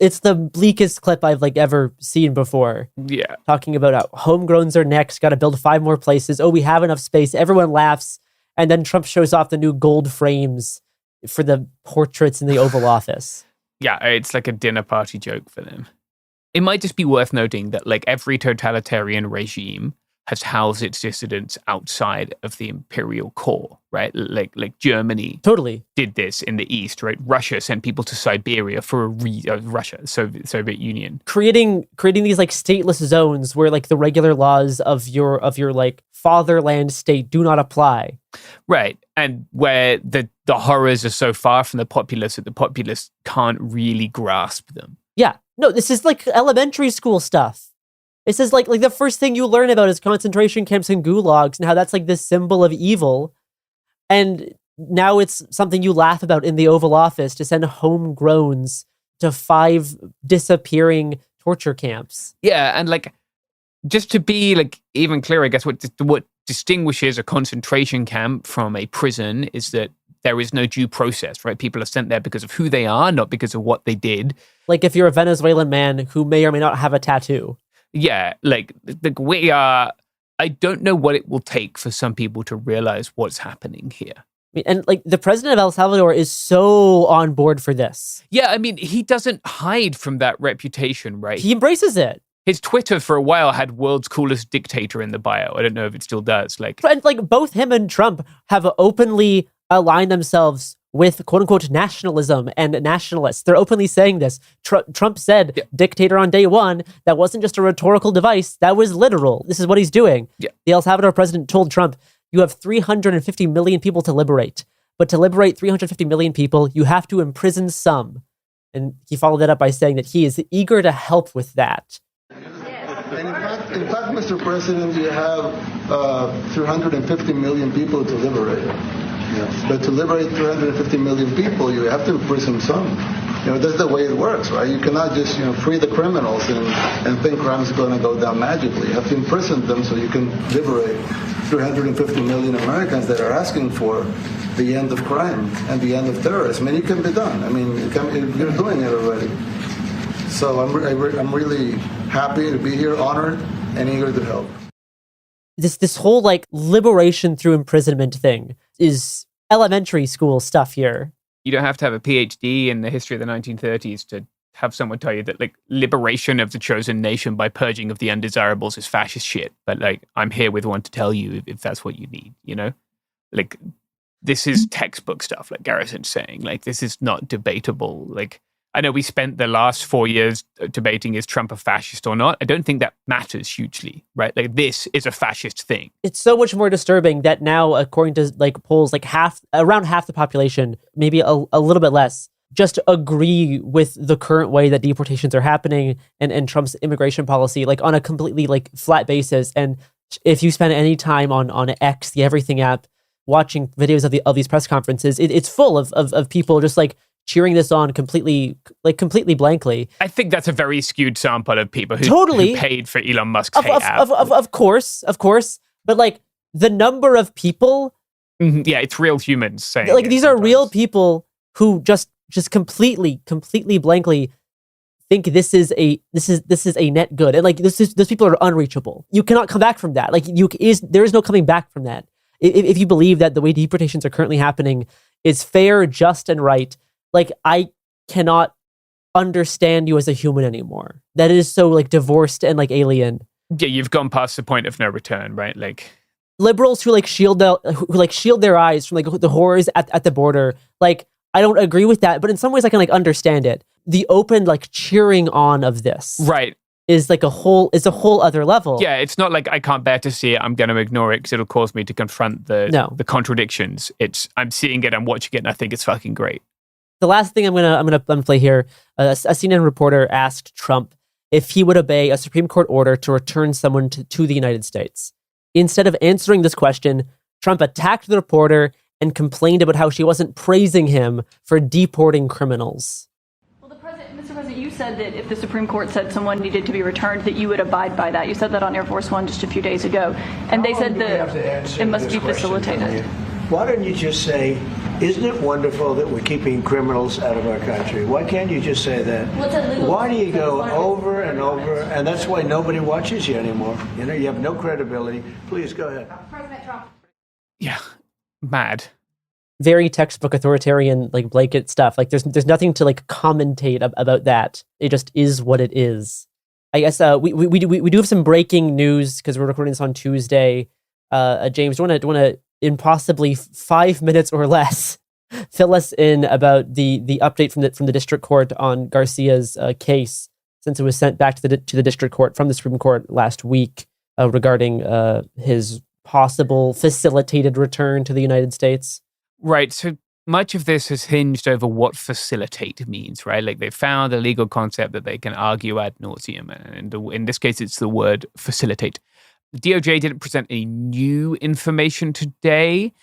Speaker 14: It's the bleakest clip I've like ever seen before.
Speaker 25: Yeah.
Speaker 14: Talking about how homegrowns are next, got to build 5 more places. Oh, we have enough space. Everyone laughs. And then Trump shows off the new gold frames for the portraits in the Oval Office.
Speaker 25: Yeah, it's like a dinner party joke for them. It might just be worth noting that like every totalitarian regime has housed its dissidents outside of the imperial core, right? Like Germany
Speaker 14: totally
Speaker 25: did this in the East, right? Russia sent people to Siberia for Soviet Union.
Speaker 14: Creating these like stateless zones where like the regular laws of your like fatherland state do not apply.
Speaker 25: Right. And where the horrors are so far from the populace that the populace can't really grasp them.
Speaker 14: Yeah. No, this is like elementary school stuff. This is like the first thing you learn about is concentration camps and gulags and how that's like this symbol of evil. And now it's something you laugh about in the Oval Office to send homegrowns to 5 disappearing torture camps.
Speaker 25: Yeah, and like just to be like even clearer, I guess what distinguishes a concentration camp from a prison is that there is no due process, right? People are sent there because of who they are, not because of what they did.
Speaker 14: Like if you're a Venezuelan man who may or may not have a tattoo.
Speaker 25: Yeah, like we are. I don't know what it will take for some people to realize what's happening here.
Speaker 14: And like the president of El Salvador is so on board for this.
Speaker 25: Yeah, I mean, he doesn't hide from that reputation, right?
Speaker 14: He embraces it.
Speaker 25: His Twitter for a while had world's coolest dictator in the bio. I don't know if it still does.
Speaker 14: And like both him and Trump have openly aligned themselves with quote unquote nationalism and nationalists. They're openly saying this. Trump said dictator on day one. That wasn't just a rhetorical device. That was literal. This is what he's doing.
Speaker 25: Yeah.
Speaker 14: The El Salvador president told Trump, you have 350 million people to liberate. But to liberate 350 million people, you have to imprison some. And he followed that up by saying that he is eager to help with that.
Speaker 4: And in fact, Mr. President, you have 350 million people to liberate. Yeah. But to liberate 350 million people, you have to imprison some. That's the way it works, right? You cannot just, free the criminals and think crime's going to go down magically. You have to imprison them so you can liberate 350 million Americans that are asking for the end of crime and the end of terrorism. And it can be done. I mean, you're doing it already. So I'm really happy to be here, honored, and eager to help.
Speaker 14: This whole like liberation through imprisonment thing is elementary school stuff here.
Speaker 25: You don't have to have a PhD in the history of the 1930s to have someone tell you that like liberation of the chosen nation by purging of the undesirables is fascist shit. But like, I'm here with one to tell you if that's what you need, Like, this is textbook stuff, like Garrison's saying. Like, this is not debatable. Like, I know we spent the last 4 years debating is Trump a fascist or not. I don't think that matters hugely, right? Like, this is a fascist thing.
Speaker 14: It's so much more disturbing that now, according to like polls, like around half the population, maybe a little bit less, just agree with the current way that deportations are happening and Trump's immigration policy, like on a completely like flat basis. And if you spend any time on X, the Everything app, watching videos of these press conferences, it's full of people just like cheering this on completely blankly.
Speaker 25: I think that's a very skewed sample of people who paid for Elon Musk's hate app.
Speaker 14: Of course. But like the number of people,
Speaker 25: yeah, it's real humans saying
Speaker 14: like these are real people who just completely blankly think this is a net good, and like those people are unreachable. You cannot come back from that. Like there is no coming back from that. If you believe that the way deportations are currently happening is fair, just, and right, like I cannot understand you as a human anymore. That is so like divorced and like alien.
Speaker 25: Yeah, you've gone past the point of no return, right? Like
Speaker 14: liberals who shield their eyes from like the horrors at the border. Like I don't agree with that, but in some ways I can like understand it. The open like cheering on of this,
Speaker 25: right,
Speaker 14: is like a whole other level.
Speaker 25: Yeah, it's not like I can't bear to see it, I'm going to ignore it because it'll cause me to confront the contradictions. It's I'm seeing it, I'm watching it, and I think it's fucking great.
Speaker 14: The last thing I'm gonna play here, a CNN reporter asked Trump if he would obey a Supreme Court order to return someone to the United States. Instead of answering this question, Trump attacked the reporter and complained about how she wasn't praising him for deporting criminals.
Speaker 2: Mr. President, you said that if the Supreme Court said someone needed to be returned, that you would abide by that. You said that on Air Force One just a few days ago. And they said that it must be facilitated.
Speaker 5: Why don't you just say, isn't it wonderful that we're keeping criminals out of our country? Why can't you just say that? Why do you go over and over? And that's why nobody watches you anymore. You have no credibility. Please go ahead.
Speaker 9: President Trump.
Speaker 25: Yeah, mad.
Speaker 14: Very textbook authoritarian, like blanket stuff. Like there's nothing to like commentate about that. It just is what it is. I guess we do have some breaking news because we're recording this on Tuesday. James, do you want to in possibly 5 minutes or less fill us in about the update from the district court on Garcia's case, since it was sent back to the district court from the Supreme Court last week regarding his possible facilitated return to the United States?
Speaker 25: Right. So much of this has hinged over what facilitate means, right? Like they found a legal concept that they can argue ad nauseum. And in this case, it's the word facilitate. The DOJ didn't present any new information today,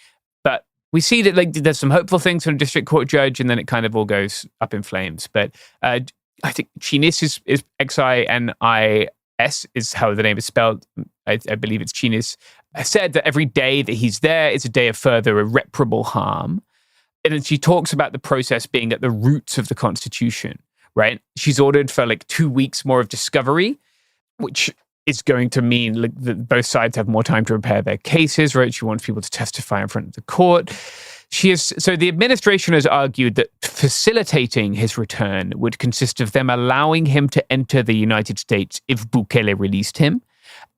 Speaker 25: but we see that like there's some hopeful things from a district court judge, and then it kind of all goes up in flames. But I think Chinis is X-I-N-I-S is how the name is spelled. I believe it's Chinis. Said that every day that he's there is a day of further irreparable harm. And then she talks about the process being at the roots of the Constitution, right? She's ordered for like 2 weeks more of discovery, which is going to mean like that both sides have more time to prepare their cases, right? She wants people to testify in front of the court. So the administration has argued that facilitating his return would consist of them allowing him to enter the United States if Bukele released him,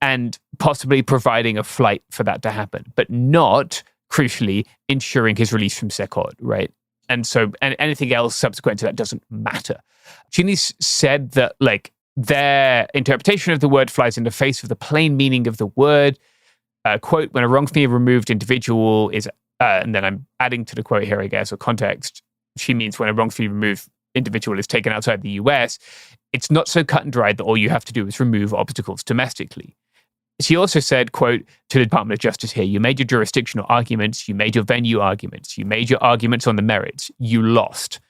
Speaker 25: and possibly providing a flight for that to happen, but not, crucially, ensuring his release from Secot, right? And anything else subsequent to that doesn't matter. Cheney's said that like their interpretation of the word flies in the face of the plain meaning of the word. Quote, when a wrongfully removed individual is, and then I'm adding to the quote here, I guess, or context, she means when a wrongfully removed individual is taken outside the US, it's not so cut and dried that all you have to do is remove obstacles domestically. She also said, quote, to the Department of Justice here, you made your jurisdictional arguments, you made your venue arguments, you made your arguments on the merits, you lost.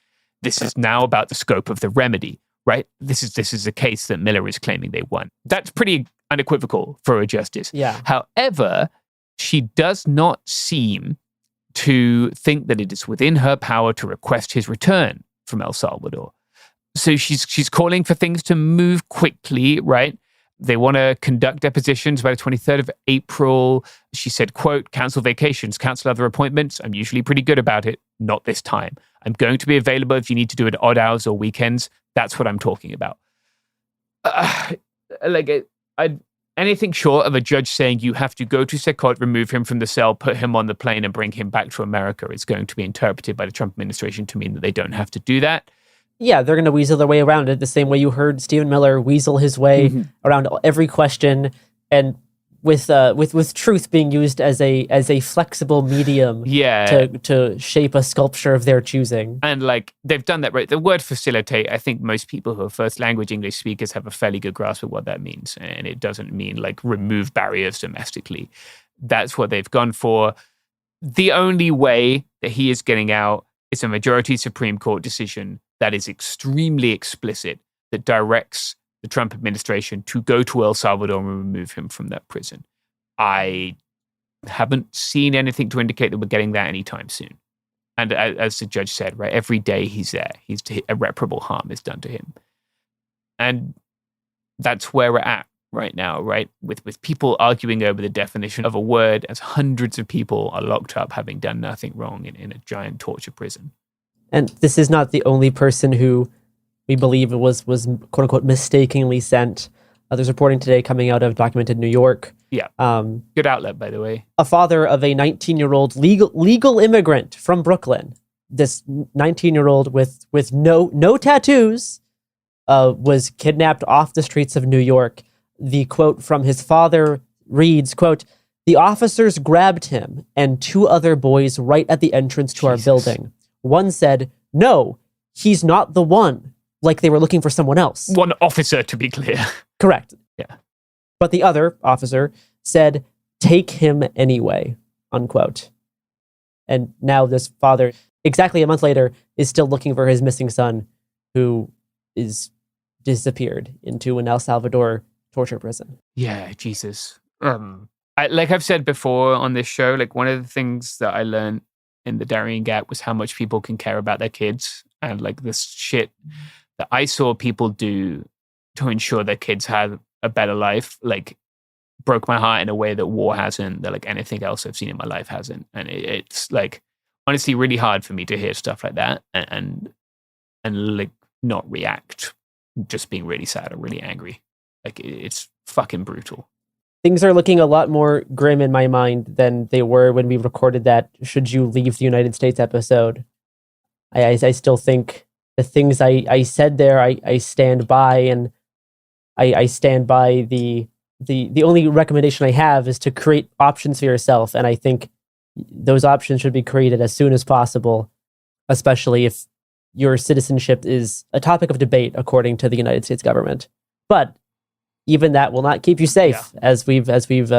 Speaker 25: This is now about the scope of the remedy, right? This is a case that Miller is claiming they won. That's pretty unequivocal for a justice.
Speaker 14: Yeah.
Speaker 25: However, she does not seem to think that it is within her power to request his return from El Salvador. So she's calling for things to move quickly, right? They want to conduct depositions by the 23rd of April. She said, quote, cancel vacations, cancel other appointments. I'm usually pretty good about it. Not this time. I'm going to be available if you need to do it at odd hours or weekends. That's what I'm talking about. Anything short of a judge saying you have to go to Secot, remove him from the cell, put him on the plane and bring him back to America is going to be interpreted by the Trump administration to mean that they don't have to do that.
Speaker 14: Yeah, they're going to weasel their way around it the same way you heard Stephen Miller weasel his way around every question, and with truth being used as a flexible medium to shape a sculpture of their choosing.
Speaker 25: And like they've done that, right? The word facilitate, I think most people who are first language English speakers have a fairly good grasp of what that means. And it doesn't mean like remove barriers domestically. That's what they've gone for. The only way that he is getting out is a majority Supreme Court decision that is extremely explicit, that directs the Trump administration to go to El Salvador and remove him from that prison. I haven't seen anything to indicate that we're getting that anytime soon. And as the judge said, right, every day he's there, irreparable harm is done to him. And that's where we're at right now, right? With people arguing over the definition of a word as hundreds of people are locked up having done nothing wrong in a giant torture prison.
Speaker 14: And this is not the only person who we believe was quote unquote mistakenly sent. There's reporting today coming out of Documented New York.
Speaker 25: Yeah. Good outlet, by the way.
Speaker 14: A father of a 19-year-old legal immigrant from Brooklyn. This 19-year-old with no tattoos was kidnapped off the streets of New York. The quote from his father reads, quote, the officers grabbed him and two other boys right at the entrance to our building. One said, no, he's not the one. Like they were looking for someone else.
Speaker 25: One officer, to be clear.
Speaker 14: Correct.
Speaker 25: Yeah.
Speaker 14: But the other officer said, take him anyway, unquote. And now this father, exactly a month later, is still looking for his missing son who is disappeared into an El Salvador torture prison.
Speaker 25: Yeah, Jesus. Like I've said before on this show, like one of the things that I learned in the Darien Gap was how much people can care about their kids, and like this shit that I saw people do to ensure their kids had a better life, like broke my heart in a way that war hasn't, that like anything else I've seen in my life hasn't. And it's like honestly really hard for me to hear stuff like that and like not react, just being really sad or really angry. Like it's fucking brutal.
Speaker 14: Things are looking a lot more grim in my mind than they were when we recorded that Should You Leave the United States episode. I still think the things I said there, I stand by, and I stand by the only recommendation I have is to create options for yourself. And I think those options should be created as soon as possible, especially if your citizenship is a topic of debate according to the United States government. But even that will not keep you safe, as we've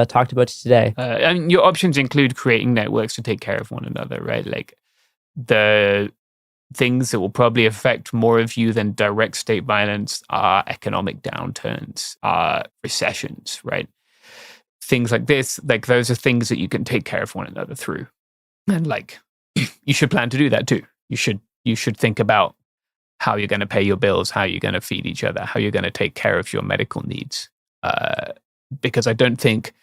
Speaker 14: talked about today.
Speaker 25: And your options include creating networks to take care of one another, right? Like the things that will probably affect more of you than direct state violence are economic downturns, are recessions, right? Things like this, like those are things that you can take care of one another through. And like, you should plan to do that too. You should think about how you're going to pay your bills, how you're going to feed each other, how you're going to take care of your medical needs. Because I don't think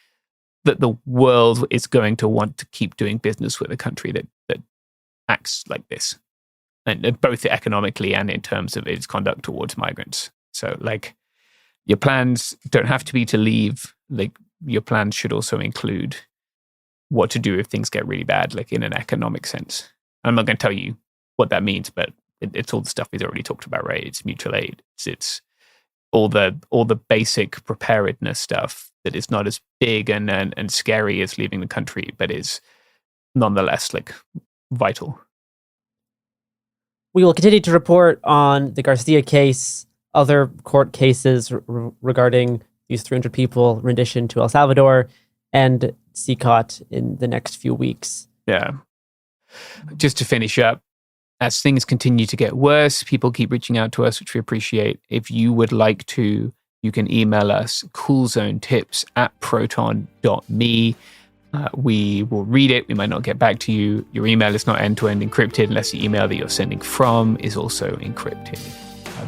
Speaker 25: that the world is going to want to keep doing business with a country that acts like this, and both economically and in terms of its conduct towards migrants. So like your plans don't have to be to leave. Like your plans should also include what to do if things get really bad, like in an economic sense. I'm not going to tell you what that means, but it's all the stuff we've already talked about, right? It's mutual aid. It's all the basic preparedness stuff that is not as big and scary as leaving the country, but is nonetheless like vital.
Speaker 14: We will continue to report on the Garcia case, other court cases regarding these 300 people rendition to El Salvador, and CCOT in the next few weeks.
Speaker 25: Yeah. Just to finish up, as things continue to get worse, people keep reaching out to us, which we appreciate. If you would like to, you can email us coolzonetips@proton.me. We will read it. We might not get back to you. Your email is not end-to-end encrypted unless the email that you're sending from is also encrypted.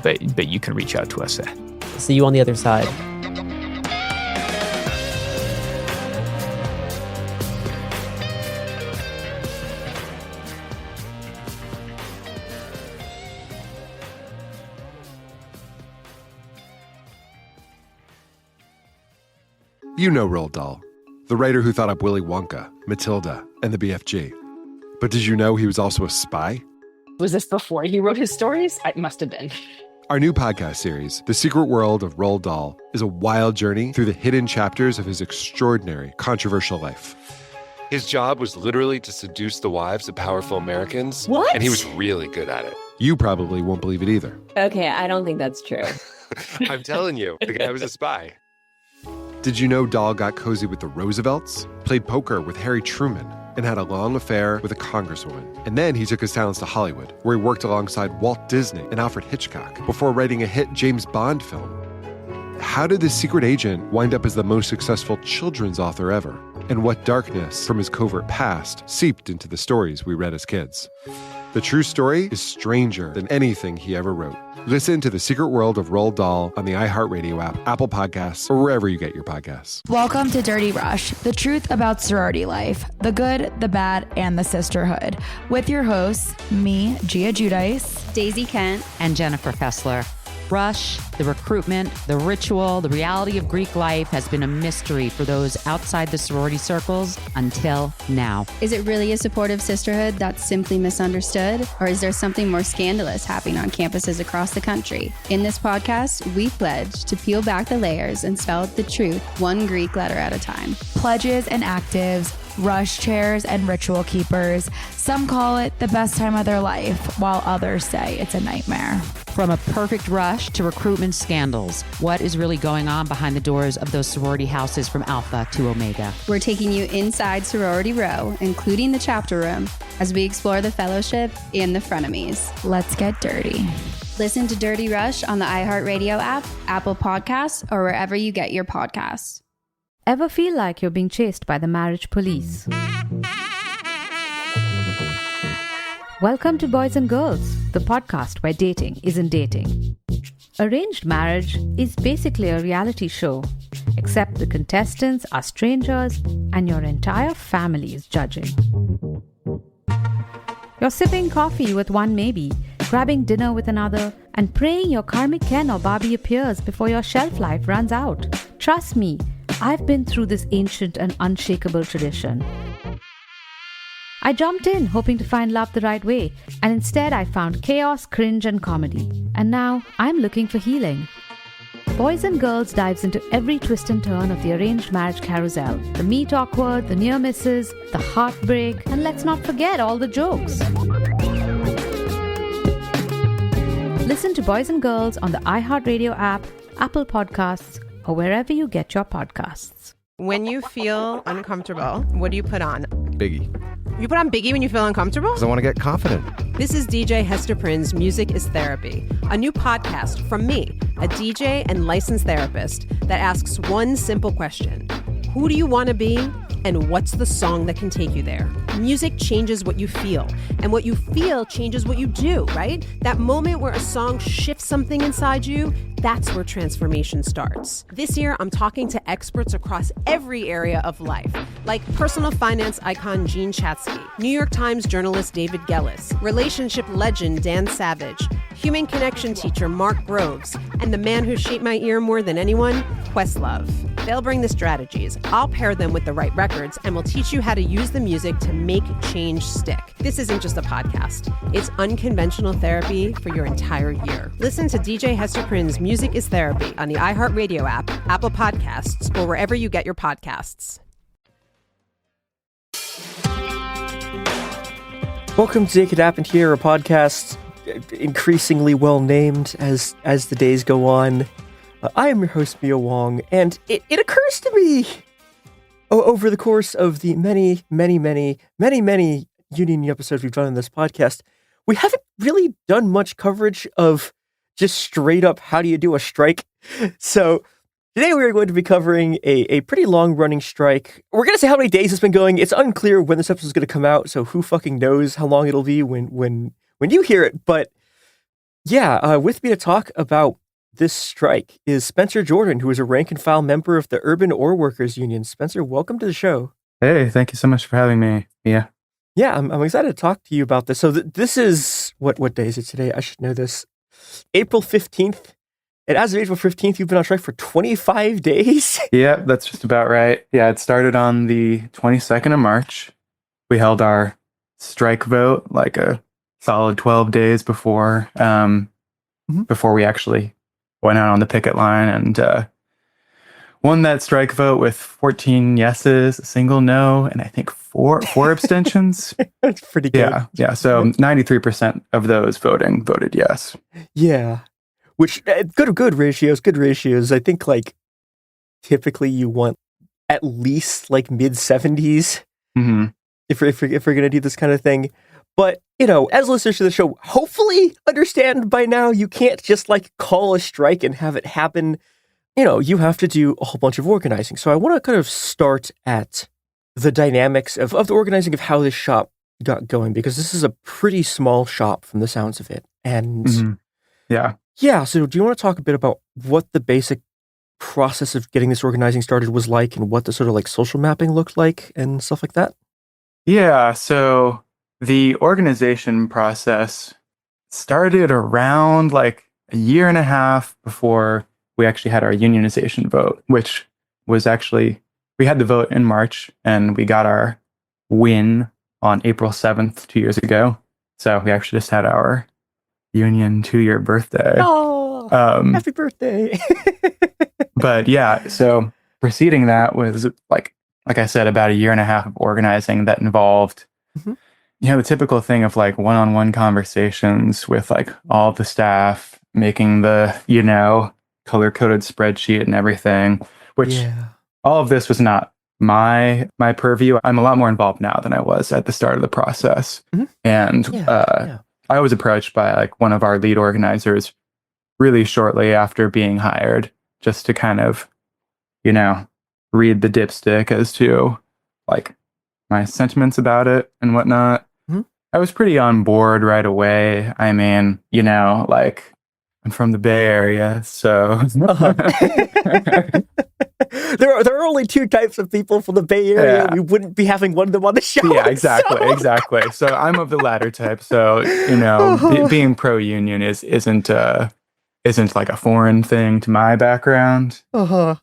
Speaker 25: But you can reach out to us there.
Speaker 14: See you on the other side.
Speaker 17: You know Roald Dahl, the writer who thought up Willy Wonka, Matilda, and the BFG. But did you know he was also a spy?
Speaker 18: Was this before he wrote his stories? It must have been.
Speaker 17: Our new podcast series, The Secret World of Roald Dahl, is a wild journey through the hidden chapters of his extraordinary, controversial life.
Speaker 19: His job was literally to seduce the wives of powerful Americans.
Speaker 18: What?
Speaker 19: And he was really good at it.
Speaker 17: You probably won't believe it either.
Speaker 1: Okay, I don't think that's true.
Speaker 19: I'm telling you, the guy was a spy.
Speaker 17: Did you know Dahl got cozy with the Roosevelts, played poker with Harry Truman, and had a long affair with a congresswoman? And then he took his talents to Hollywood, where he worked alongside Walt Disney and Alfred Hitchcock before writing a hit James Bond film. How did this secret agent wind up as the most successful children's author ever? And what darkness from his covert past seeped into the stories we read as kids? The true story is stranger than anything he ever wrote. Listen to The Secret World of Roald Dahl on the iHeartRadio app, Apple Podcasts, or wherever you get your podcasts.
Speaker 20: Welcome to Dirty Rush, the truth about sorority life, the good, the bad, and the sisterhood. With your hosts, me, Gia Giudice,
Speaker 22: Daisy Kent,
Speaker 21: and Jennifer Fessler. Rush, the recruitment, the ritual, the reality of Greek life has been a mystery for those outside the sorority circles until now.
Speaker 22: Is it really a supportive sisterhood that's simply misunderstood? Or is there something more scandalous happening on campuses across the country? In this podcast, we pledge to peel back the layers and spell the truth one Greek letter at a time.
Speaker 20: Pledges and actives, rush chairs and ritual keepers. Some call it the best time of their life, while others say it's a nightmare.
Speaker 21: From a perfect rush to recruitment scandals, what is really going on behind the doors of those sorority houses from Alpha to Omega?
Speaker 22: We're taking you inside Sorority Row, including the chapter room, as we explore the fellowship and the frenemies.
Speaker 20: Let's get dirty.
Speaker 22: Listen to Dirty Rush on the iHeartRadio app, Apple Podcasts, or wherever you get your podcasts.
Speaker 23: Ever feel like you're being chased by the marriage police? Welcome to Boys and Girls, the podcast where dating isn't dating. Arranged marriage is basically a reality show, except the contestants are strangers and your entire family is judging. You're sipping coffee with one maybe, grabbing dinner with another, and praying your karmic Ken or Barbie appears before your shelf life runs out. Trust me, I've been through this ancient and unshakable tradition. I jumped in hoping to find love the right way, and instead I found chaos, cringe, and comedy. And now I'm looking for healing. Boys and Girls dives into every twist and turn of the arranged marriage carousel. The meet awkward, the near misses, the heartbreak, and let's not forget all the jokes. Listen to Boys and Girls on the iHeartRadio app, Apple Podcasts, or wherever you get your podcasts.
Speaker 24: When you feel uncomfortable, what do you put on?
Speaker 8: Biggie.
Speaker 24: You put on Biggie when you feel uncomfortable?
Speaker 8: Because I want to get confident.
Speaker 24: This is DJ Hester Prynne's Music is Therapy, a new podcast from me, a DJ and licensed therapist that asks one simple question. Who do you want to be? And what's the song that can take you there? Music changes what you feel, and what you feel changes what you do, right? That moment where a song shifts something inside you, that's where transformation starts. This year, I'm talking to experts across every area of life, like personal finance icon Gene Chatsky, New York Times journalist David Gellis, relationship legend Dan Savage, human connection teacher Mark Groves, and the man who shaped my ear more than anyone, Questlove. They'll bring the strategies, I'll pair them with the right records, and we'll teach you how to use the music to make change stick. This isn't just a podcast. It's unconventional therapy for your entire year. Listen to DJ Hester Prynne's Music is Therapy on the iHeartRadio app, Apple Podcasts, or wherever you get your podcasts.
Speaker 14: Welcome to Take It Happened Here, a podcast increasingly well named as the days go on. I am your host, Mio Wong, and it occurs to me over the course of the many union episodes we've done in this podcast, we haven't really done much coverage of just straight up how do you do a strike. So today we are going to be covering a pretty long running strike. We're going to say how many days it's been going. It's unclear when this episode is going to come out, so who fucking knows how long it'll be when you hear it. But yeah, with me to talk about this strike is Spencer Jordan, who is a rank and file member of the Urban Ore Workers Union. Spencer, welcome to the show.
Speaker 11: Hey, thank you so much for having me. Yeah.
Speaker 14: Yeah, I'm excited to talk to you about this. So this is, what day is it today? I should know this. April 15th. And as of April 15th, you've been on strike for 25 days?
Speaker 11: Yeah, that's just about right. Yeah, it started on the 22nd of March. We held our strike vote like a solid 12 days before we actually went out on the picket line and won that strike vote with 14 yeses, a single no, and I think four abstentions.
Speaker 14: That's pretty good.
Speaker 11: Yeah. So 93% of those voted yes.
Speaker 14: Yeah. Which, good ratios. I think, like, typically you want at least, like, mid-70s if we're going to do this kind of thing. But, you know, as listeners to the show, hopefully understand by now, you can't just, like, call a strike and have it happen. You know, you have to do a whole bunch of organizing. So I want to kind of start at the dynamics of the organizing of how this shop got going, because this is a pretty small shop from the sounds of it. And yeah, so do you want to talk a bit about what the basic process of getting this organizing started was like, and what the sort of like social mapping looked like and stuff like that?
Speaker 11: Yeah, so the organization process started around like a year and a half before we actually had our unionization vote, which was actually, we had the vote in March and we got our win on April 7th, 2 years ago. So we actually just had our union 2-year birthday.
Speaker 14: Oh, happy birthday.
Speaker 11: But yeah, so preceding that was like I said, about a year and a half of organizing that involved, you know, the typical thing of like one-on-one conversations with like all the staff, making the, you know, color-coded spreadsheet and everything, which all of this was not my purview. I'm a lot more involved now than I was at the start of the process. And I was approached by like one of our lead organizers really shortly after being hired, just to kind of, you know, read the dipstick as to like my sentiments about it and whatnot. I was pretty on board right away. I mean, you know, like I'm from the Bay Area, so
Speaker 14: there are only two types of people from the Bay Area. We wouldn't be having one of them on the show.
Speaker 11: Yeah, exactly. So I'm of the latter type. So, you know, being pro-union isn't like a foreign thing to my background.
Speaker 14: You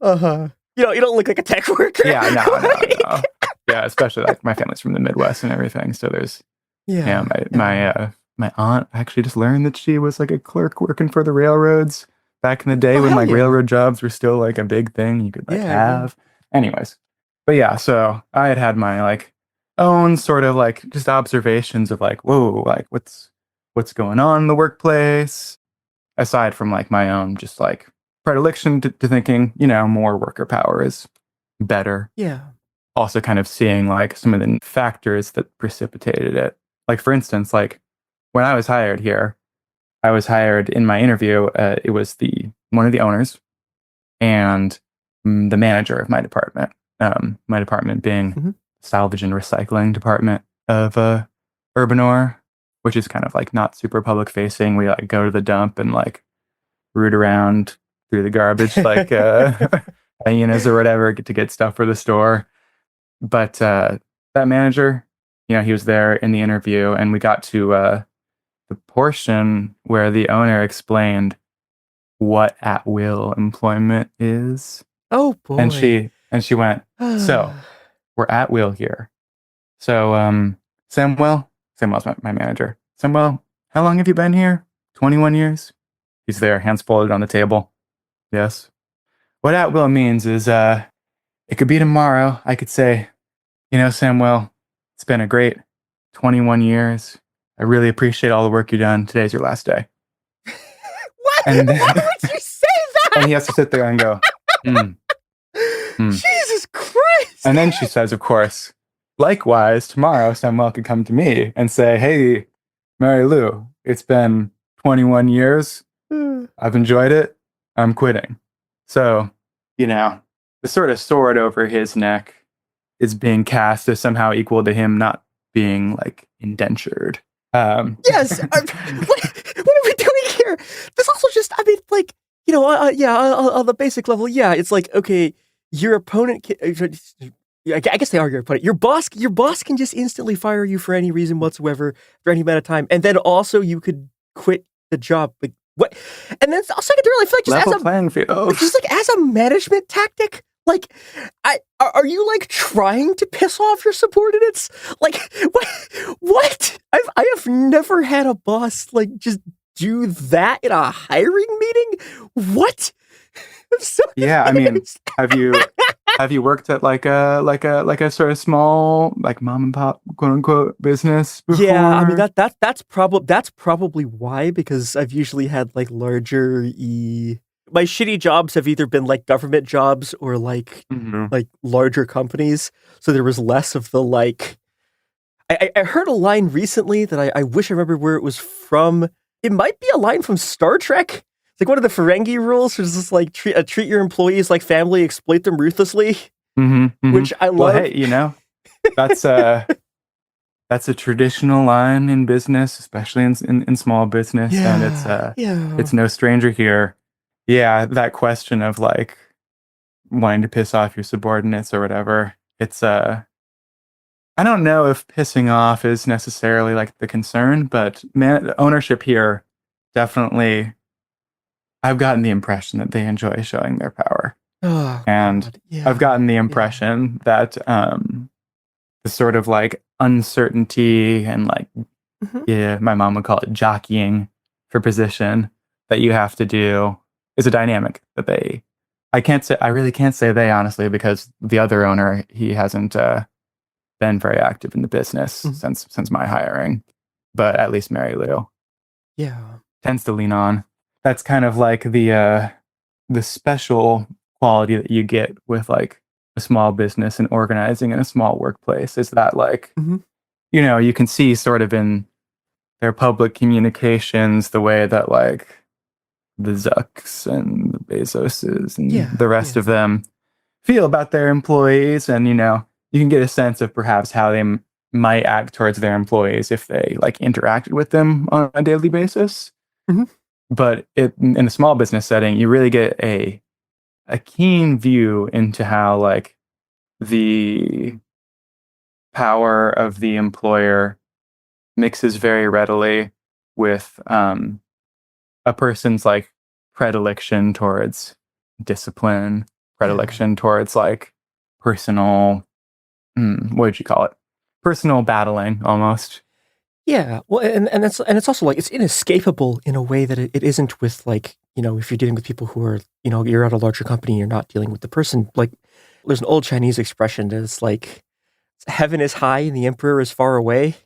Speaker 14: don't look like a tech worker.
Speaker 11: Yeah, no. Yeah, especially like my family's from the Midwest and everything. So there's my aunt actually just learned that she was like a clerk working for the railroads back in the day when like railroad jobs were still like a big thing you could like have. Anyways, but yeah, so I had my like own sort of like just observations of like, whoa, like what's going on in the workplace, aside from like my own just like predilection to thinking, you know, more worker power is better.
Speaker 14: Yeah.
Speaker 11: Also kind of seeing like some of the factors that precipitated it. Like for instance, like when I was hired here, I was hired in my interview. It was one of the owners and the manager of my department. My department being salvage and recycling department of Urban Ore, which is kind of like not super public facing. We like go to the dump and like root around through the garbage like hyenas or whatever to get stuff for the store. But that manager, you know, he was there in the interview, and we got to the portion where the owner explained what at-will employment is.
Speaker 14: Oh boy.
Speaker 11: And she went, so we're at will here. So Samuel's my manager. Samuel, how long have you been here? 21 years? He's there, hands folded on the table. Yes. What at will means is it could be tomorrow. I could say, Samuel, it's been a great 21 years. I really appreciate all the work you've done. Today's your last day.
Speaker 14: What?
Speaker 11: And then,
Speaker 14: Why would you say that?
Speaker 11: and he has to sit there and go,
Speaker 14: Jesus Christ.
Speaker 11: And then she says, of course, likewise, tomorrow Samuel could come to me and say, hey, Mary Lou, it's been 21 years. I've enjoyed it. I'm quitting. So, the sort of sword over his neck is being cast as somehow equal to him not being like indentured.
Speaker 14: Yes. What are we doing here? This also just, I mean, like, on the basic level, yeah, it's like, okay, your opponent, I guess they are your opponent. Your boss can just instantly fire you for any reason whatsoever for any amount of time. And then also you could quit the job. Like, what? And then secondarily, I feel like just
Speaker 11: level playing field.
Speaker 14: Just like as a management tactic, like, are you like trying to piss off your subordinates? Like, what? I have never had a boss like just do that in a hiring meeting. What? I'm so
Speaker 11: yeah, I mean, have you worked at like a sort of small like mom and pop quote unquote business before?
Speaker 14: Yeah, I mean that's probably why, because I've usually had like larger my shitty jobs have either been like government jobs or like larger companies. So there was less of the like. I heard a line recently that I wish I remember where it was from. It might be a line from Star Trek. It's like one of the Ferengi rules, which is just like treat your employees like family, exploit them ruthlessly. Which I love.
Speaker 11: Well, hey, that's a traditional line in business, especially in small business, and it's no stranger here. Yeah, that question of like wanting to piss off your subordinates or whatever. It's I don't know if pissing off is necessarily like the concern, but ownership here definitely. I've gotten the impression that they enjoy showing their power, and I've gotten the impression that the sort of like uncertainty and like my mom would call it jockeying for position that you have to do is a dynamic that I really can't say they, honestly, because the other owner, he hasn't been very active in the business since my hiring, but at least Mary Lou tends to lean on. That's kind of like the special quality that you get with like a small business and organizing in a small workplace is that like, you can see sort of in their public communications the way that like the Zucks and the Bezoses and the rest of them feel about their employees. And, you can get a sense of perhaps how they might act towards their employees if they like interacted with them on a daily basis. But in a small business setting, you really get a keen view into how like the power of the employer mixes very readily with a person's like predilection towards discipline, predilection towards like personal, what would you call it? Personal battling almost.
Speaker 14: Yeah, well, and it's also like it's inescapable in a way that it isn't with like, if you're dealing with people who are, you're at a larger company, you're not dealing with the person. Like, there's an old Chinese expression that it's like, heaven is high and the emperor is far away.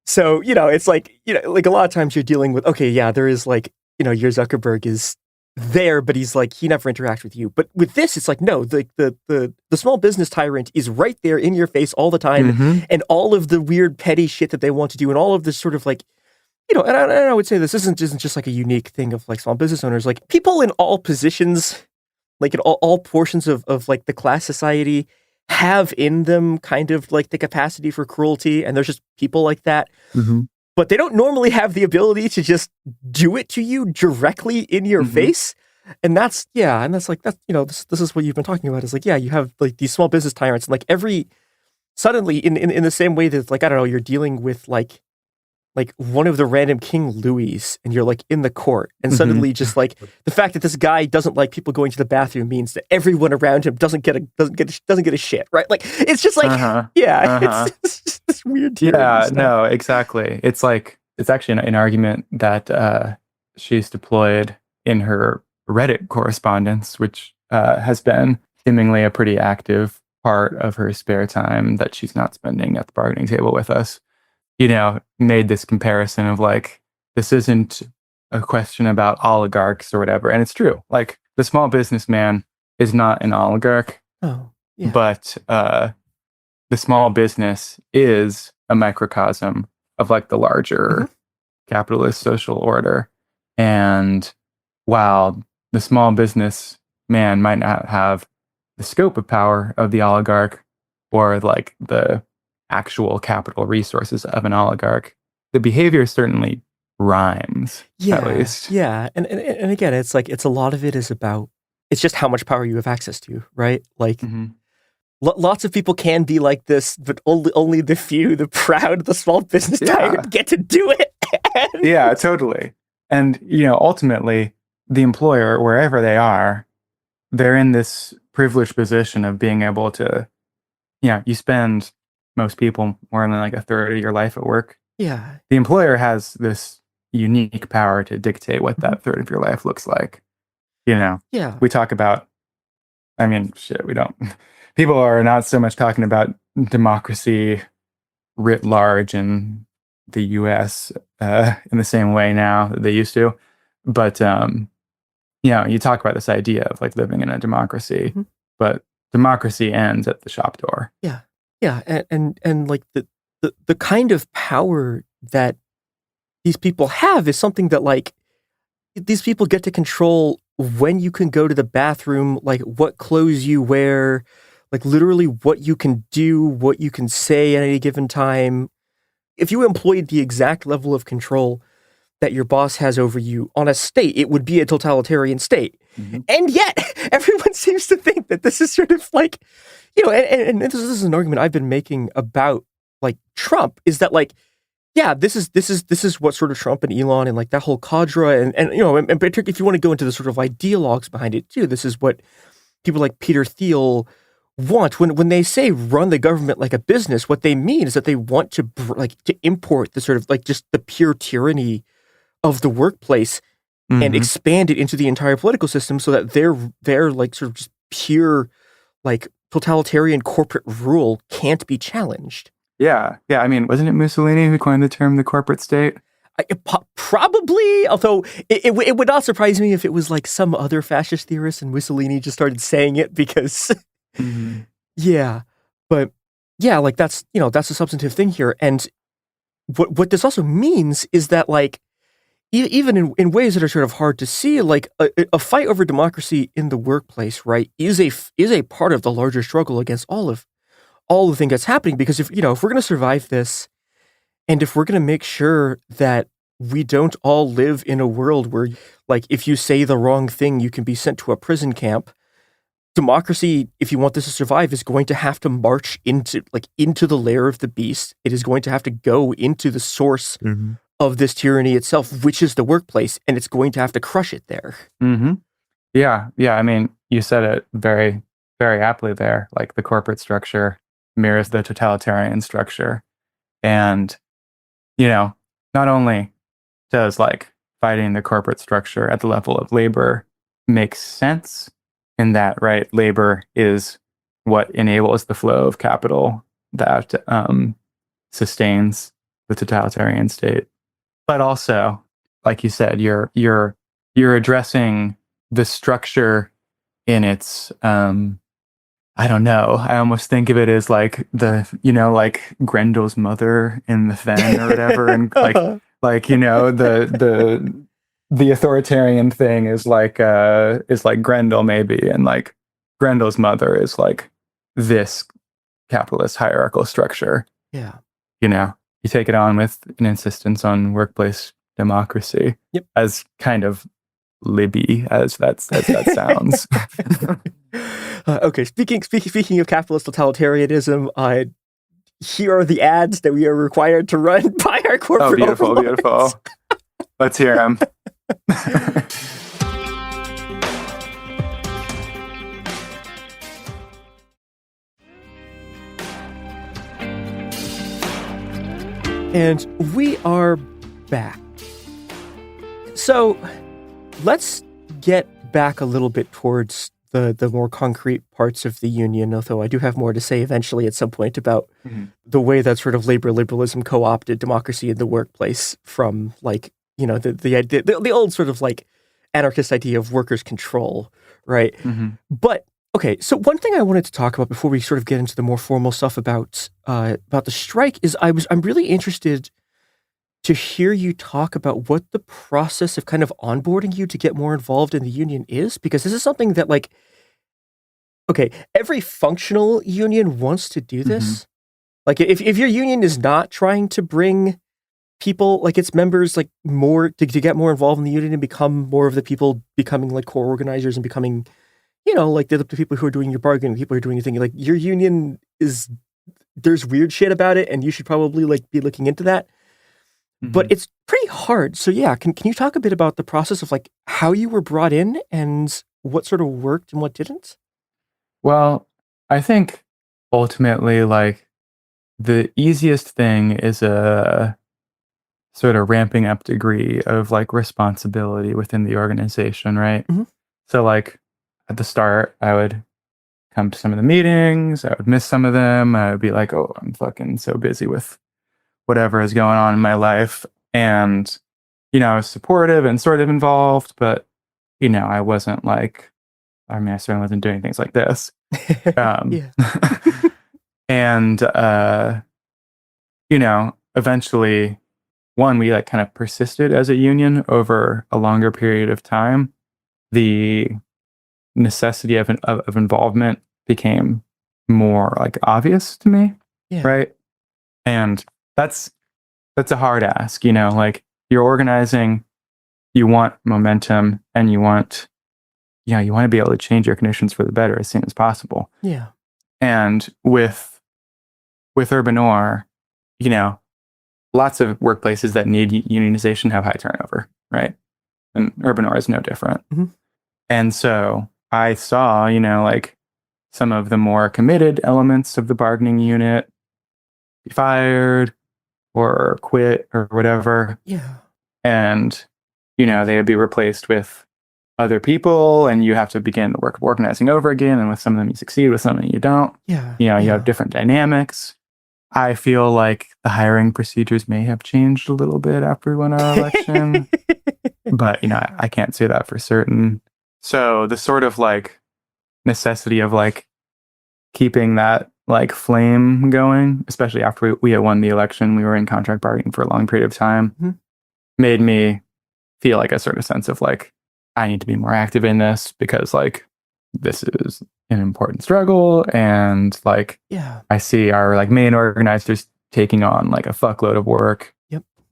Speaker 14: So, it's like, like a lot of times you're dealing with, okay, yeah, there is like, your Zuckerberg is there, but he's like, he never interacts with you. But with this, it's like, no, the small business tyrant is right there in your face all the time. And all of the weird petty shit that they want to do and all of this sort of like, and I would say this isn't just like a unique thing of like small business owners, like people in all positions, like in all portions of like the class society have in them kind of like the capacity for cruelty. And there's just people like that. But they don't normally have the ability to just do it to you directly in your face. And that's like, this is what you've been talking about is like, you have like these small business tyrants and like suddenly in the same way that like, I don't know, you're dealing with like, like one of the random King Louis, and you're like in the court, and suddenly just like the fact that this guy doesn't like people going to the bathroom means that everyone around him doesn't get a shit, right? Like it's just like it's this weird tyranny stuff.
Speaker 11: No, exactly. It's like it's actually an argument that she's deployed in her Reddit correspondence, which has been seemingly a pretty active part of her spare time that she's not spending at the bargaining table with us. Made this comparison of like, this isn't a question about oligarchs or whatever. And it's true. Like, the small businessman is not an oligarch, but the small business is a microcosm of like the larger capitalist social order. And while the small business man might not have the scope of power of the oligarch or like the actual capital resources of an oligarch, the behavior certainly rhymes, at least.
Speaker 14: Yeah. And again, it's like, it's a lot of it is about, it's just how much power you have access to, right? Like, lots of people can be like this, but only the few, the proud, the small business tyrant get to do it.
Speaker 11: Yeah, totally. And, ultimately, the employer, wherever they are, they're in this privileged position of being able to, you spend most people more than like a third of your life at work.
Speaker 14: Yeah.
Speaker 11: The employer has this unique power to dictate what that third of your life looks like.
Speaker 14: Yeah.
Speaker 11: We talk about, we don't, people are not so much talking about democracy writ large in the US in the same way now that they used to. But, you talk about this idea of like living in a democracy, but democracy ends at the shop door.
Speaker 14: Yeah. Yeah, and like the kind of power that these people have is something that like these people get to control when you can go to the bathroom, like what clothes you wear, like literally what you can do, what you can say at any given time. If you employed the exact level of control that your boss has over you on a state, it would be a totalitarian state. And yet everyone seems to think that this is sort of like, and this is an argument I've been making about like Trump, is that like, yeah, this is what sort of Trump and Elon and like that whole cadre and particularly if you want to go into the sort of ideologues behind it too, this is what people like Peter Thiel want when they say run the government like a business. What they mean is that they want to to import the sort of like just the pure tyranny of the workplace and expand it into the entire political system so that their like sort of just pure like totalitarian corporate rule can't be challenged.
Speaker 11: Yeah. Wasn't it Mussolini who coined the term the corporate state?
Speaker 14: Probably, although it would not surprise me if it was like some other fascist theorist and Mussolini just started saying it because, but like that's a substantive thing here. And what this also means is that like, even in ways that are sort of hard to see, like a fight over democracy in the workplace, right, is a part of the larger struggle against all the things that's happening. Because if we're going to survive this, and if we're going to make sure that we don't all live in a world where, like, if you say the wrong thing, you can be sent to a prison camp, democracy, if you want this to survive, is going to have to march into the lair of the beast. It is going to have to go into the source of this tyranny itself, which is the workplace, and it's going to have to crush it there.
Speaker 11: Yeah. You said it very, very aptly there. Like the corporate structure mirrors the totalitarian structure. And, not only does like fighting the corporate structure at the level of labor make sense in that, right, labor is what enables the flow of capital that sustains the totalitarian state. But also, like you said, you're addressing the structure in its I don't know. I almost think of it as like like Grendel's mother in the Fen or whatever, and the authoritarian thing is like Grendel maybe, and like Grendel's mother is like this capitalist hierarchical structure.
Speaker 14: Yeah.
Speaker 11: You take it on with an insistence on workplace democracy.
Speaker 14: Yep.
Speaker 11: As kind of Libby as that sounds.
Speaker 14: Okay. Speaking of capitalist totalitarianism, here are the ads that we are required to run by our corporate
Speaker 11: beautiful,
Speaker 14: overlords.
Speaker 11: beautiful. Let's hear them.
Speaker 14: And we are back. So let's get back a little bit towards the more concrete parts of the union, although I do have more to say eventually at some point about the way that sort of labor liberalism co-opted democracy in the workplace from like, you know, the idea, the old sort of like anarchist idea of workers' control, right? But okay, so one thing I wanted to talk about before we sort of get into the more formal stuff about the strike is I'm really interested to hear you talk about what the process of kind of onboarding you to get more involved in the union is, because this is something that like, okay, every functional union wants to do this. Like if your union is not trying to bring people, like its members, like more to get more involved in the union and become more of the people becoming like core organizers and becoming, you know, like the people who are doing your bargaining, the people who are doing your thing, like your union is, there's weird shit about it and you should probably like be looking into that. But it's pretty hard. So yeah, can you talk a bit about the process of like how you were brought in and what sort of worked and what didn't?
Speaker 11: Well, I think ultimately like the easiest thing is a sort of ramping up degree of like responsibility within the organization, right? So like at the start, I would come to some of the meetings, I would miss some of them. I would be like, oh, I'm fucking so busy with whatever is going on in my life. And, you know, I was supportive and sort of involved, but, you know, I wasn't like, I mean, I certainly wasn't doing things like this. And, you know, eventually, one, we like kind of persisted as a union over a longer period of time. The necessity of involvement became more like obvious to me, right? And that's a hard ask, you know, like you're organizing, you want momentum and you want to be able to change your conditions for the better as soon as possible.
Speaker 14: Yeah.
Speaker 11: And with Urban Noir, you know, lots of workplaces that need unionization have high turnover, right? And Urban Noir is no different. And so I saw, you know, like some of the more committed elements of the bargaining unit be fired or quit or whatever.
Speaker 14: Yeah.
Speaker 11: And, you know, they would be replaced with other people and you have to begin the work of organizing over again. And with some of them you succeed, with some of them you don't.
Speaker 14: Yeah.
Speaker 11: You know, you have different dynamics. I feel like the hiring procedures may have changed a little bit after we won our election. But, you know, I can't say that for certain. So the sort of like necessity of like keeping that like flame going, especially after we had won the election, we were in contract bargaining for a long period of time, made me feel like a sort of sense of like, I need to be more active in this because like this is an important struggle. And like, I see our like main organizers taking on like a fuckload of work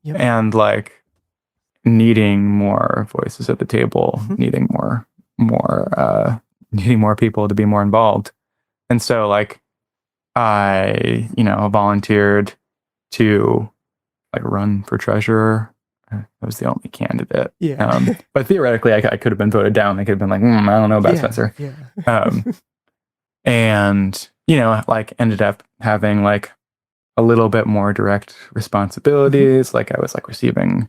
Speaker 11: and like needing more voices at the table, needing more people to be more involved. And so like I, you know, volunteered to like run for treasurer. I was the only candidate. But theoretically I could have been voted down. They could have been like, I don't know about Spencer. And, you know, like ended up having like a little bit more direct responsibilities. Like I was like receiving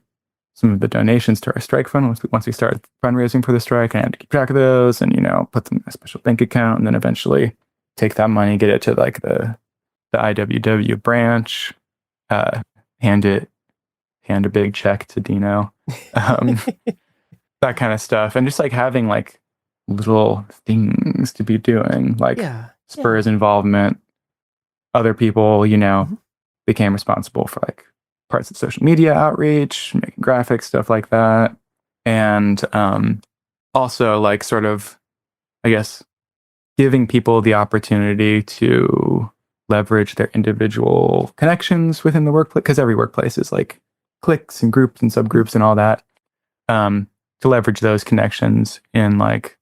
Speaker 11: some of the donations to our strike fund once we started fundraising for the strike. And I had to keep track of those and, you know, put them in a special bank account and then eventually take that money, get it to like the IWW branch, hand a big check to Dino, that kind of stuff. And just like having like little things to be doing, like Spurs involvement. Other people, you know, became responsible for like parts of social media outreach, making graphics, stuff like that. And also like sort of, I guess, giving people the opportunity to leverage their individual connections within the workplace, because every workplace is like cliques and groups and subgroups and all that, to leverage those connections in like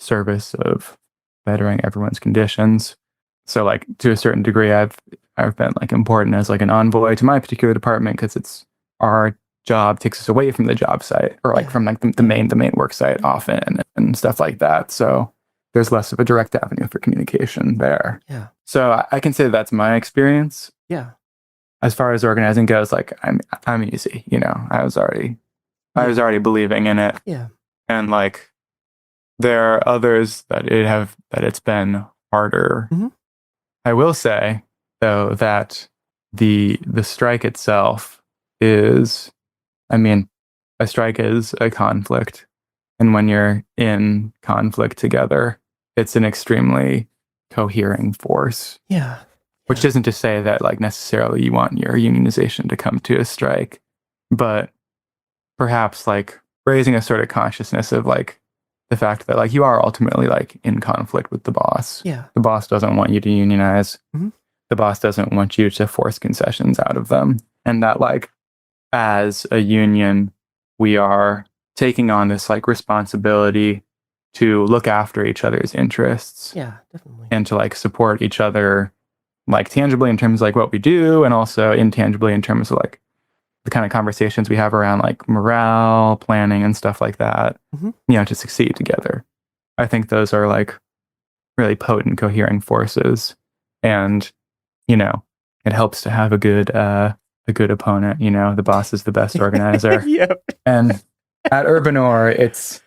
Speaker 11: service of bettering everyone's conditions. So like to a certain degree, I've I've been like important as like an envoy to my particular department because it's our job takes us away from the job site or like from like the main work site often and stuff like that. So there's less of a direct avenue for communication there.
Speaker 14: Yeah.
Speaker 11: So I can say that's my experience.
Speaker 14: Yeah.
Speaker 11: As far as organizing goes, like I'm easy, you know. I was already believing in it.
Speaker 14: Yeah.
Speaker 11: And like there are others that it's been harder.
Speaker 14: Mm-hmm.
Speaker 11: I will say though that the strike itself is, I mean, a strike is a conflict, and when you're in conflict together, it's an extremely cohering force.
Speaker 14: Yeah.
Speaker 11: Which isn't to say that like necessarily you want your unionization to come to a strike, but perhaps like raising a sort of consciousness of like the fact that like you are ultimately like in conflict with the boss.
Speaker 14: Yeah.
Speaker 11: The boss doesn't want you to unionize.
Speaker 14: Mm-hmm.
Speaker 11: The boss doesn't want you to force concessions out of them. And that like as a union, we are taking on this like responsibility to look after each other's interests.
Speaker 14: Yeah, definitely.
Speaker 11: And to like support each other like tangibly in terms of like what we do, and also intangibly in terms of like the kind of conversations we have around like morale, planning, and stuff like that,
Speaker 14: mm-hmm.
Speaker 11: you know, to succeed together. I think those are like really potent, cohering forces. And, you know, it helps to have a good opponent. You know, the boss is the best organizer.
Speaker 14: Yep.
Speaker 11: And at Urbanor,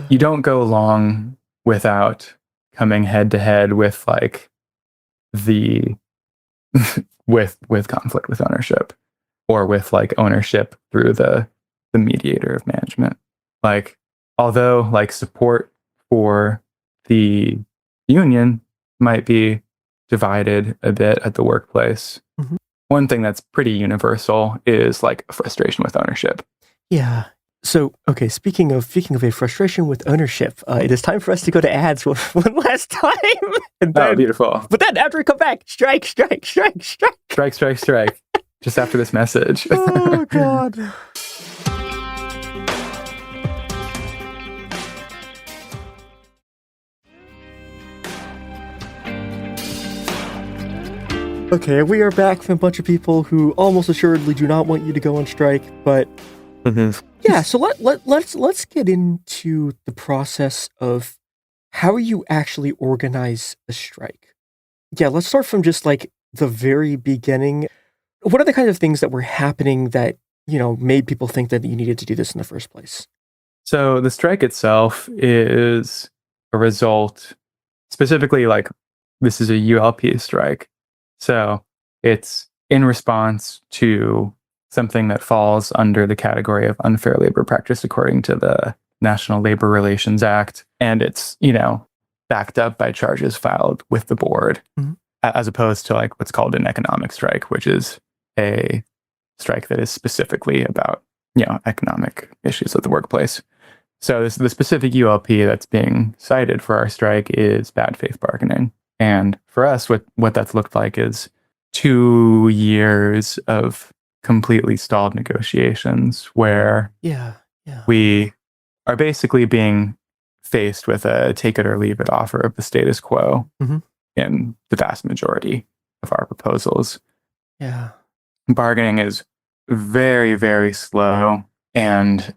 Speaker 11: you don't go long without coming head to head with like with conflict with ownership, or with like ownership through the mediator of management. Like, although like support for the union might be divided a bit at the workplace,
Speaker 14: mm-hmm.
Speaker 11: one thing that's pretty universal is like frustration with ownership.
Speaker 14: Yeah. So, okay, speaking of a frustration with ownership, it is time for us to go to ads one last time. And then,
Speaker 11: beautiful.
Speaker 14: But then after we come back, strike.
Speaker 11: Strike. Just after this message.
Speaker 14: Oh, God. Okay, we are back from a bunch of people who almost assuredly do not want you to go on strike, but yeah, so let's get into the process of how you actually organize a strike. Yeah, let's start from just like the very beginning. What are the kinds of things that were happening that, you know, made people think that you needed to do this in the first place?
Speaker 11: So the strike itself is a result, specifically like this is a ULP strike. So it's in response to something that falls under the category of unfair labor practice according to the National Labor Relations Act. And it's, you know, backed up by charges filed with the board,
Speaker 14: mm-hmm.
Speaker 11: as opposed to like what's called an economic strike, which is a strike that is specifically about, you know, economic issues of the workplace. So the specific ULP that's being cited for our strike is bad faith bargaining. And for us, what that's looked like is 2 years of completely stalled negotiations where we are basically being faced with a take it or leave it offer of the status quo
Speaker 14: mm-hmm.
Speaker 11: in the vast majority of our proposals.
Speaker 14: Yeah.
Speaker 11: Bargaining is very, very slow, and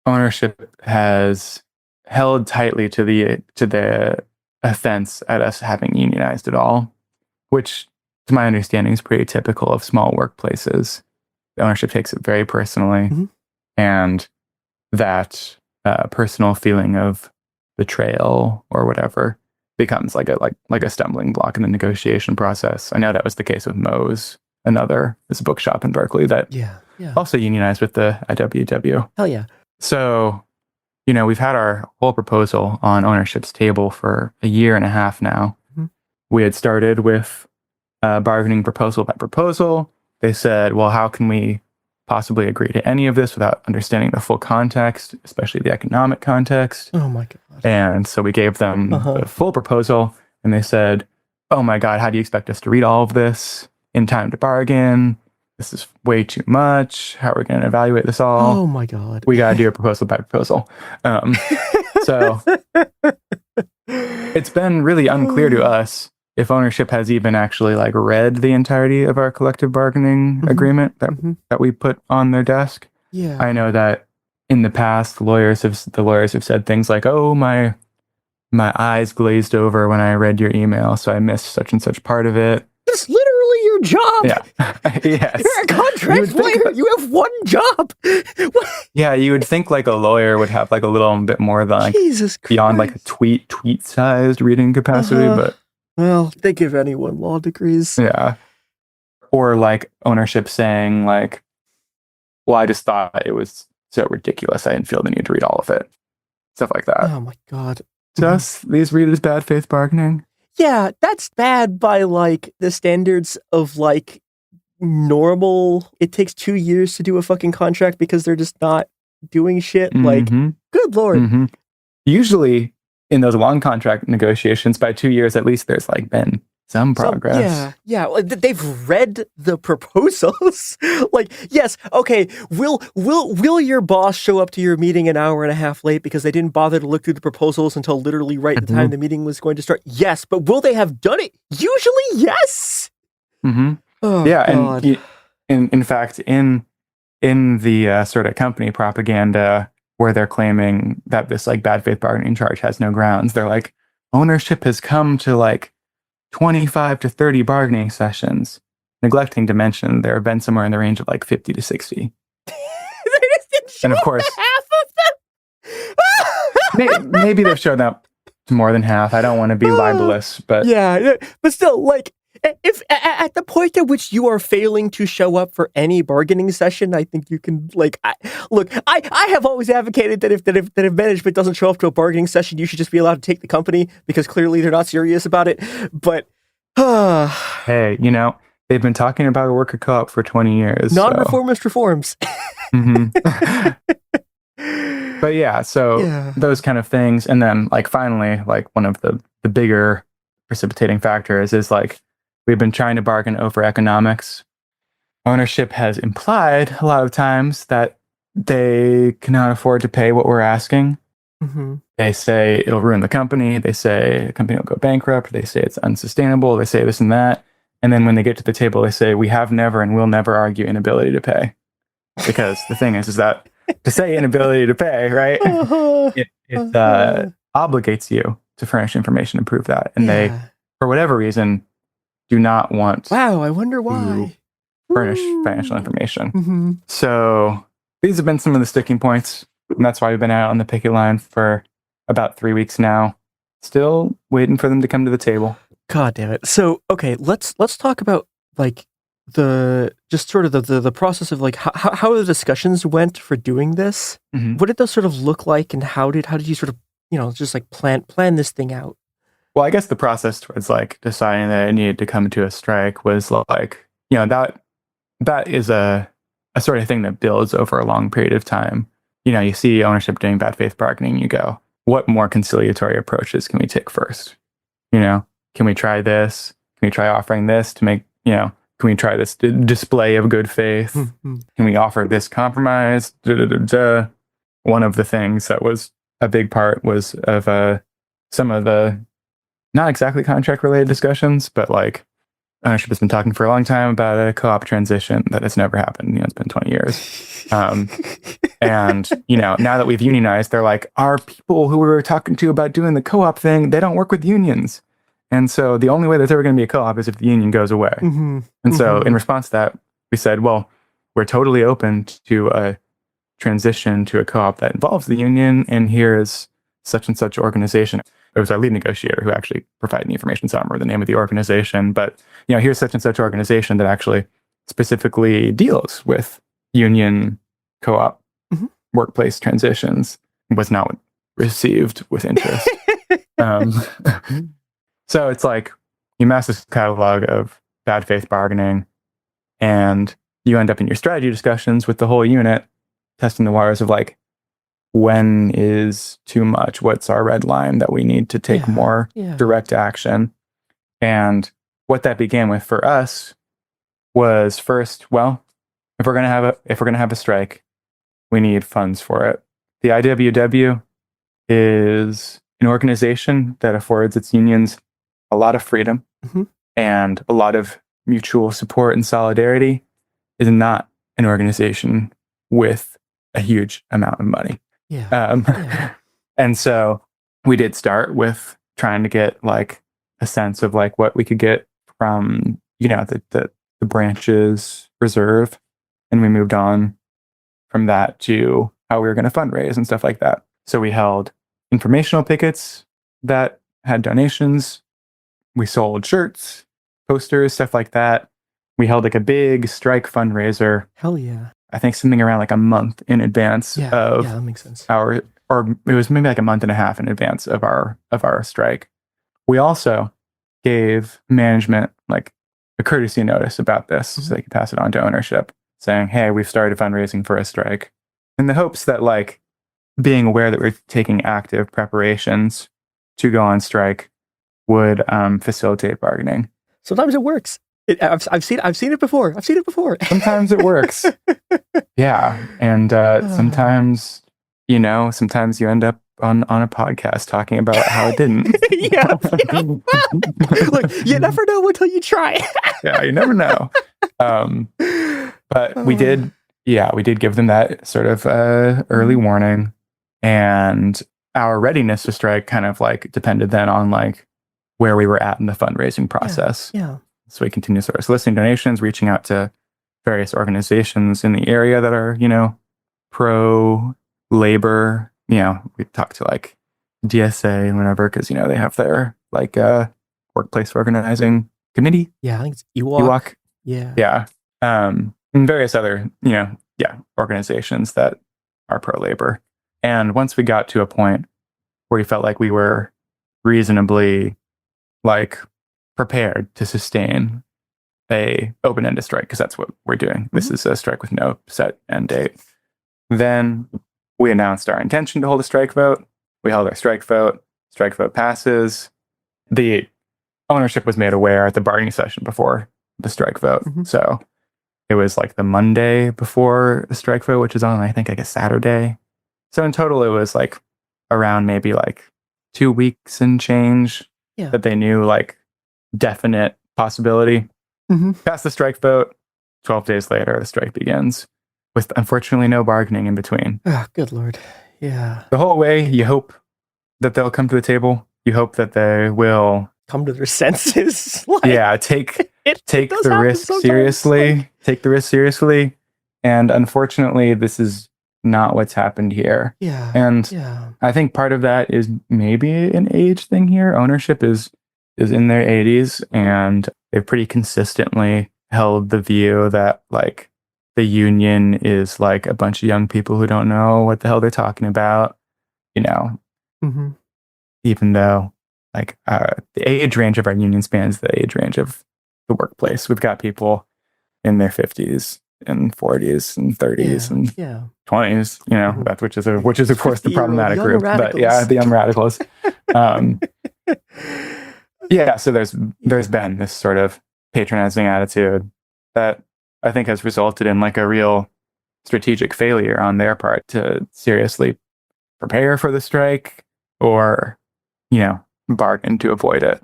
Speaker 11: ownership has held tightly to the offense at us having unionized at all, which to my understanding is pretty typical of small workplaces. The ownership takes it very personally,
Speaker 14: mm-hmm.
Speaker 11: and that personal feeling of betrayal or whatever becomes like a stumbling block in the negotiation process. I know that was the case with Moe's, this bookshop in Berkeley that also unionized with the IWW.
Speaker 14: Hell yeah.
Speaker 11: So, you know, we've had our whole proposal on ownership's table for a year and a half now.
Speaker 14: Mm-hmm.
Speaker 11: We had started with bargaining proposal by proposal. They said, well, how can we possibly agree to any of this without understanding the full context, especially the economic context?
Speaker 14: Oh my God.
Speaker 11: And so we gave them the full proposal, and they said, oh my God, how do you expect us to read all of this in time to bargain? This is way too much. How are we going to evaluate this all?
Speaker 14: Oh my God.
Speaker 11: We got to do a proposal by proposal. So it's been really unclear to us if ownership has even actually like read the entirety of our collective bargaining agreement that we put on their desk.
Speaker 14: Yeah.
Speaker 11: I know that in the past, the lawyers have said things like, "Oh, my eyes glazed over when I read your email, so I missed such and such part of it."
Speaker 14: That's literally your job.
Speaker 11: Yeah. Yes.
Speaker 14: You're a contract lawyer. You have one job.
Speaker 11: Yeah, you would think like a lawyer would have like a little bit more than like
Speaker 14: Jesus
Speaker 11: beyond like a tweet-sized reading capacity, but
Speaker 14: well, they give anyone law degrees.
Speaker 11: yeah. Or like ownership saying like, "Well, I just thought it was so ridiculous. I didn't feel the need to read all of it." Stuff like that.
Speaker 14: Oh my God.
Speaker 11: Just these read as bad faith bargaining.
Speaker 14: Yeah, that's bad by like the standards of like normal. It takes 2 years to do a fucking contract because they're just not doing shit. Like, good Lord.
Speaker 11: Usually in those long contract negotiations, by 2 years at least, there's like been some progress.
Speaker 14: Yeah. Like, they've read the proposals. Like, yes, okay. Will your boss show up to your meeting an hour and a half late because they didn't bother to look through the proposals until literally right at the time the meeting was going to start? Yes, but will they have done it? Usually, yes. Oh,
Speaker 11: yeah,
Speaker 14: God.
Speaker 11: and in fact, in the sort of company propaganda where they're claiming that this like bad faith bargaining charge has no grounds, they're like, ownership has come to like 25 to 30 bargaining sessions, neglecting to mention there have been somewhere in the range of like 50 to 60. And of course,
Speaker 14: half of them.
Speaker 11: maybe they've shown up to more than half. I don't want to be libelous, but
Speaker 14: yeah, but still, like, if at the point at which you are failing to show up for any bargaining session, I think you can like I have always advocated that if management doesn't show up to a bargaining session, you should just be allowed to take the company because clearly they're not serious about it. But
Speaker 11: hey, they've been talking about a worker co-op for 20 years.
Speaker 14: Non-reformist reforms.
Speaker 11: But yeah, so those kind of things, and then like finally, like one of the bigger precipitating factors is like, we've been trying to bargain over economics. Ownership has implied a lot of times that they cannot afford to pay what we're asking. They say it'll ruin the company. They say the company will go bankrupt. They say it's unsustainable. They say this and that. And then when they get to the table, they say, we have never and will never argue inability to pay. Because the thing is that to say inability to pay, right, it obligates you to furnish information to prove that. And they, for whatever reason, do not want
Speaker 14: I wonder why.
Speaker 11: Furnish financial information. So these have been some of the sticking points, and that's why we've been out on the picket line for about 3 weeks now. Still waiting for them to come to the table.
Speaker 14: God damn it. So, okay, let's talk about like the process of like how the discussions went for doing this. What did those sort of look like, and how did you sort of just like plan this thing out?
Speaker 11: Well, I guess the process towards like deciding that it needed to come to a strike was like, that is a sort of thing that builds over a long period of time. You see ownership doing bad faith bargaining, you go, what more conciliatory approaches can we take first? Can we try this? Can we try offering this to make, can we try this display of good faith? Can we offer this compromise? One of the things that was a big part was of some of the not exactly contract related discussions, but like ownership has been talking for a long time about a co-op transition that has never happened. It's been 20 years. And, now that we've unionized, they're like, our people who we were talking to about doing the co-op thing, they don't work with unions. And so the only way there's ever going to be a co-op is if the union goes away. And so in response to that, we said, well, we're totally open to a transition to a co-op that involves the union. And here's such and such organization. It was our lead negotiator who actually provided the information. So I don't remember the name of the organization, but here's such and such organization that actually specifically deals with union co-op workplace transitions. Was not received with interest. So it's like you mass this catalog of bad faith bargaining, and you end up in your strategy discussions with the whole unit, testing the waters of like, when is too much? What's our red line that we need to take more direct action? And what that began with for us was first, well, if we're gonna have a strike, we need funds for it. The IWW is an organization that affords its unions a lot of freedom and a lot of mutual support and solidarity is not an organization with a huge amount of money. And so we did start with trying to get like a sense of like what we could get from, the branch's reserve. And we moved on from that to how we were going to fundraise and stuff like that. So we held informational pickets that had donations. We sold shirts, posters, stuff like that. We held like a big strike fundraiser.
Speaker 14: Hell yeah.
Speaker 11: I think something around like a month in advance of
Speaker 14: that makes sense.
Speaker 11: or it was maybe like a month and a half in advance of our strike. We also gave management like a courtesy notice about this so they could pass it on to ownership, saying, hey, we've started fundraising for a strike, in the hopes that like being aware that we're taking active preparations to go on strike would facilitate bargaining.
Speaker 14: Sometimes it works. I've seen it before.
Speaker 11: Sometimes it works. Yeah. And sometimes you end up on a podcast talking about how it didn't.
Speaker 14: Look, you never know until you try.
Speaker 11: Yeah, you never know. But we did give them that sort of early warning, and our readiness to strike kind of like depended then on like where we were at in the fundraising process.
Speaker 14: Yeah.
Speaker 11: So we continue sort of soliciting donations, reaching out to various organizations in the area that are, pro labor. We talked to like DSA and whatever, because, they have their like workplace organizing committee.
Speaker 14: Yeah, I think it's EWOC. Yeah.
Speaker 11: Yeah. And various other, organizations that are pro labor. And once we got to a point where we felt like we were reasonably like prepared to sustain a open-ended strike, because that's what we're doing. This is a strike with no set end date. Then we announced our intention to hold a strike vote. We held our strike vote. Strike vote passes. The ownership was made aware at the bargaining session before the strike vote. So it was like the Monday before the strike vote, which is on, I think, like a Saturday. So in total, it was like around maybe like 2 weeks and change that they knew like definite possibility. Passed the strike vote. 12 days later, the strike begins, with unfortunately no bargaining in between.
Speaker 14: Oh, good Lord. Yeah.
Speaker 11: The whole way, you hope that they'll come to the table. You hope that they will
Speaker 14: come to their senses.
Speaker 11: Take the risk seriously. Take the risk seriously. And unfortunately, this is not what's happened here.
Speaker 14: Yeah.
Speaker 11: And I think part of that is maybe an age thing here. Ownership is in their 80s, and they've pretty consistently held the view that like the union is like a bunch of young people who don't know what the hell they're talking about, even though like the age range of our union spans the age range of the workplace. We've got people in their 50s and 40s and 30s and 20s, that's which is of course the problematic group. But the young radicals. So there's been this sort of patronizing attitude that I think has resulted in like a real strategic failure on their part to seriously prepare for the strike or, bargain to avoid it.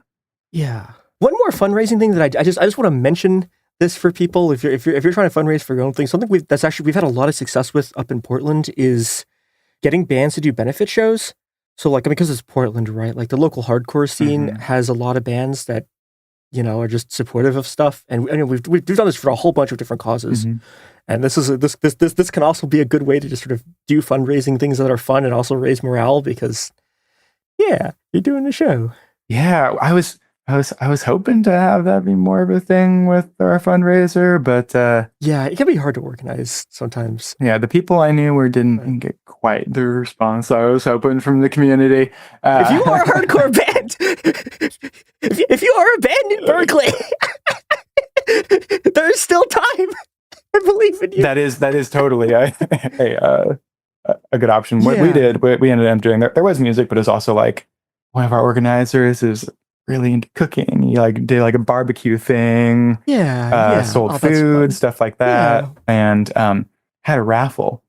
Speaker 14: Yeah. One more fundraising thing that I just want to mention this for people. If you're trying to fundraise for your own thing, something we've had a lot of success with up in Portland is getting bands to do benefit shows. So like, because it's Portland, right? Like the local hardcore scene has a lot of bands that, are just supportive of stuff. And we've done this for a whole bunch of different causes. And this can also be a good way to just sort of do fundraising things that are fun and also raise morale because, you're doing the show.
Speaker 11: Yeah, I was hoping to have that be more of a thing with our fundraiser, but
Speaker 14: it can be hard to organize sometimes.
Speaker 11: Yeah, the people I knew didn't get quite the response I was hoping from the community.
Speaker 14: If you are a hardcore band, if you are a band in Berkeley, there's still time. I believe in you.
Speaker 11: That is totally a good option. What we did, we ended up doing there was music, but it was also like one of our organizers is really into cooking. He like did like a barbecue thing. Sold food, stuff like that, and had a raffle.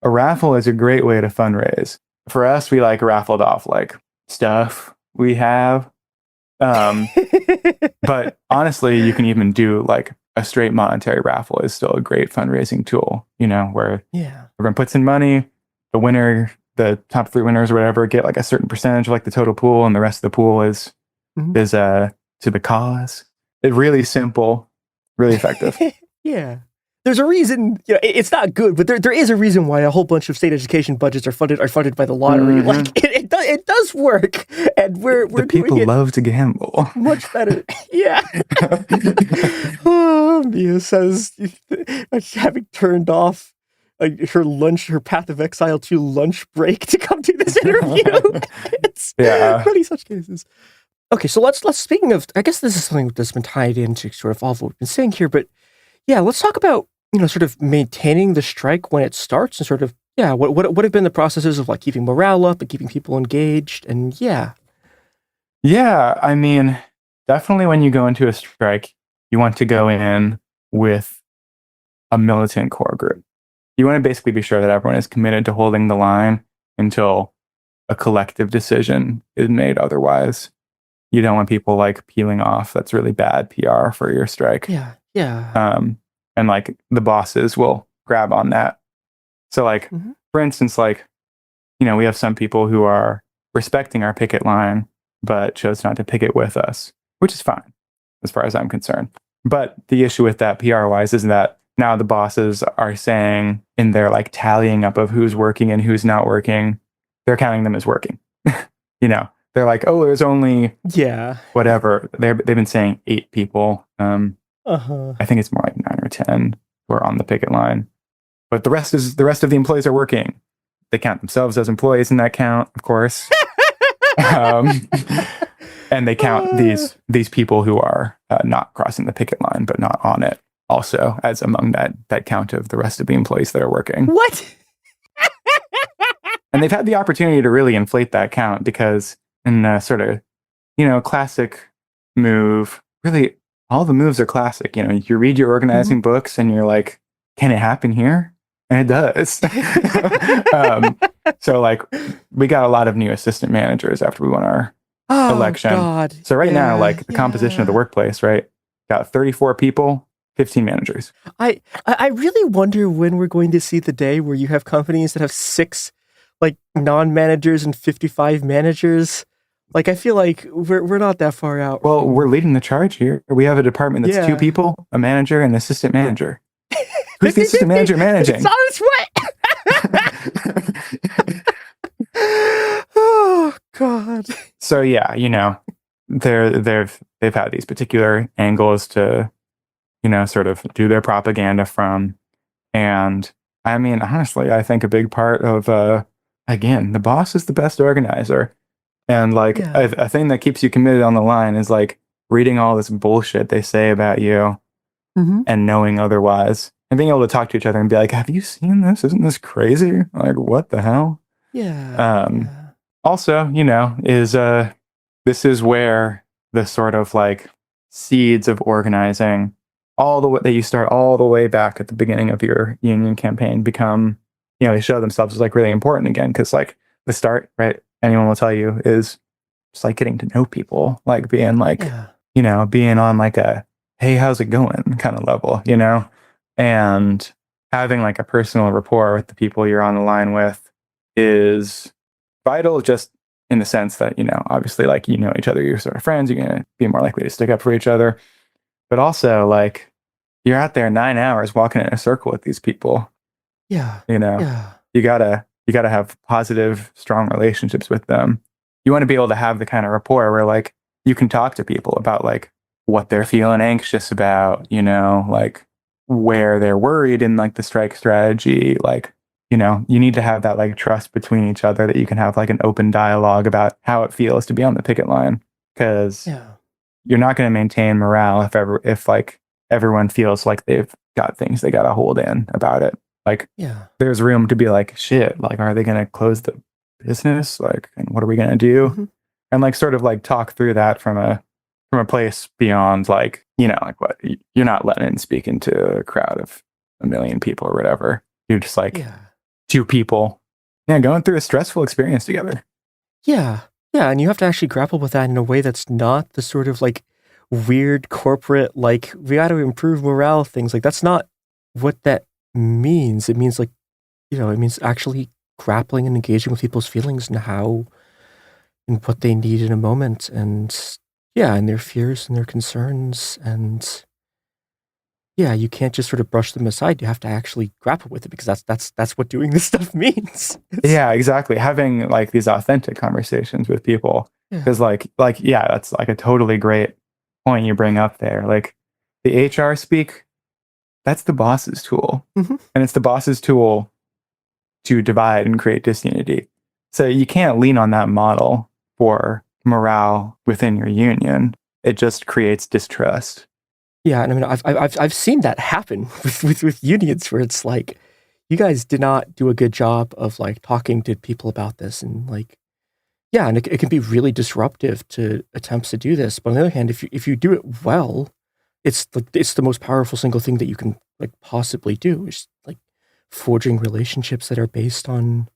Speaker 11: A raffle is a great way to fundraise. For us, we like raffled off like stuff we have, But honestly, you can even do like a straight monetary raffle is still a great fundraising tool, where everyone puts in money, the winner, the top 3 winners or whatever, get like a certain percentage of like the total pool, and the rest of the pool is to the cause. It's really simple, really effective.
Speaker 14: Yeah. There's a reason, it's not good, but there is a reason why a whole bunch of state education budgets are funded by the lottery. Like it does work, and we're
Speaker 11: the people
Speaker 14: doing it
Speaker 11: love to gamble.
Speaker 14: much better. Yeah. Mia says, having turned off her Path of Exile 2 lunch break to come do this interview. It's many such cases. Okay, so let's speaking of, I guess this is something that's been tied into sort of all of what we've been saying here, but yeah, let's talk about, sort of maintaining the strike when it starts, and sort of, what have been the processes of like keeping morale up and keeping people engaged, and Yeah,
Speaker 11: I mean, definitely when you go into a strike, you want to go in with a militant core group. You want to basically be sure that everyone is committed to holding the line until a collective decision is made otherwise. You don't want people like peeling off. That's really bad PR for your strike.
Speaker 14: Yeah.
Speaker 11: And like the bosses will grab on that. So like, for instance, like, we have some people who are respecting our picket line, but chose not to picket with us, which is fine as far as I'm concerned. But the issue with that PR wise is that now the bosses are saying in their like tallying up of who's working and who's not working, they're counting them as working. They're like, oh, there's only whatever. They've been saying 8 people. I think it's more like 9 or 10 who are on the picket line, but the rest of the employees are working. They count themselves as employees in that count, of course. And they count these people who are not crossing the picket line but not on it also as among that count of the rest of the employees that are working.
Speaker 14: What?
Speaker 11: And they've had the opportunity to really inflate that count, because in a sort of, classic move, really all the moves are classic. You read your organizing books and you're like, can it happen here? And it does. So like, we got a lot of new assistant managers after we won our election.
Speaker 14: God.
Speaker 11: So right now, like the composition of the workplace, right? Got 34 people, 15 managers.
Speaker 14: I really wonder when we're going to see the day where you have companies that have 6 like non-managers and 55 managers. Like, I feel like we're not that far out.
Speaker 11: Well, we're leading the charge here. We have a department that's 2 people, a manager and an assistant manager. Who's the assistant manager managing?
Speaker 14: It's on its way. Oh God.
Speaker 11: So yeah, they've had these particular angles to, sort of do their propaganda from. And I mean, honestly, I think a big part of, again, the boss is the best organizer. And like a thing that keeps you committed on the line is like reading all this bullshit they say about you and knowing otherwise, and being able to talk to each other and be like, have you seen this? Isn't this crazy? Like, what the hell? Also, this is where the sort of like seeds of organizing that you start all the way back at the beginning of your union campaign become, they show themselves as like really important again. Cause like the start, right? Anyone will tell you is just like getting to know people, like being like, being on like a, hey, how's it going kind of level, and having like a personal rapport with the people you're on the line with is vital, just in the sense that, obviously like, each other, you're sort of friends, you're going to be more likely to stick up for each other. But also like you're out there 9 hours walking in a circle with these people. You gotta have positive, strong relationships with them. You want to be able to have the kind of rapport where like you can talk to people about like what they're feeling anxious about, like where they're worried in like the strike strategy. Like, you need to have that like trust between each other, that you can have like an open dialogue about how it feels to be on the picket line. Because you're not going to maintain morale if like everyone feels like they've got things they got to hold in about it. Like, there's room to be like, shit, like, are they going to close the business? Like, and what are we going to do? And like, sort of like talk through that from a place beyond like, like what, you're not letting in speaking to a crowd of 1 million people or whatever. You're just like 2 people, going through a stressful experience together.
Speaker 14: Yeah. Yeah, and you have to actually grapple with that in a way that's not the sort of like weird corporate, like, we got to improve morale things. Like, that's not what that means. It means, like, it means actually grappling and engaging with people's feelings and how and what they need in a moment, and yeah, and their fears and their concerns, and yeah, you can't just sort of brush them aside. You have to actually grapple with it, because that's what doing this stuff means.
Speaker 11: Yeah, exactly. Having like these authentic conversations with people, because yeah, that's like a totally great point you bring up there. Like the HR speak, that's the boss's tool, and it's the boss's tool to divide and create disunity. So you can't lean on that model for morale within your union. It just creates distrust.
Speaker 14: Yeah, and I mean, I've seen that happen with unions, where it's like, you guys did not do a good job of like talking to people about this, and like, yeah, and it can be really disruptive to attempts to do this. But on the other hand, if you do it well, it's the most powerful single thing that you can like possibly do, is like forging relationships that are based on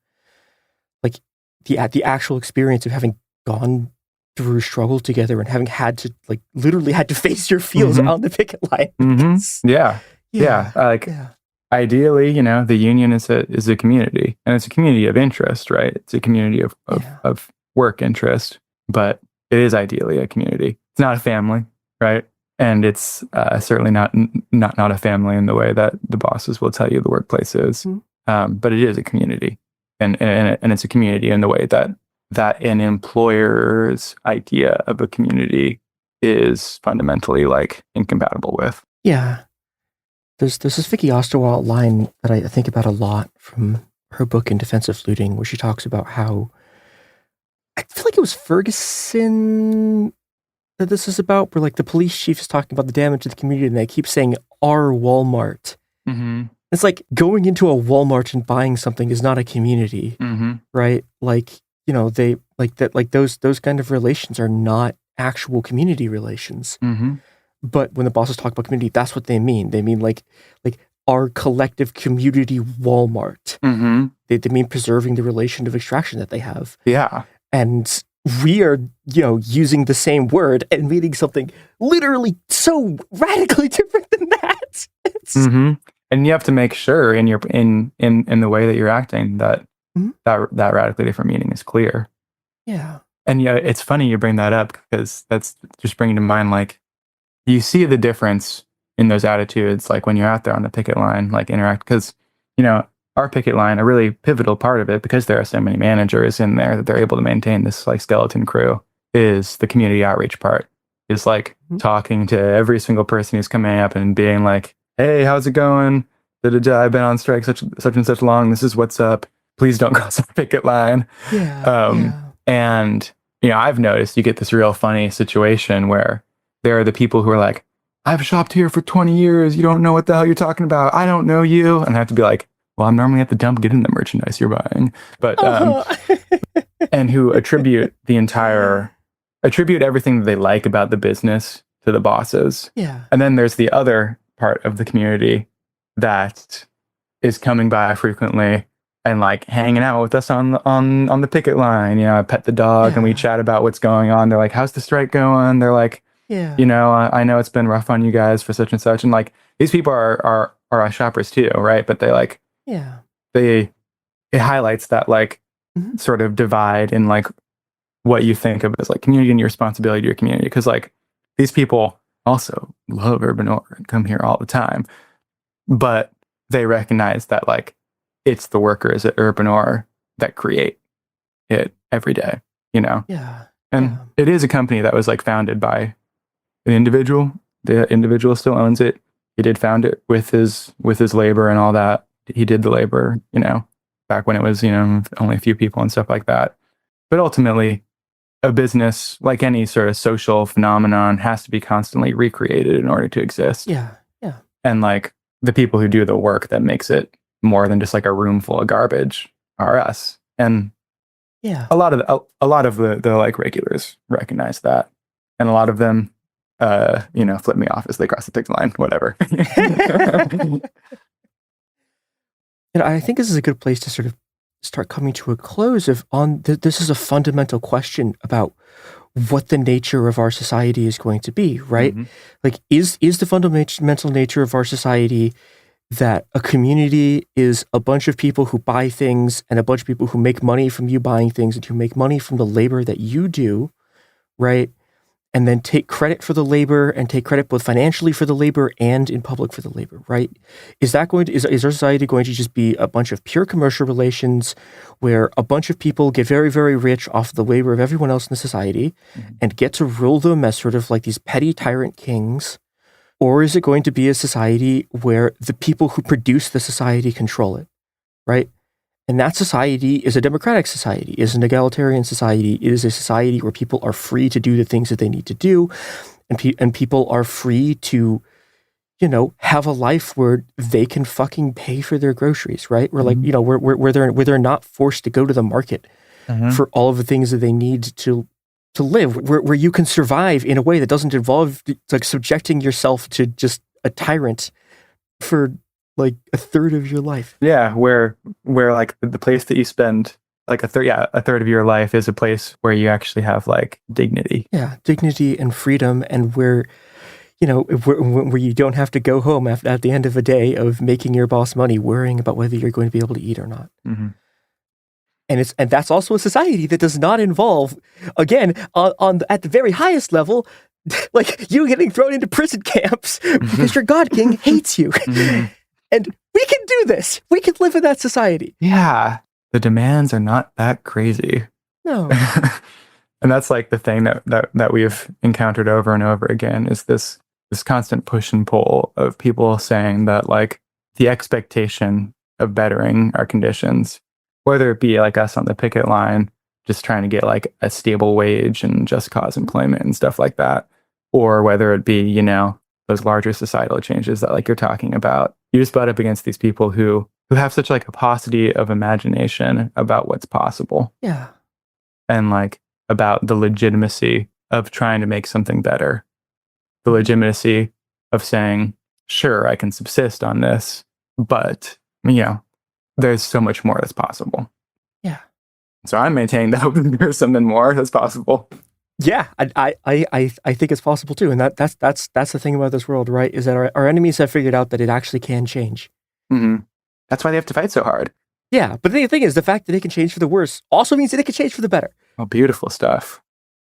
Speaker 14: like the actual experience of having gone through struggle together and having had to like literally had to face your feels on the picket line.
Speaker 11: Yeah. Ideally, the union is a community, and it's a community of interest, right? It's a community of work interest, but it is ideally a community. It's not a family, right? And it's certainly not a family in the way that the bosses will tell you the workplace is. But it is a community, and it's a community in the way that an employer's idea of a community is fundamentally like incompatible with.
Speaker 14: Yeah. There's this Vicky Osterwald line that I think about a lot from her book In Defense of Looting, where she talks about how, I feel like it was Ferguson that this is about, where like the police chief is talking about the damage to the community, and they keep saying our Walmart. It's like going into a Walmart and buying something is not a community, right? Like, they like that, like those kind of relations are not actual community relations. But when the bosses talk about community, that's what they mean. They mean like our collective community Walmart. They mean preserving the relation of extraction that they have.
Speaker 11: Yeah.
Speaker 14: And we are, using the same word and meaning something literally so radically different than that.
Speaker 11: And you have to make sure in your in the way that you're acting that that radically different meaning is clear.
Speaker 14: Yeah.
Speaker 11: And yeah, it's funny you bring that up, because that's just bringing to mind, like, you see the difference in those attitudes, like when you're out there on the picket line, like interact, because, our picket line, a really pivotal part of it, because there are so many managers in there that they're able to maintain this like skeleton crew, is the community outreach part, is like talking to every single person who's coming up and being like, hey, how's it going? I've been on strike such and such long. This is what's up. Please don't cross our picket line. And, I've noticed you get this real funny situation where there are the people who are like, I've shopped here for 20 years. You don't know what the hell you're talking about. I don't know you. And I have to be like, well, I'm normally at the dump getting the merchandise you're buying. But, and who attribute everything that they like about the business to the bosses.
Speaker 14: Yeah.
Speaker 11: And then there's the other part of the community that is coming by frequently and like hanging out with us on the picket line. I pet the dog and we chat about what's going on. They're like, how's the strike going? They're like, I know it's been rough on you guys for such and such. And like, these people are our shoppers too, right? But they like, it highlights that like sort of divide in like what you think of as like community and your responsibility to your community. Because like these people also love Urban Orr and come here all the time, but they recognize that like it's the workers at Urban Orr that create it every day, And it is a company that was like founded by an individual. The individual still owns it. He did found it with his labor and all that. He did the labor, back when it was, only a few people and stuff like that. But ultimately, a business, like any sort of social phenomenon, has to be constantly recreated in order to exist.
Speaker 14: Yeah.
Speaker 11: And like the people who do the work that makes it more than just like a room full of garbage are us. And a lot of the like regulars recognize that, and a lot of them, flip me off as they cross the picket line, whatever.
Speaker 14: I think this is a good place to sort of start coming to a close this is a fundamental question about what the nature of our society is going to be, right? Like, is the fundamental nature of our society that a community is a bunch of people who buy things and a bunch of people who make money from you buying things and who make money from the labor that you do, right? And then take credit for the labor and take credit both financially for the labor and in public for the labor, right? Is our society going to just be a bunch of pure commercial relations where a bunch of people get very, very rich off the labor of everyone else in the society and get to rule them as sort of like these petty tyrant kings? Or is it going to be a society where the people who produce the society control it, right? And that society is a democratic society, is an egalitarian society. It is a society where people are free to do the things that they need to do. And people are free to, have a life where they can fucking pay for their groceries, right? Where where they're not forced to go to the market for all of the things that they need to live, where you can survive in a way that doesn't involve like subjecting yourself to just a tyrant for like a third of your life.
Speaker 11: Yeah, where like the place that you spend like a third of your life is a place where you actually have like dignity.
Speaker 14: Yeah, dignity and freedom, and where you don't have to go home at the end of a day of making your boss money, worrying about whether you're going to be able to eat or not. And that's also a society that does not involve, again, at the very highest level, like you getting thrown into prison camps because your God King hates you. And we can do this. We can live in that society.
Speaker 11: Yeah. The demands are not that crazy.
Speaker 14: No.
Speaker 11: And that's like the thing that we've encountered over and over again is this constant push and pull of people saying that like the expectation of bettering our conditions, whether it be like us on the picket line, just trying to get like a stable wage and just cause employment and stuff like that, or whether it be, those larger societal changes that like you're talking about. You just butt up against these people who have such like a paucity of imagination about what's possible.
Speaker 14: Yeah.
Speaker 11: And like about the legitimacy of trying to make something better. The legitimacy of saying, sure, I can subsist on this, but, there's so much more that's possible.
Speaker 14: Yeah.
Speaker 11: So I'm maintaining that there's something more that's possible.
Speaker 14: Yeah, I think it's possible too, and that's the thing about this world, right? Is that our enemies have figured out that it actually can change.
Speaker 11: That's why they have to fight so hard.
Speaker 14: Yeah, but the thing is, the fact that they can change for the worse also means that they can change for the better.
Speaker 11: Oh, beautiful stuff.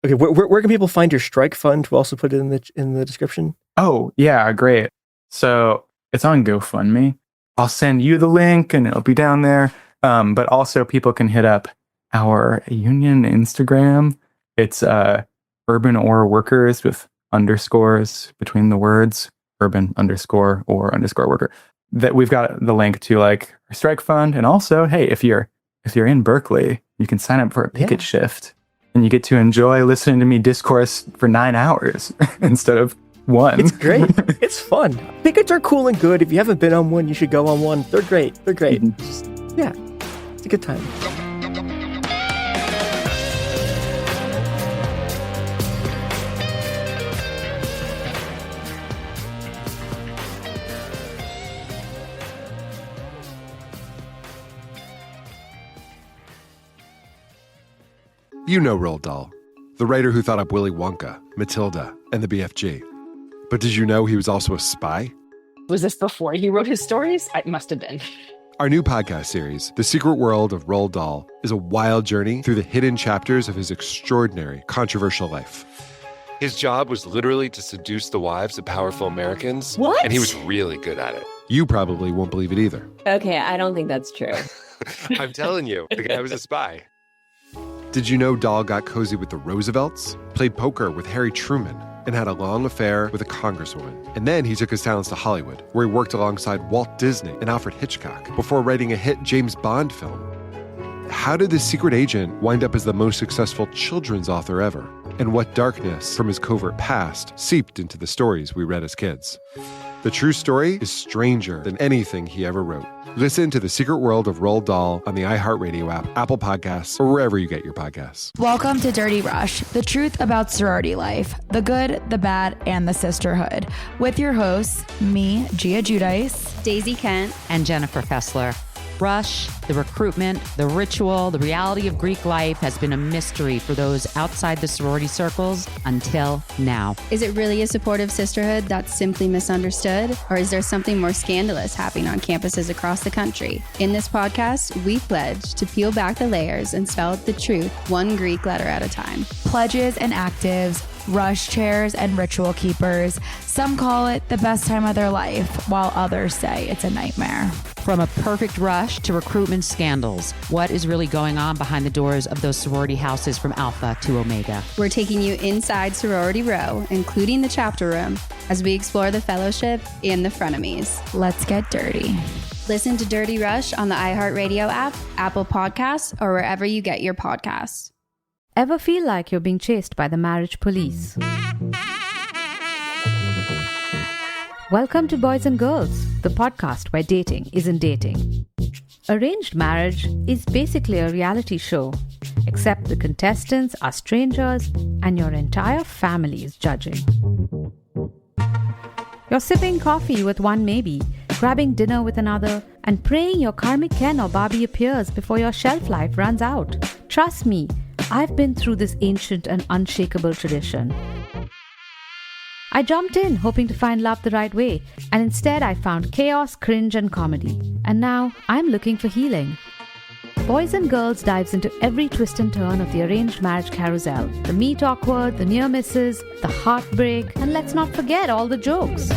Speaker 14: Okay, where can people find your strike fund? We'll also put it in the description.
Speaker 11: Oh yeah, great. So it's on GoFundMe. I'll send you the link, and it'll be down there. But also, people can hit up our union Instagram. It's urban or workers with underscores between the words, urban underscore or underscore worker. That we've got the link to like our strike fund, and also, hey, if you're in Berkeley, you can sign up for a picket shift, and you get to enjoy listening to me discourse for 9 hours instead of 1.
Speaker 14: It's great. It's fun. Pickets are cool and good. If you haven't been on one, you should go on one. They're great. Just, yeah, it's a good time.
Speaker 17: You know Roald Dahl, the writer who thought up Willy Wonka, Matilda, and the BFG. But did you know he was also a spy?
Speaker 18: Was this before he wrote his stories? It must have been.
Speaker 17: Our new podcast series, The Secret World of Roald Dahl, is a wild journey through the hidden chapters of his extraordinary, controversial life.
Speaker 19: His job was literally to seduce the wives of powerful Americans.
Speaker 18: What?
Speaker 19: And he was really good at it.
Speaker 17: You probably won't believe it either.
Speaker 1: Okay, I don't think that's true.
Speaker 19: I'm telling you, the guy was a spy.
Speaker 17: Did you know Dahl got cozy with the Roosevelts, played poker with Harry Truman, and had a long affair with a congresswoman? And then he took his talents to Hollywood, where he worked alongside Walt Disney and Alfred Hitchcock before writing a hit James Bond film. How did this secret agent wind up as the most successful children's author ever? And what darkness from his covert past seeped into the stories we read as kids? The true story is stranger than anything he ever wrote. Listen to The Secret World of Roald Dahl on the iHeartRadio app, Apple Podcasts, or wherever you get your podcasts.
Speaker 20: Welcome to Dirty Rush, the truth about sorority life, the good, the bad, and the sisterhood. With your hosts, me, Gia Giudice,
Speaker 22: Daisy Kent,
Speaker 21: and Jennifer Fessler. Rush, the recruitment, the ritual, the reality of Greek life has been a mystery for those outside the sorority circles until now.
Speaker 22: Is it really a supportive sisterhood that's simply misunderstood? Or is there something more scandalous happening on campuses across the country? In this podcast, we pledge to peel back the layers and spell the truth one Greek letter at a time.
Speaker 20: Pledges and actives, rush chairs and ritual keepers. Some call it the best time of their life, while others say it's a nightmare.
Speaker 21: From a perfect rush to recruitment scandals, what is really going on behind the doors of those sorority houses from Alpha to Omega?
Speaker 22: We're taking you inside Sorority Row, including the chapter room, as we explore the fellowship and the frenemies.
Speaker 20: Let's get dirty.
Speaker 22: Listen to Dirty Rush on the iHeartRadio app, Apple Podcasts, or wherever you get your podcasts.
Speaker 23: Ever feel like you're being chased by the marriage police? Welcome to Boys and Girls, the podcast where dating isn't dating. Arranged marriage is basically a reality show, except the contestants are strangers and your entire family is judging. You're sipping coffee with one maybe, grabbing dinner with another, and praying your karmic Ken or Barbie appears before your shelf life runs out. Trust me, I've been through this ancient and unshakable tradition. I jumped in hoping to find love the right way, and instead I found chaos, cringe, and comedy. And now I'm looking for healing. Boys and Girls dives into every twist and turn of the arranged marriage carousel. The meet awkward, the near misses, the heartbreak, and let's not forget all the jokes.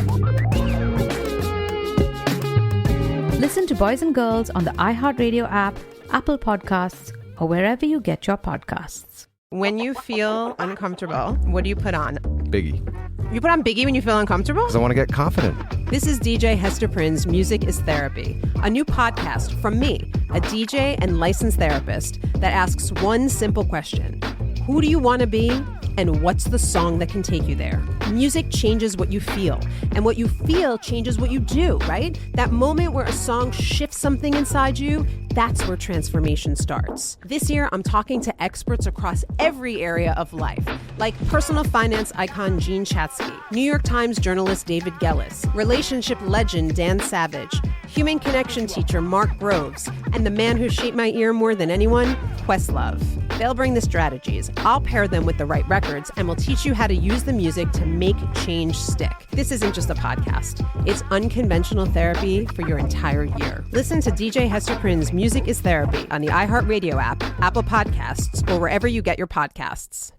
Speaker 23: Listen to Boys and Girls on the iHeartRadio app, Apple Podcasts, or wherever you get your podcasts.
Speaker 24: When you feel uncomfortable, what do you put on?
Speaker 17: Biggie.
Speaker 24: You put on Biggie when you feel uncomfortable?
Speaker 17: Because I want to get confident.
Speaker 24: This is DJ Hester Prynne's Music is Therapy, a new podcast from me, a DJ and licensed therapist that asks one simple question. Who do you want to be? And what's the song that can take you there? Music changes what you feel, and what you feel changes what you do, right? That moment where a song shifts something inside you, that's where transformation starts. This year, I'm talking to experts across every area of life, like personal finance icon Jean Chatzky, New York Times journalist David Gellis, relationship legend Dan Savage, human connection teacher Mark Groves, and the man who shaped my ear more than anyone, Questlove. They'll bring the strategies, I'll pair them with the right records, and we'll teach you how to use the music to make change stick. This isn't just a podcast. It's unconventional therapy for your entire year. Listen to DJ Hester Prynne's Music is Therapy on the iHeartRadio app, Apple Podcasts, or wherever you get your podcasts.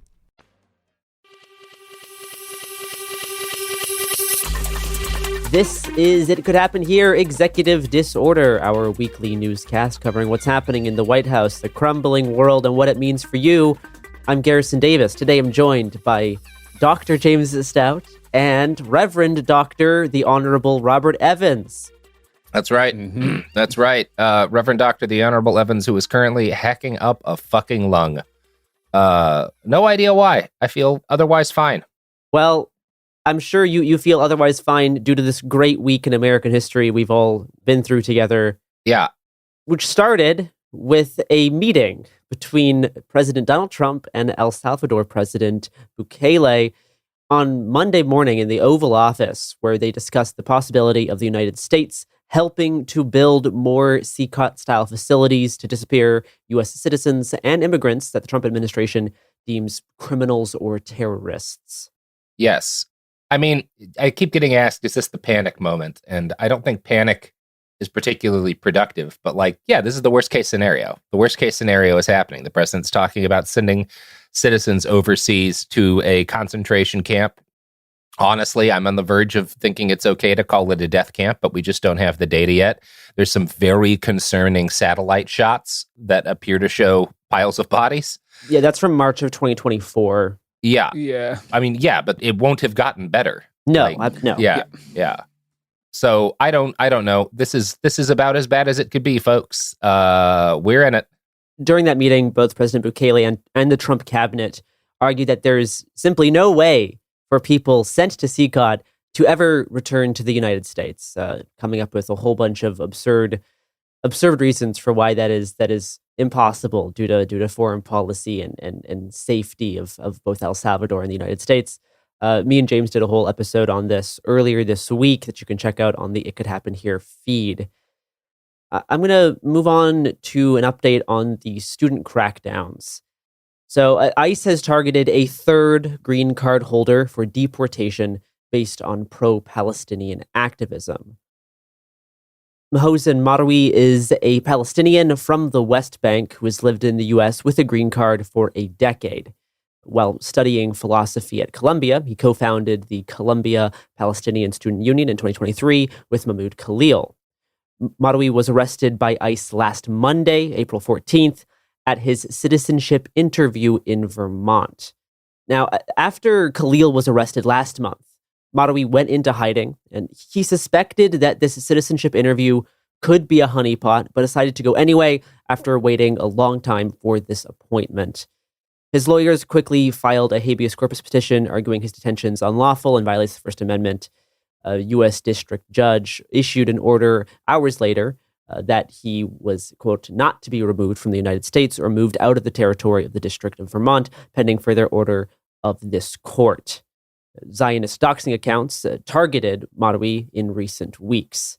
Speaker 3: This is It Could Happen Here, Executive Disorder, our weekly newscast covering what's happening in the White House, the crumbling world, and what it means for you. I'm Garrison Davis. Today I'm joined by Dr. James Stout and Reverend Dr. the Honorable Robert Evans.
Speaker 12: That's right. That's right. Reverend Dr. the Honorable Evans, who is currently hacking up a fucking lung. No idea why. I feel otherwise fine.
Speaker 3: Well, I'm sure you feel otherwise fine due to this great week in American history we've all been through together.
Speaker 12: Yeah.
Speaker 3: Which started with a meeting between President Donald Trump and El Salvador President Bukele on Monday morning in the Oval Office, where they discussed the possibility of the United States helping to build more CCOT-style facilities to disappear U.S. citizens and immigrants that the Trump administration deems criminals or terrorists.
Speaker 12: Yes. I mean, I keep getting asked, is this the panic moment? And I don't think panic is particularly productive. But this is the worst case scenario. The worst case scenario is happening. The president's talking about sending citizens overseas to a concentration camp. Honestly, I'm on the verge of thinking it's okay to call it a death camp, but we just don't have the data yet. There's some very concerning satellite shots that appear to show piles of bodies.
Speaker 3: Yeah, that's from March of 2024.
Speaker 12: Yeah.
Speaker 25: Yeah.
Speaker 12: I mean, yeah, but it won't have gotten better.
Speaker 3: No, no.
Speaker 12: Yeah. So I don't know. This is about as bad as it could be, folks. We're in it.
Speaker 3: During that meeting, both President Bukele and the Trump cabinet argued that there's simply no way for people sent to CCOT to ever return to the United States, coming up with a whole bunch of absurd reasons for why that is impossible due to foreign policy and safety of both El Salvador and the United States. Me and James did a whole episode on this earlier this week that you can check out on the It Could Happen Here feed. I'm going to move on to an update on the student crackdowns. So ICE has targeted a third green card holder for deportation based on pro-Palestinian activism. Mahosen Marawi is a Palestinian from the West Bank who has lived in the U.S. with a green card for a decade. While studying philosophy at Columbia, he co-founded the Columbia Palestinian Student Union in 2023 with Mahmoud Khalil. Marawi was arrested by ICE last Monday, April 14th, at his citizenship interview in Vermont. Now, after Khalil was arrested last month, Marawi went into hiding, and he suspected that this citizenship interview could be a honeypot, but decided to go anyway after waiting a long time for this appointment. His lawyers quickly filed a habeas corpus petition arguing his detention's unlawful and violates the First Amendment. A U.S. district judge issued an order hours later that he was, quote, not to be removed from the United States or moved out of the territory of the District of Vermont, pending further order of this court. Zionist doxing accounts targeted Marawi in recent weeks.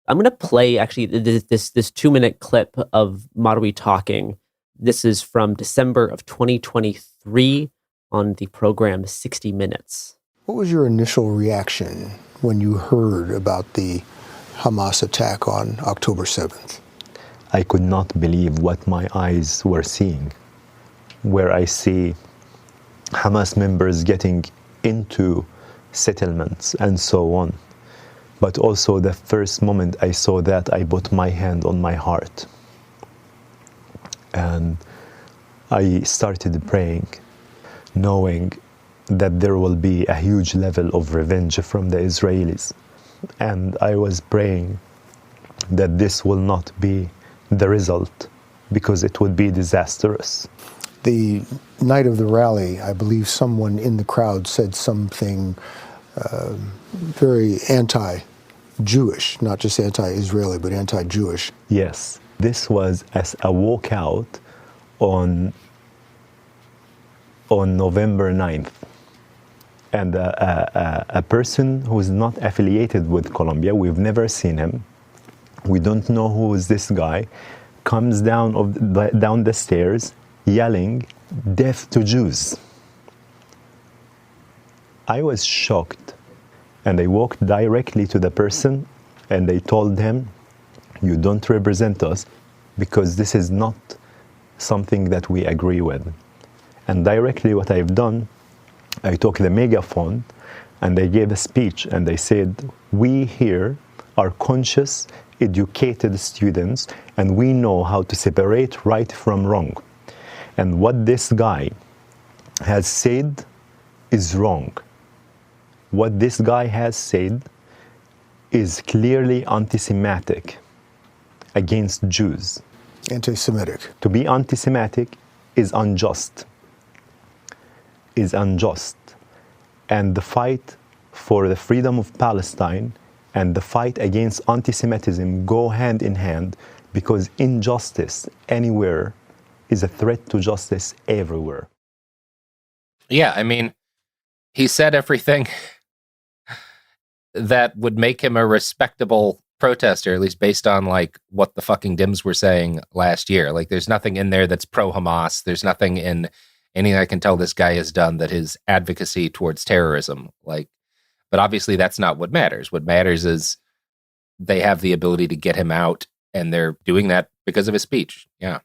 Speaker 3: I'm going to play, actually, this 2-minute clip of Marawi talking. This is from December of 2023 on the program 60 Minutes.
Speaker 6: What was your initial reaction when you heard about the Hamas attack on October 7th?
Speaker 7: I could not believe what my eyes were seeing, where I see Hamas members getting into settlements and so on. But also the first moment I saw that, I put my hand on my heart. And I started praying, knowing that there will be a huge level of revenge from the Israelis. And I was praying that this will not be the result, because it would be disastrous.
Speaker 6: The night of the rally, I believe someone in the crowd said something very anti-Jewish, not just anti-Israeli, but anti-Jewish.
Speaker 7: Yes, this was as a walkout on November 9th. And a person who is not affiliated with Colombia, we've never seen him, we don't know who is this guy, comes down the stairs yelling, "Death to Jews." I was shocked, and I walked directly to the person and I told him, "You don't represent us because this is not something that we agree with." And directly what I've done, I took the megaphone and I gave a speech and I said, "We here are conscious, educated students, and we know how to separate right from wrong. And what this guy has said is wrong. What this guy has said is clearly anti-Semitic against Jews."
Speaker 6: Anti-Semitic.
Speaker 7: To be anti-Semitic is unjust. And the fight for the freedom of Palestine and the fight against anti-Semitism go hand in hand, because injustice anywhere is a threat to justice everywhere.
Speaker 12: Yeah, I mean, he said everything that would make him a respectable protester, at least based on like what the fucking Dims were saying last year. Like, there's nothing in there that's pro-Hamas. There's nothing in anything I can tell this guy has done that is advocacy towards terrorism. Like, but obviously that's not what matters. What matters is they have the ability to get him out, and they're doing that because of his speech. Yeah.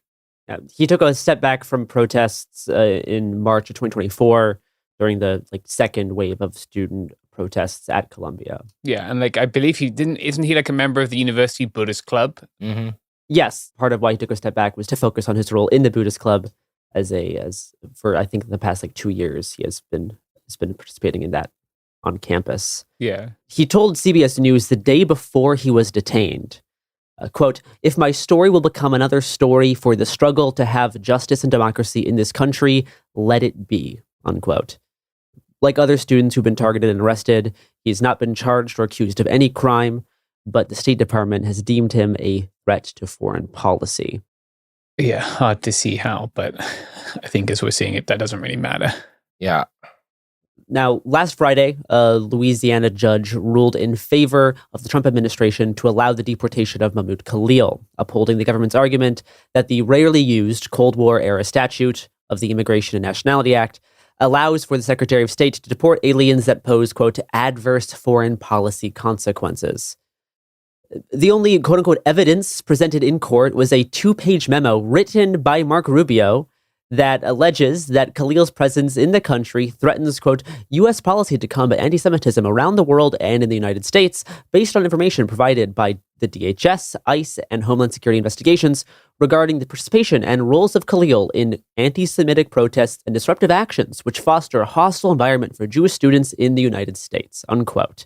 Speaker 3: He took a step back from protests in March of 2024 during the second wave of student protests at Columbia.
Speaker 25: Yeah, and I believe isn't he a member of the University Buddhist Club?
Speaker 12: Mm-hmm.
Speaker 3: Yes, part of why he took a step back was to focus on his role in the Buddhist Club as for I think the past 2 years he has been participating in that on campus.
Speaker 25: Yeah.
Speaker 3: He told CBS News the day before he was detained, quote, "If my story will become another story for the struggle to have justice and democracy in this country, let it be," unquote. Like other students who've been targeted and arrested, he's not been charged or accused of any crime, but the State Department has deemed him a threat to foreign policy.
Speaker 25: Yeah, hard to see how, but I think as we're seeing it, that doesn't really matter.
Speaker 12: Yeah.
Speaker 3: Now, last Friday, a Louisiana judge ruled in favor of the Trump administration to allow the deportation of Mahmoud Khalil, upholding the government's argument that the rarely used Cold War-era statute of the Immigration and Nationality Act allows for the Secretary of State to deport aliens that pose, quote, adverse foreign policy consequences. The only, quote-unquote, evidence presented in court was a 2-page memo written by Marco Rubio that alleges that Khalil's presence in the country threatens, quote, U.S. policy to combat anti-Semitism around the world and in the United States, based on information provided by the DHS, ICE, and Homeland Security investigations regarding the participation and roles of Khalil in anti-Semitic protests and disruptive actions which foster a hostile environment for Jewish students in the United States, unquote.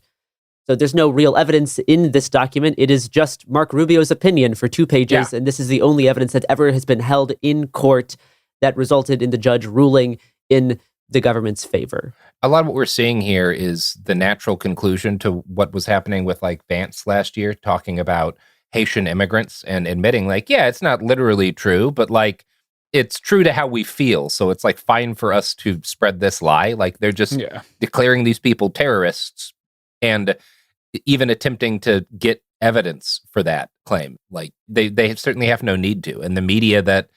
Speaker 3: So there's no real evidence in this document. It is just Marco Rubio's opinion for 2 pages, and this is the only evidence that ever has been held in court that resulted in the judge ruling in the government's favor.
Speaker 12: A lot of what we're seeing here is the natural conclusion to what was happening with like Vance last year, talking about Haitian immigrants and admitting like, yeah, it's not literally true, but like it's true to how we feel. So it's like fine for us to spread this lie. Like they're just declaring these people terrorists and even attempting to get evidence for that claim. Like they certainly have no need to. And the media that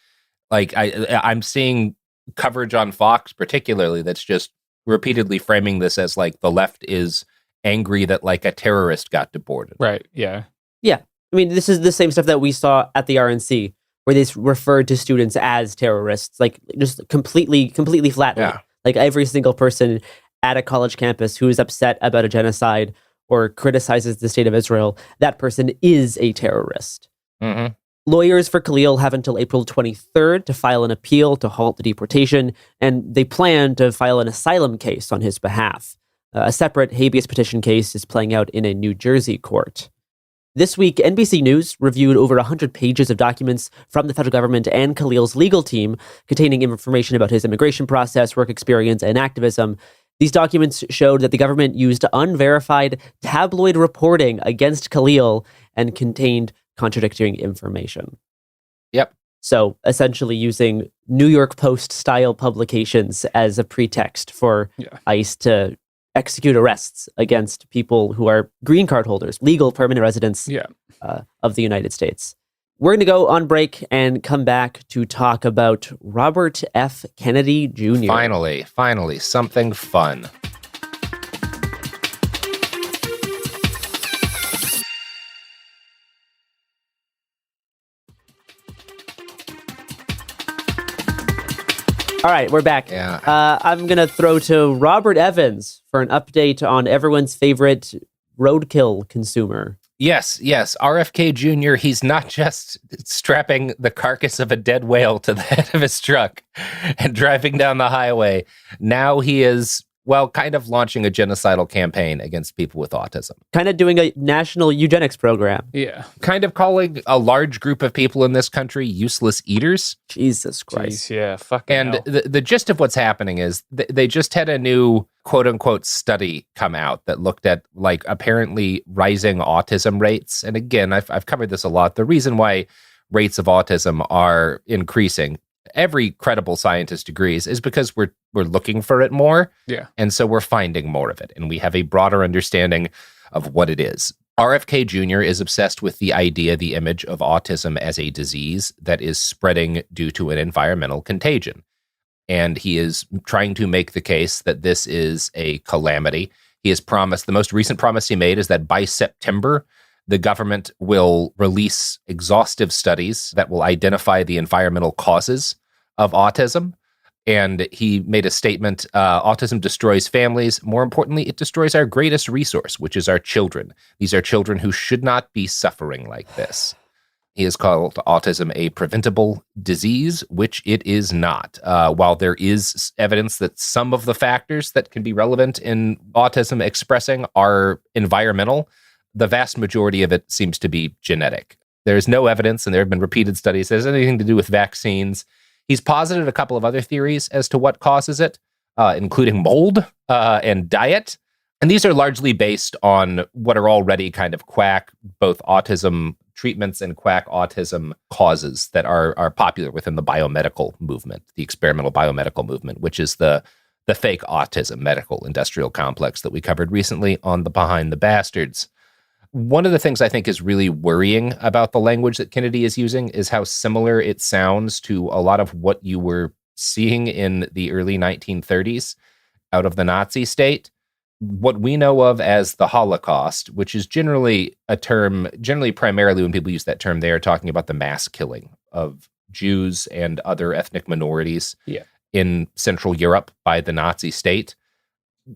Speaker 12: like I'm seeing coverage on Fox particularly that's just repeatedly framing this as like the left is angry that like a terrorist got deported.
Speaker 25: Right. Yeah.
Speaker 3: Yeah. I mean, this is the same stuff that we saw at the RNC where they referred to students as terrorists, like just completely flatly.
Speaker 12: Yeah.
Speaker 3: Like every single person at a college campus who is upset about a genocide or criticizes the state of Israel, that person is a terrorist.
Speaker 12: Mm-hmm.
Speaker 3: Lawyers for Khalil have until April 23rd to file an appeal to halt the deportation, and they plan to file an asylum case on his behalf. A separate habeas petition case is playing out in a New Jersey court. This week, NBC News reviewed over 100 pages of documents from the federal government and Khalil's legal team containing information about his immigration process, work experience, and activism. These documents showed that the government used unverified tabloid reporting against Khalil and contained contradicting information.
Speaker 12: Yep.
Speaker 3: So essentially using New York Post style publications as a pretext for ICE to execute arrests against people who are green card holders, legal permanent residents of the United States. We're going to go on break and come back to talk about Robert F. Kennedy Jr.
Speaker 12: Finally, something fun.
Speaker 3: All right, we're back.
Speaker 12: Yeah.
Speaker 3: I'm going to throw to Robert Evans for an update on everyone's favorite roadkill consumer.
Speaker 12: Yes. RFK Jr., he's not just strapping the carcass of a dead whale to the head of his truck and driving down the highway. Now he is, well, kind of launching a genocidal campaign against people with autism.
Speaker 3: Kind of doing a national eugenics program.
Speaker 12: Yeah. Kind of calling a large group of people in this country useless eaters.
Speaker 3: Jesus Christ.
Speaker 25: Jeez, yeah, fucking
Speaker 12: And
Speaker 25: hell.
Speaker 12: the gist of what's happening is they just had a new quote-unquote study come out that looked at like apparently rising autism rates. And again, I've covered this a lot. The reason why rates of autism are increasing, every credible scientist agrees, is because we're looking for it more.
Speaker 25: Yeah.
Speaker 12: And so we're finding more of it. And we have a broader understanding of what it is. RFK Jr. is obsessed with the idea, the image of autism as a disease that is spreading due to an environmental contagion. And he is trying to make the case that this is a calamity. He has promised, the most recent promise he made is that by September, the government will release exhaustive studies that will identify the environmental causes of autism. And he made a statement, autism destroys families. More importantly, it destroys our greatest resource, which is our children. These are children who should not be suffering like this. He has called autism a preventable disease, which it is not. While there is evidence that some of the factors that can be relevant in autism expressing are environmental, the vast majority of it seems to be genetic. There's no evidence, and there have been repeated studies, that has anything to do with vaccines. He's posited a couple of other theories as to what causes it, including mold and diet. And these are largely based on what are already kind of quack, both autism treatments and quack autism causes that are popular within the biomedical movement, the experimental biomedical movement, which is the the fake autism medical industrial complex that we covered recently on the Behind the Bastards. One of the things I think is really worrying about the language that Kennedy is using is how similar it sounds to a lot of what you were seeing in the early 1930s out of the Nazi state. What we know of as the Holocaust, which is generally a term, primarily when people use that term, they are talking about the mass killing of Jews and other ethnic minorities in Central Europe by the Nazi state.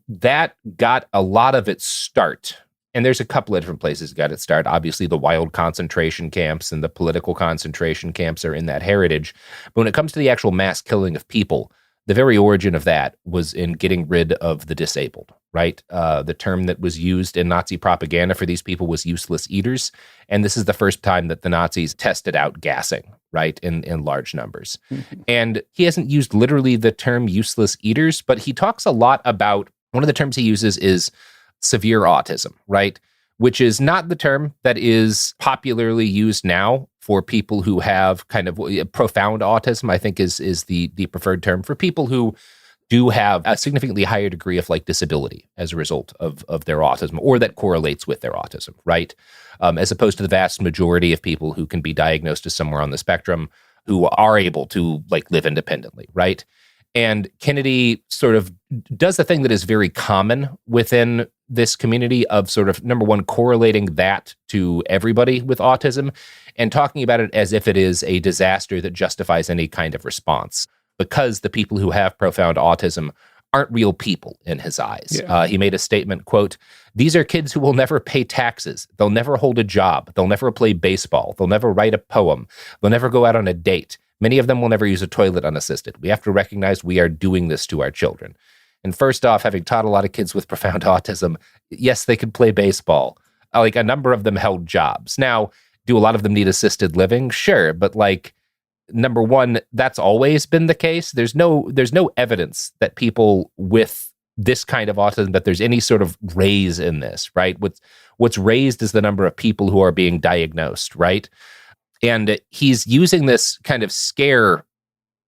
Speaker 12: That got a lot of its start. And there's a couple of different places it got its start. Obviously, the wild concentration camps and the political concentration camps are in that heritage. But when it comes to the actual mass killing of people, the very origin of that was in getting rid of the disabled, right? The term that was used in Nazi propaganda for these people was useless eaters. And this is the first time that the Nazis tested out gassing, right, in large numbers. Mm-hmm. And he hasn't used literally the term useless eaters, but he talks a lot about, one of the terms he uses is severe autism, right? Which is not the term that is popularly used now for people who have kind of profound autism, I think is the preferred term for people who do have a significantly higher degree of like disability as a result of their autism, or that correlates with their autism, right? As opposed to the vast majority of people who can be diagnosed as somewhere on the spectrum who are able to like live independently, right? And Kennedy sort of does the thing that is very common within this community of sort of, number one, correlating that to everybody with autism and talking about it as if it is a disaster that justifies any kind of response, because the people who have profound autism aren't real people in his eyes. Yeah. He made a statement, quote, "These are kids who will never pay taxes. They'll never hold a job. They'll never play baseball. They'll never write a poem. They'll never go out on a date. Many of them will never use a toilet unassisted. We have to recognize we are doing this to our children." And first off, having taught a lot of kids with profound autism, yes, they could play baseball. Like a number of them held jobs. Now, do a lot of them need assisted living? Sure. But like, number one, that's always been the case. There's no evidence that people with this kind of autism, that there's any sort of raise in this, right? What's raised is the number of people who are being diagnosed, right? And he's using this kind of scare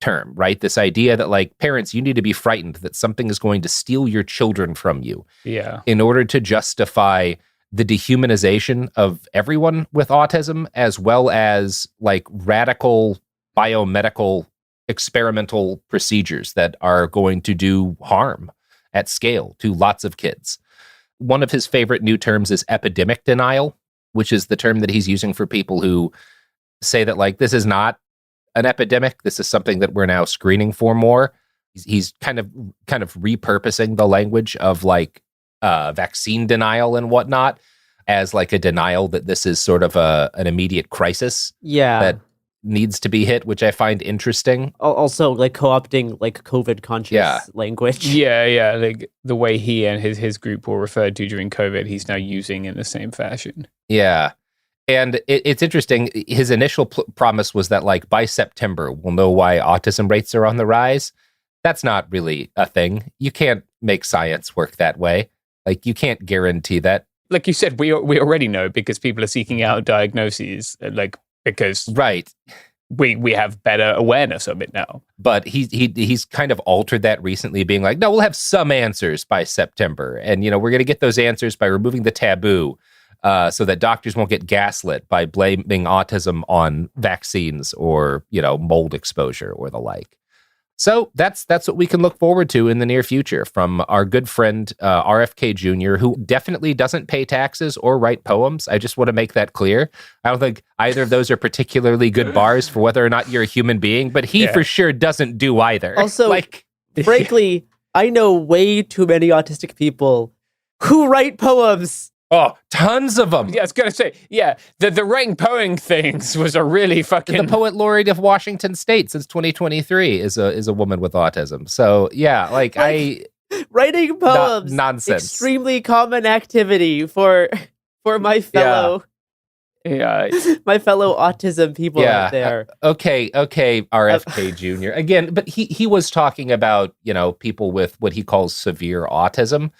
Speaker 12: term, right? This idea that like, parents, you need to be frightened that something is going to steal your children from you.
Speaker 25: Yeah.
Speaker 12: In order to justify the dehumanization of everyone with autism, as well as like radical biomedical experimental procedures that are going to do harm at scale to lots of kids. One of his favorite new terms is epidemic denial, which is the term that he's using for people who say that like, this is not an epidemic. This is something that we're now screening for more. He's kind of repurposing the language of like vaccine denial and whatnot as like a denial that this is sort of an immediate crisis.
Speaker 3: Yeah.
Speaker 12: That needs to be hit, which I find interesting.
Speaker 3: Also, like co-opting like COVID conscious language.
Speaker 25: Yeah. Like the way he and his group were referred to during COVID, he's now using in the same fashion.
Speaker 12: Yeah. And it's interesting. His initial promise was that like by September, we'll know why autism rates are on the rise. That's not really a thing. You can't make science work that way. Like you can't guarantee that.
Speaker 25: Like you said, we already know because people are seeking out diagnoses, like because
Speaker 12: right.
Speaker 25: We have better awareness of it now.
Speaker 12: But he's kind of altered that recently, being like, no, we'll have some answers by September. And, you know, we're going to get those answers by removing the taboo so that doctors won't get gaslit by blaming autism on vaccines or, you know, mold exposure or the like. So that's what we can look forward to in the near future from our good friend RFK Jr., who definitely doesn't pay taxes or write poems. I just want to make that clear. I don't think either of those are particularly good bars for whether or not you're a human being, but he for sure doesn't do either.
Speaker 3: Also,
Speaker 12: like,
Speaker 3: frankly, I know way too many autistic people who write poems.
Speaker 12: Oh, tons of them.
Speaker 25: Yeah, I was going to say, the writing poem things was a really fucking...
Speaker 12: The poet laureate of Washington State since 2023 is a woman with autism. So, yeah, like
Speaker 3: writing poems.
Speaker 12: Nonsense.
Speaker 3: Extremely common activity for my fellow...
Speaker 25: Yeah.
Speaker 3: My fellow autism people out there.
Speaker 12: Okay, RFK Jr. Again, but he was talking about, you know, people with what he calls severe autism.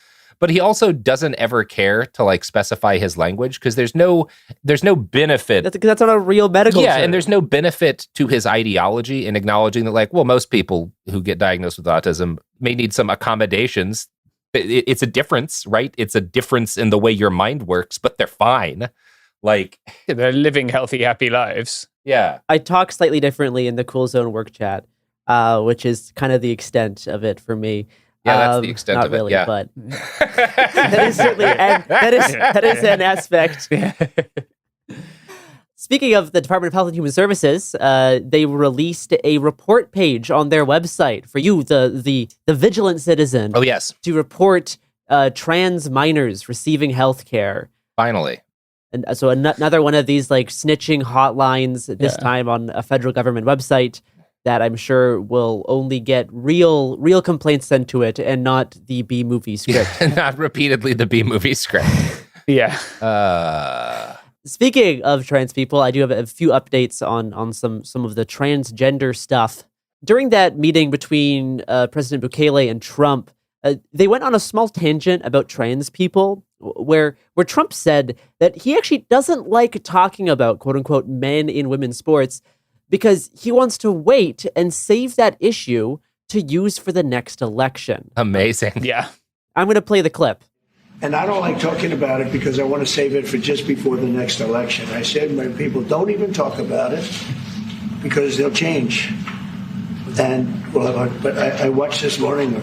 Speaker 12: but he also doesn't ever care to like specify his language because there's no benefit.
Speaker 3: That's not a real medical term.
Speaker 12: And there's no benefit to his ideology in acknowledging that, like, well, most people who get diagnosed with autism may need some accommodations. It's a difference, right? It's a difference in the way your mind works, but they're fine. Like,
Speaker 25: they're living healthy, happy lives.
Speaker 12: Yeah.
Speaker 3: I talk slightly differently in the Cool Zone work chat, which is kind of the extent of it for me.
Speaker 12: Yeah, that's the extent of it.
Speaker 3: Really,
Speaker 12: Yeah,
Speaker 3: but that is certainly that is an aspect. Speaking of the Department of Health and Human Services, they released a report page on their website for you, the vigilant citizen.
Speaker 12: Oh yes,
Speaker 3: to report trans minors receiving health care.
Speaker 12: Finally.
Speaker 3: And so another one of these like snitching hotlines, this time on a federal government website that I'm sure will only get real complaints sent to it and not the B-movie script.
Speaker 12: Not repeatedly the B-movie script.
Speaker 25: Yeah.
Speaker 3: Speaking of trans people, I do have a few updates on some of the transgender stuff. During that meeting between President Bukele and Trump, they went on a small tangent about trans people, where Trump said that he actually doesn't like talking about quote unquote men in women's sports because he wants to wait and save that issue to use for the next election.
Speaker 12: Amazing.
Speaker 25: Yeah.
Speaker 3: I'm going to play the clip.
Speaker 5: And I don't like talking about it because I want to save it for just before the next election. I said, my people, don't even talk about it because they'll change. And but I watched this morning.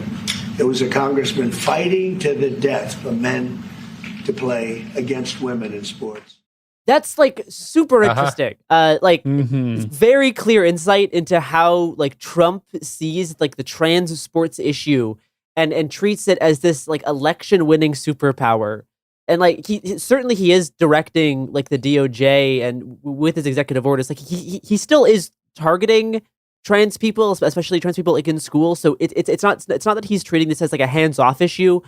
Speaker 5: There was a congressman fighting to the death for men to play against women in sports.
Speaker 3: That's like super interesting. Very clear insight into how like Trump sees like the trans sports issue and treats it as this like election winning superpower. And like he is directing like the DOJ and with his executive orders, like he still is targeting trans people, especially trans people like in school. So it's not that he's treating this as like a hands-off issue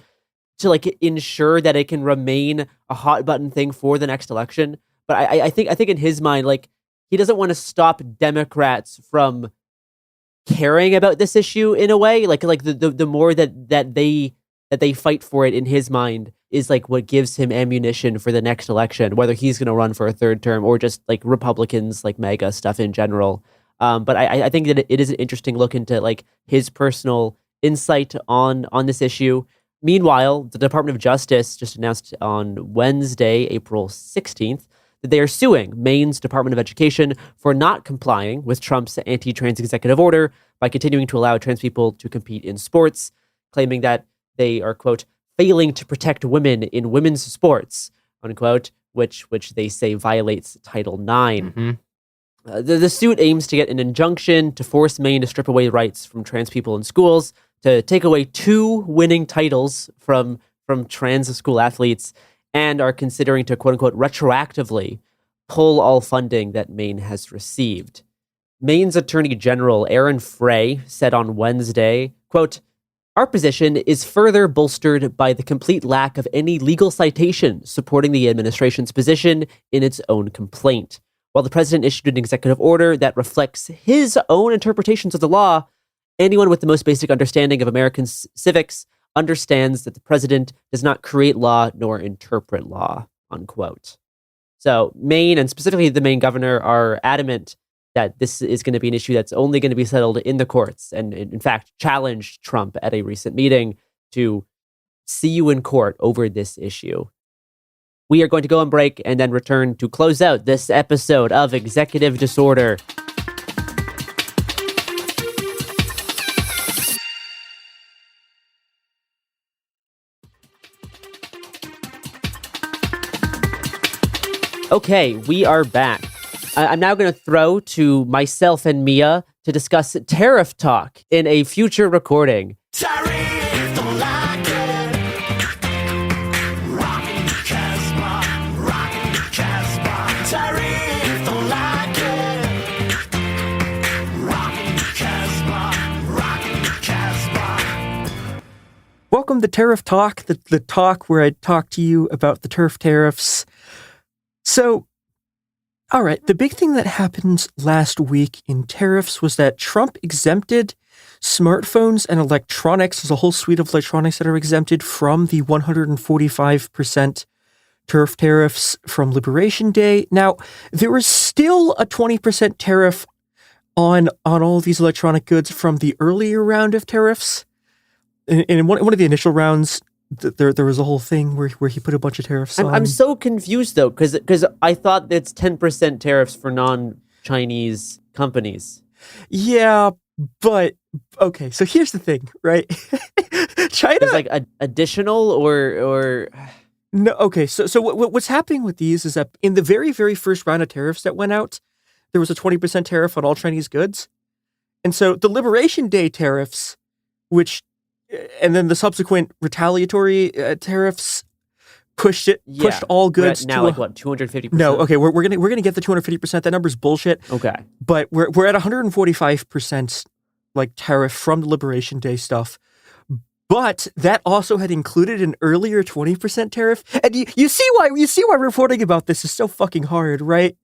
Speaker 3: to like ensure that it can remain a hot button thing for the next election. But I think in his mind, like he doesn't want to stop Democrats from caring about this issue in a way. Like the more that they fight for it in his mind is like what gives him ammunition for the next election, whether he's going to run for a third term or just like Republicans like MAGA stuff in general. But I think that it is an interesting look into like his personal insight on this issue. Meanwhile, the Department of Justice just announced on Wednesday, April 16th, that they are suing Maine's Department of Education for not complying with Trump's anti-trans executive order by continuing to allow trans people to compete in sports, claiming that they are, quote, failing to protect women in women's sports, unquote, which they say violates Title IX.
Speaker 12: Mm-hmm.
Speaker 3: The suit aims to get an injunction to force Maine to strip away rights from trans people in schools, to take away 2 winning titles from trans school athletes, and are considering to, quote unquote, retroactively pull all funding that Maine has received. Maine's Attorney General Aaron Frey said on Wednesday, quote, "Our position is further bolstered by the complete lack of any legal citation supporting the administration's position in its own complaint. While the president issued an executive order that reflects his own interpretations of the law, anyone with the most basic understanding of American civics understands that the president does not create law nor interpret law," unquote. So Maine, and specifically the Maine governor, are adamant that this is going to be an issue that's only going to be settled in the courts, and in fact challenged Trump at a recent meeting to see you in court over this issue. We are going to go on break and then return to close out this episode of Executive Disorder. Okay, we are back. I'm now going to throw to myself and Mia to discuss tariff talk in a future recording.
Speaker 14: Welcome to Tariff Talk, the talk where I talk to you about the turf tariffs. So, all right, the big thing that happened last week in tariffs was that Trump exempted Smartphones and electronics, there's a whole suite of electronics that are exempted from the 145% turf tariffs from Liberation Day. Now, there is still a 20% tariff on all of these electronic goods from the earlier round of tariffs. In one of the initial rounds, there was a whole thing where he put a bunch of tariffs on.
Speaker 3: I'm so confused though, because I thought that's 10% tariffs for non-Chinese companies.
Speaker 14: Yeah, but okay. So here's the thing, right? China
Speaker 3: is like additional or
Speaker 14: no. Okay, so what's happening with these is that in the very, very first round of tariffs that went out, there was a 20% tariff on all Chinese goods, and so the Liberation Day tariffs, and then the subsequent retaliatory tariffs pushed all goods
Speaker 3: now
Speaker 14: to
Speaker 3: like what 250%.
Speaker 14: No, okay, we're gonna get the 250%. That number's bullshit.
Speaker 3: Okay,
Speaker 14: but we're at 145% like tariff from the Liberation Day stuff. But that also had included an earlier 20% tariff, and you see why reporting about this is so fucking hard, right?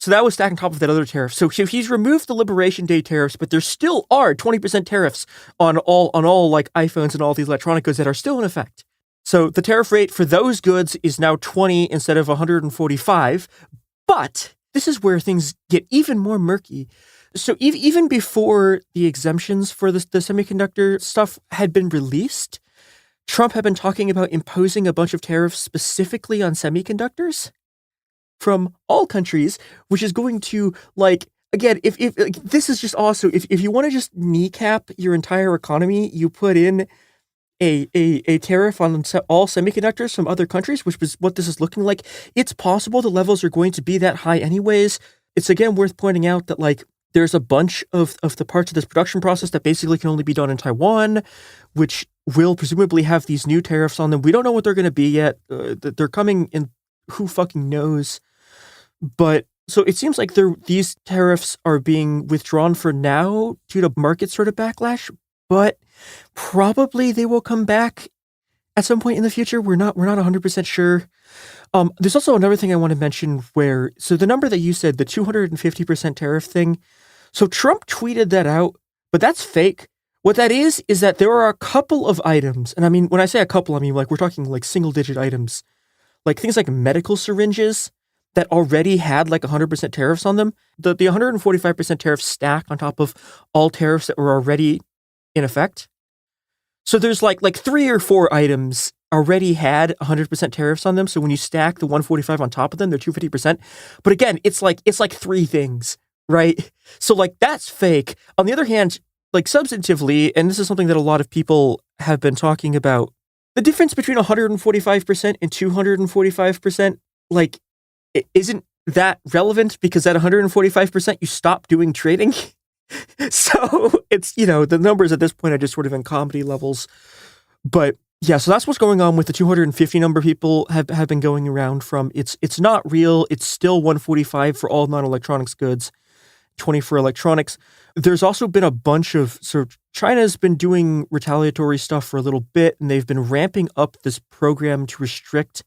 Speaker 14: So that was stacked on top of that other tariff. So he's removed the Liberation Day tariffs, but there still are 20% tariffs on all like iPhones and all these electronic goods that are still in effect. So the tariff rate for those goods is now 20 instead of 145. But this is where things get even more murky. So even before the exemptions for the semiconductor stuff had been released, Trump had been talking about imposing a bunch of tariffs specifically on semiconductors from all countries, which is going to, like, again, if like, this is just also, if you want to just kneecap your entire economy, you put in a tariff on all semiconductors from other countries, which was what this is looking like. It's possible the levels are going to be that high anyways. It's again worth pointing out that, like, there's a bunch of the parts of this production process that basically can only be done in Taiwan, which will presumably have these new tariffs on them. We don't know what they're going to be yet. They're coming in, who fucking knows? But so it seems like these tariffs are being withdrawn for now due to market sort of backlash, but probably they will come back at some point in the future. We're not 100% sure. There's also another thing I want to mention so the number that you said, the 250% tariff thing, so Trump tweeted that out, but that's fake. What that is that there are a couple of items, and I mean, when I say a couple, I mean, like, we're talking like single digit items, like things like medical syringes that already had like 100% tariffs on them. The 145% tariff stack on top of all tariffs that were already in effect. So there's like 3 or 4 items already had 100% tariffs on them. So when you stack the 145 on top of them, they're 250%. But again, it's like 3 things, right? So like that's fake. On the other hand, like substantively, and this is something that a lot of people have been talking about, the difference between 145% and 245%, like, it isn't that relevant because at 145% you stop doing trading. So it's, the numbers at this point are just sort of in comedy levels. But yeah, so that's what's going on with the 250 number people have been going around from. It's not real. It's still 145 for all non-electronics goods, 20 for electronics. There's also been a bunch of China's been doing retaliatory stuff for a little bit, and they've been ramping up this program to restrict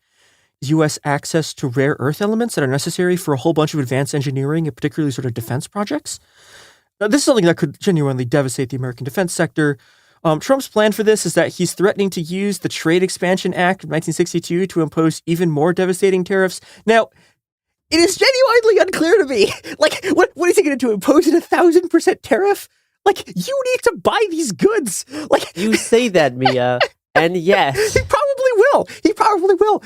Speaker 14: U.S. access to rare earth elements that are necessary for a whole bunch of advanced engineering and particularly sort of defense projects. Now, this is something that could genuinely devastate the American defense sector. Trump's plan for this is that he's threatening to use the Trade Expansion Act of 1962 to impose even more devastating tariffs. Now, it is genuinely unclear to me. Like, what is he going to do? Impose an 1,000% tariff? Like, you need to buy these goods. Like,
Speaker 3: you say that, Mia, and yes,
Speaker 14: he probably will.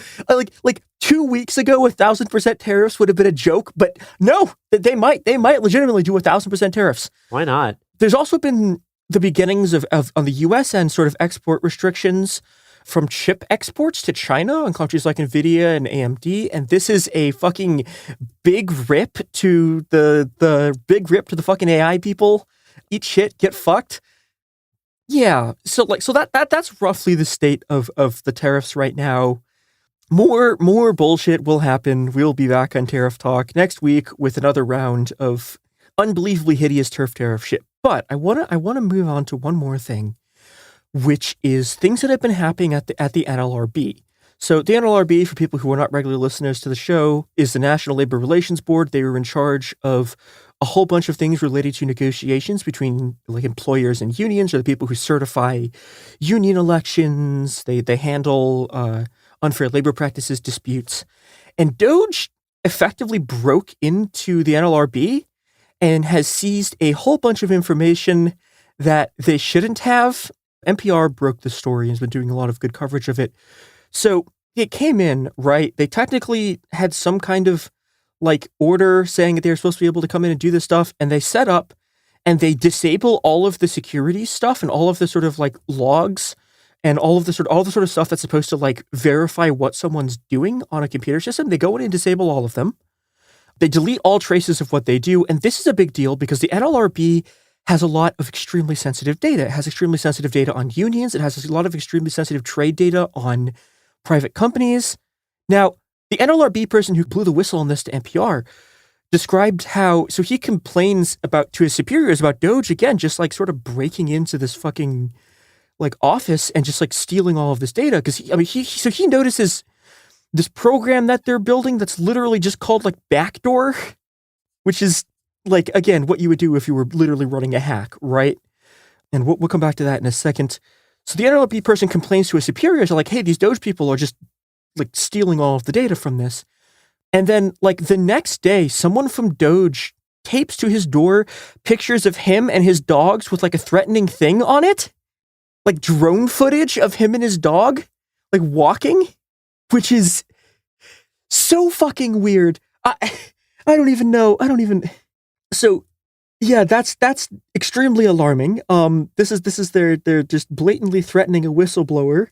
Speaker 14: Like 2 weeks ago, 1,000% tariffs would have been a joke, but no, they might legitimately do 1,000% tariffs.
Speaker 3: Why not?
Speaker 14: There's also been the beginnings of on the U.S. end sort of export restrictions from chip exports to China on countries like Nvidia and AMD, and this is a fucking big rip to the fucking AI people. Eat shit, get fucked. Yeah, so that's roughly the state of the tariffs right now. More bullshit will happen. We'll be back on Tariff Talk next week with another round of unbelievably hideous tariff shit. But I wanna move on to one more thing, which is things that have been happening at the NLRB. So the NLRB, for people who are not regular listeners to the show, is the National Labor Relations Board. They were in charge of a whole bunch of things related to negotiations between like employers and unions, or the people who certify union elections. They handle unfair labor practices disputes. And Doge effectively broke into the NLRB and has seized a whole bunch of information that they shouldn't have. NPR broke the story and has been doing a lot of good coverage of it. So it came in, right? They technically had some kind of like order saying that they were supposed to be able to come in and do this stuff. And they set up and they disable all of the security stuff and all of the sort of like logs and all the sort of stuff that's supposed to like verify what someone's doing on a computer system. They go in and disable all of them. They delete all traces of what they do. And this is a big deal because the NLRB has a lot of extremely sensitive data. It has extremely sensitive data on unions. It has a lot of extremely sensitive trade data on private companies. Now, the NLRB person who blew the whistle on this to NPR described how, so he complains to his superiors about Doge, again, just like sort of breaking into this fucking like office and just like stealing all of this data. Because he notices this program that they're building that's literally just called like Backdoor, which is like, again, what you would do if you were literally running a hack, right? And we'll come back to that in a second. So the NLRB person complains to his superiors, like, hey, these Doge people are just like stealing all of the data from this. And then like the next day, someone from Doge tapes to his door pictures of him and his dogs with like a threatening thing on it. Like drone footage of him and his dog like walking, which is so fucking weird. I don't even know. So yeah, that's extremely alarming. This is they're just blatantly threatening a whistleblower.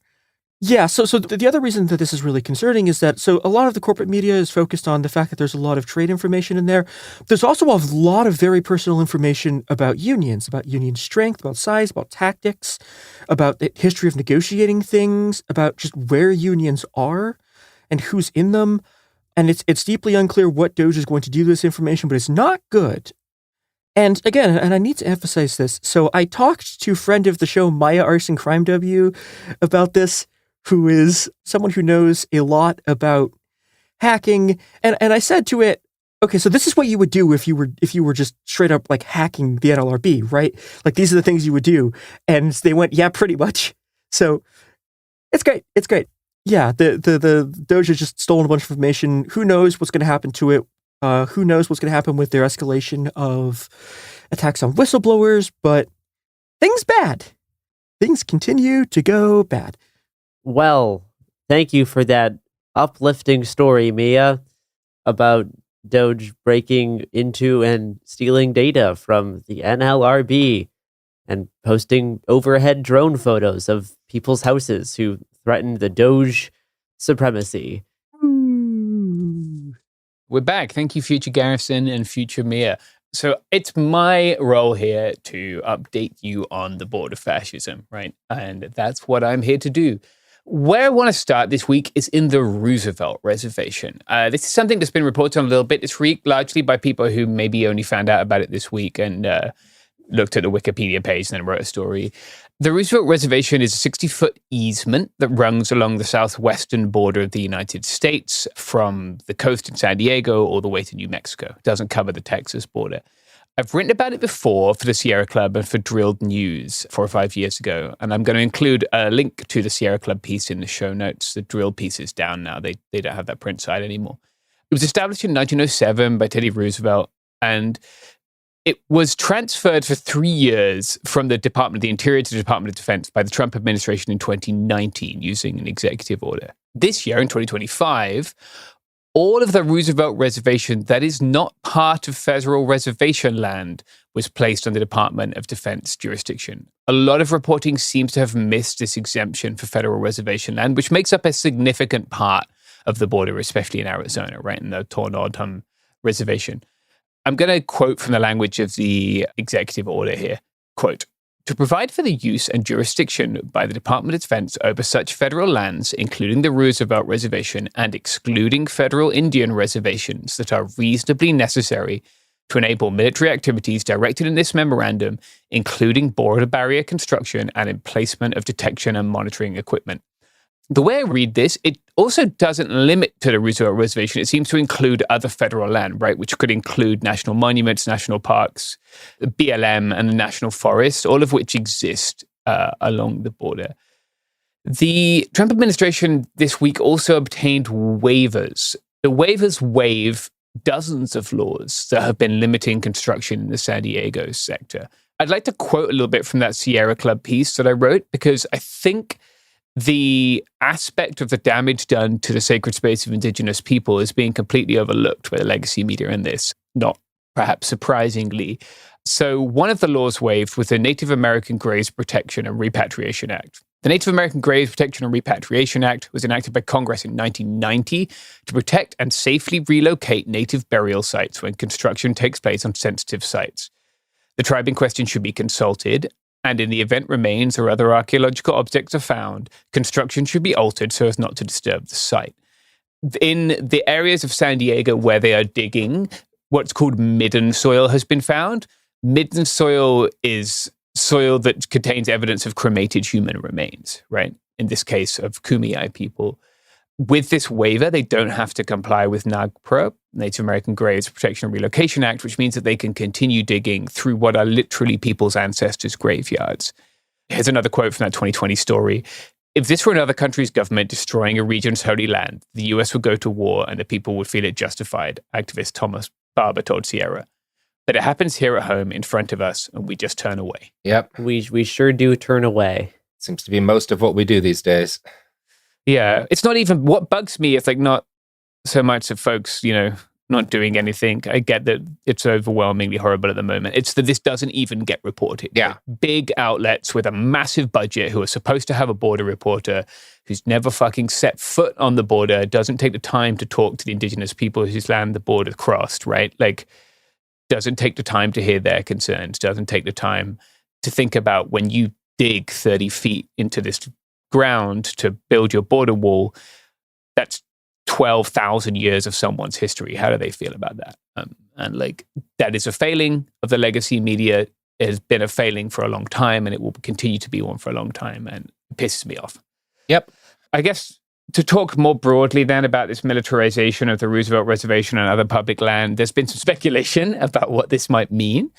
Speaker 14: Yeah, so the other reason that this is really concerning is that so a lot of the corporate media is focused on the fact that there's a lot of trade information in there. There's also a lot of very personal information about unions, about union strength, about size, about tactics, about the history of negotiating things, about just where unions are and who's in them. And it's deeply unclear what Doge is going to do with this information, but it's not good. And again, and I need to emphasize this. So I talked to friend of the show, Maya Arson Crime W, about this, who is someone who knows a lot about hacking. And I said to it, okay, so this is what you would do if you were just straight up like hacking the NLRB, right? Like these are the things you would do. And they went, yeah, pretty much. So it's great. It's great. Yeah, the Doge has just stolen a bunch of information. Who knows what's going to happen to it? Who knows what's going to happen with their escalation of attacks on whistleblowers? But things bad. Things continue to go bad.
Speaker 3: Well, thank you for that uplifting story, Mia, about Doge breaking into and stealing data from the NLRB and posting overhead drone photos of people's houses who threatened the Doge supremacy.
Speaker 25: We're back. Thank you, Future Garrison and Future Mia. So it's my role here to update you on the border fascism, right? And that's what I'm here to do. Where I want to start this week is in the Roosevelt Reservation. This is something that's been reported on a little bit this week, largely by people who maybe only found out about it this week and looked at the Wikipedia page and then wrote a story. The Roosevelt Reservation is a 60-foot easement that runs along the southwestern border of the United States from the coast in San Diego all the way to New Mexico. It doesn't cover the Texas border. I've written about it before for the Sierra Club and for Drilled News 4 or 5 years ago, and I'm going to include a link to the Sierra Club piece in the show notes. The Drilled piece is down now. They don't have that print side anymore. It was established in 1907 by Teddy Roosevelt, and it was transferred for 3 years from the Department of the Interior to the Department of Defense by the Trump administration in 2019 using an executive order. This year, in 2025, all of the Roosevelt Reservation that is not part of federal reservation land was placed under Department of Defense jurisdiction. A lot of reporting seems to have missed this exemption for federal reservation land, which makes up a significant part of the border, especially in Arizona, right, in the Tornado Reservation. I'm going to quote from the language of the executive order here. Quote, to provide for the use and jurisdiction by the Department of Defense over such federal lands, including the Roosevelt Reservation and excluding federal Indian reservations that are reasonably necessary to enable military activities directed in this memorandum, including border barrier construction and emplacement of detection and monitoring equipment. the way I read this, it also doesn't limit to the Roosevelt Reservation. It seems to include other federal land, right, which could include national monuments, national parks, the BLM, and the national forest, all of which exist along the border. The Trump administration this week also obtained waivers. The waivers waive dozens of laws that have been limiting construction in the San Diego sector. I'd like to quote a little bit from that Sierra Club piece that I wrote, because I think the aspect of the damage done to the sacred space of indigenous people is being completely overlooked by the legacy media in this, not perhaps surprisingly. So one of the laws waived was the Native American Graves Protection and Repatriation Act. The Native American Graves Protection and Repatriation Act was enacted by Congress in 1990 to protect and safely relocate native burial sites when construction takes place on sensitive sites. The tribe in question should be consulted, and in the event remains or other archaeological objects are found, construction should be altered so as not to disturb the site. In the areas of San Diego where they are digging, what's called midden soil has been found. Midden soil is soil that contains evidence of cremated human remains, right? In this case of Kumeyaay people. With this waiver, they don't have to comply with NAGPRA, Native American Graves Protection and Relocation Act, which means that they can continue digging through what are literally people's ancestors' graveyards. Here's another quote from that 2020 story. If this were another country's government destroying a region's holy land, the US would go to war and the people would feel it justified, activist Thomas Barber told Sierra. But it happens here at home in front of us and we just turn away.
Speaker 12: Yep.
Speaker 3: We sure do turn away.
Speaker 12: Seems to be most of what we do these days.
Speaker 25: Yeah, it's not even, what bugs me is like not so much of folks, not doing anything. I get that it's overwhelmingly horrible at the moment. It's that this doesn't even get reported.
Speaker 12: Yeah.
Speaker 25: Like big outlets with a massive budget who are supposed to have a border reporter who's never fucking set foot on the border, doesn't take the time to talk to the indigenous people whose land the border crossed, right? Like, doesn't take the time to hear their concerns, doesn't take the time to think about when you dig 30 feet into this ground to build your border wall, that's 12,000 years of someone's history. How do they feel about that? And like, that is a failing of the legacy media. It has been a failing for a long time, and it will continue to be one for a long time, and it pisses me off.
Speaker 12: Yep.
Speaker 25: I guess to talk more broadly then about this militarization of the Roosevelt Reservation and other public land, there's been some speculation about what this might mean.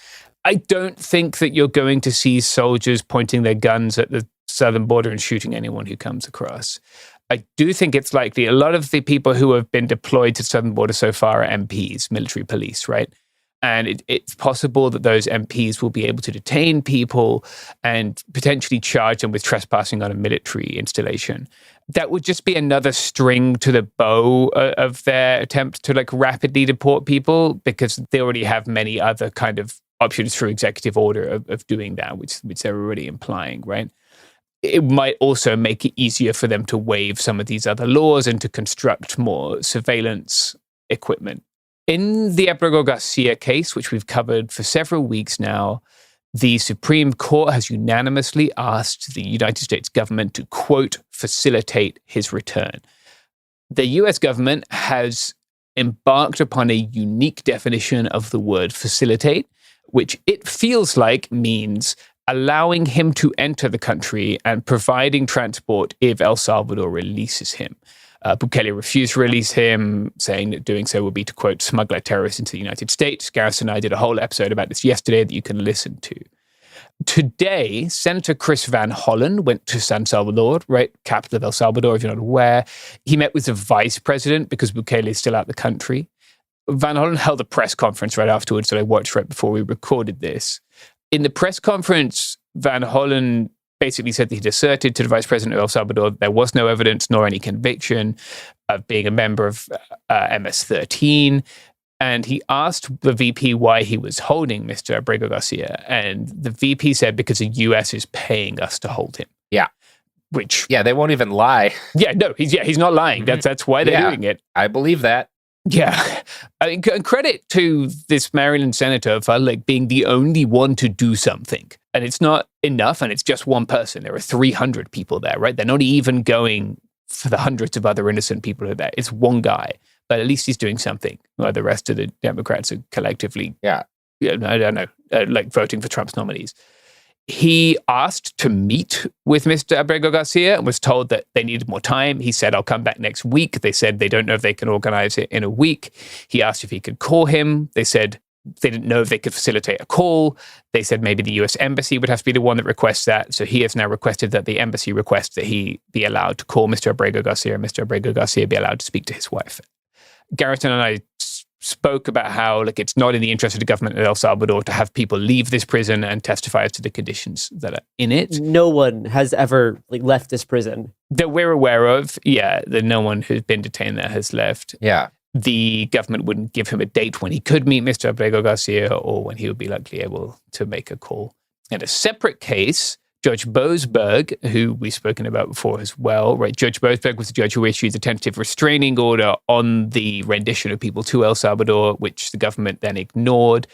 Speaker 25: I don't think that you're going to see soldiers pointing their guns at the southern border and shooting anyone who comes across. I do think it's likely a lot of the people who have been deployed to southern border so far are MPs, military police, right? And it's possible that those MPs will be able to detain people and potentially charge them with trespassing on a military installation. That would just be another string to the bow of their attempt to like rapidly deport people, because they already have many other kind of options through executive order of doing that, which they're already implying, right? It might also make it easier for them to waive some of these other laws and to construct more surveillance equipment. In the Abrego Garcia case, which we've covered for several weeks now, the Supreme Court has unanimously asked the United States government to, quote, facilitate his return. The US government has embarked upon a unique definition of the word facilitate, which it feels like means allowing him to enter the country and providing transport if El Salvador releases him. Bukele refused to release him, saying that doing so would be to, quote, smuggle terrorists into the United States. Gareth and I did a whole episode about this yesterday that you can listen to. Today, Senator Chris Van Hollen went to San Salvador, right, capital of El Salvador, if you're not aware. He met with the vice president because Bukele is still out of the country. Van Hollen held a press conference right afterwards that I watched right before we recorded this. In the press conference, Van Hollen basically said that he'd asserted to the vice president of El Salvador there was no evidence nor any conviction of being a member of MS-13. And he asked the VP why he was holding Mr. Abrego Garcia. And the VP said, because the US is paying us to hold him.
Speaker 12: Yeah.
Speaker 25: Which...
Speaker 12: Yeah, they won't even lie.
Speaker 25: Yeah, no, he's not lying. That's why they're doing it.
Speaker 12: I believe that.
Speaker 25: Yeah. I mean, credit to this Maryland senator for like being the only one to do something. And it's not enough, and it's just one person. There are 300 people there, right? They're not even going for the hundreds of other innocent people who are there. It's one guy, but at least he's doing something. While the rest of the Democrats are collectively, I don't know, like voting for Trump's nominees. He asked to meet with Mr. Abrego Garcia and was told that they needed more time. He said, I'll come back next week. They said they don't know if they can organize it in a week. He asked if he could call him. They said they didn't know if they could facilitate a call. They said maybe the US Embassy would have to be the one that requests that. So he has now requested that the embassy request that he be allowed to call Mr. Abrego Garcia and Mr. Abrego Garcia be allowed to speak to his wife. Garrison and I spoke about how it's not in the interest of the government of El Salvador to have people leave this prison and testify as to the conditions that are in it.
Speaker 3: No one has ever left this prison
Speaker 25: that we're aware of. Yeah, that no one who's been detained there has left.
Speaker 12: Yeah.
Speaker 25: The government wouldn't give him a date when he could meet Mr. Abrego Garcia or when he would be likely able to make a call. In a separate case, Judge Boasberg, who we've spoken about before as well, right? Judge Boasberg was the judge who issued the tentative restraining order on the rendition of people to El Salvador, which the government then ignored,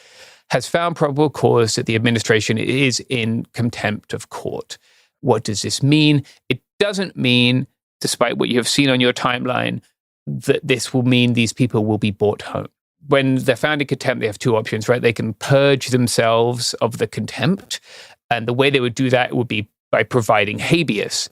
Speaker 25: has found probable cause that the administration is in contempt of court. What does this mean? It doesn't mean, despite what you have seen on your timeline, that this will mean these people will be brought home. When they're found in contempt, they have two options, right? They can purge themselves of the contempt. And the way they would do that would be by providing habeas,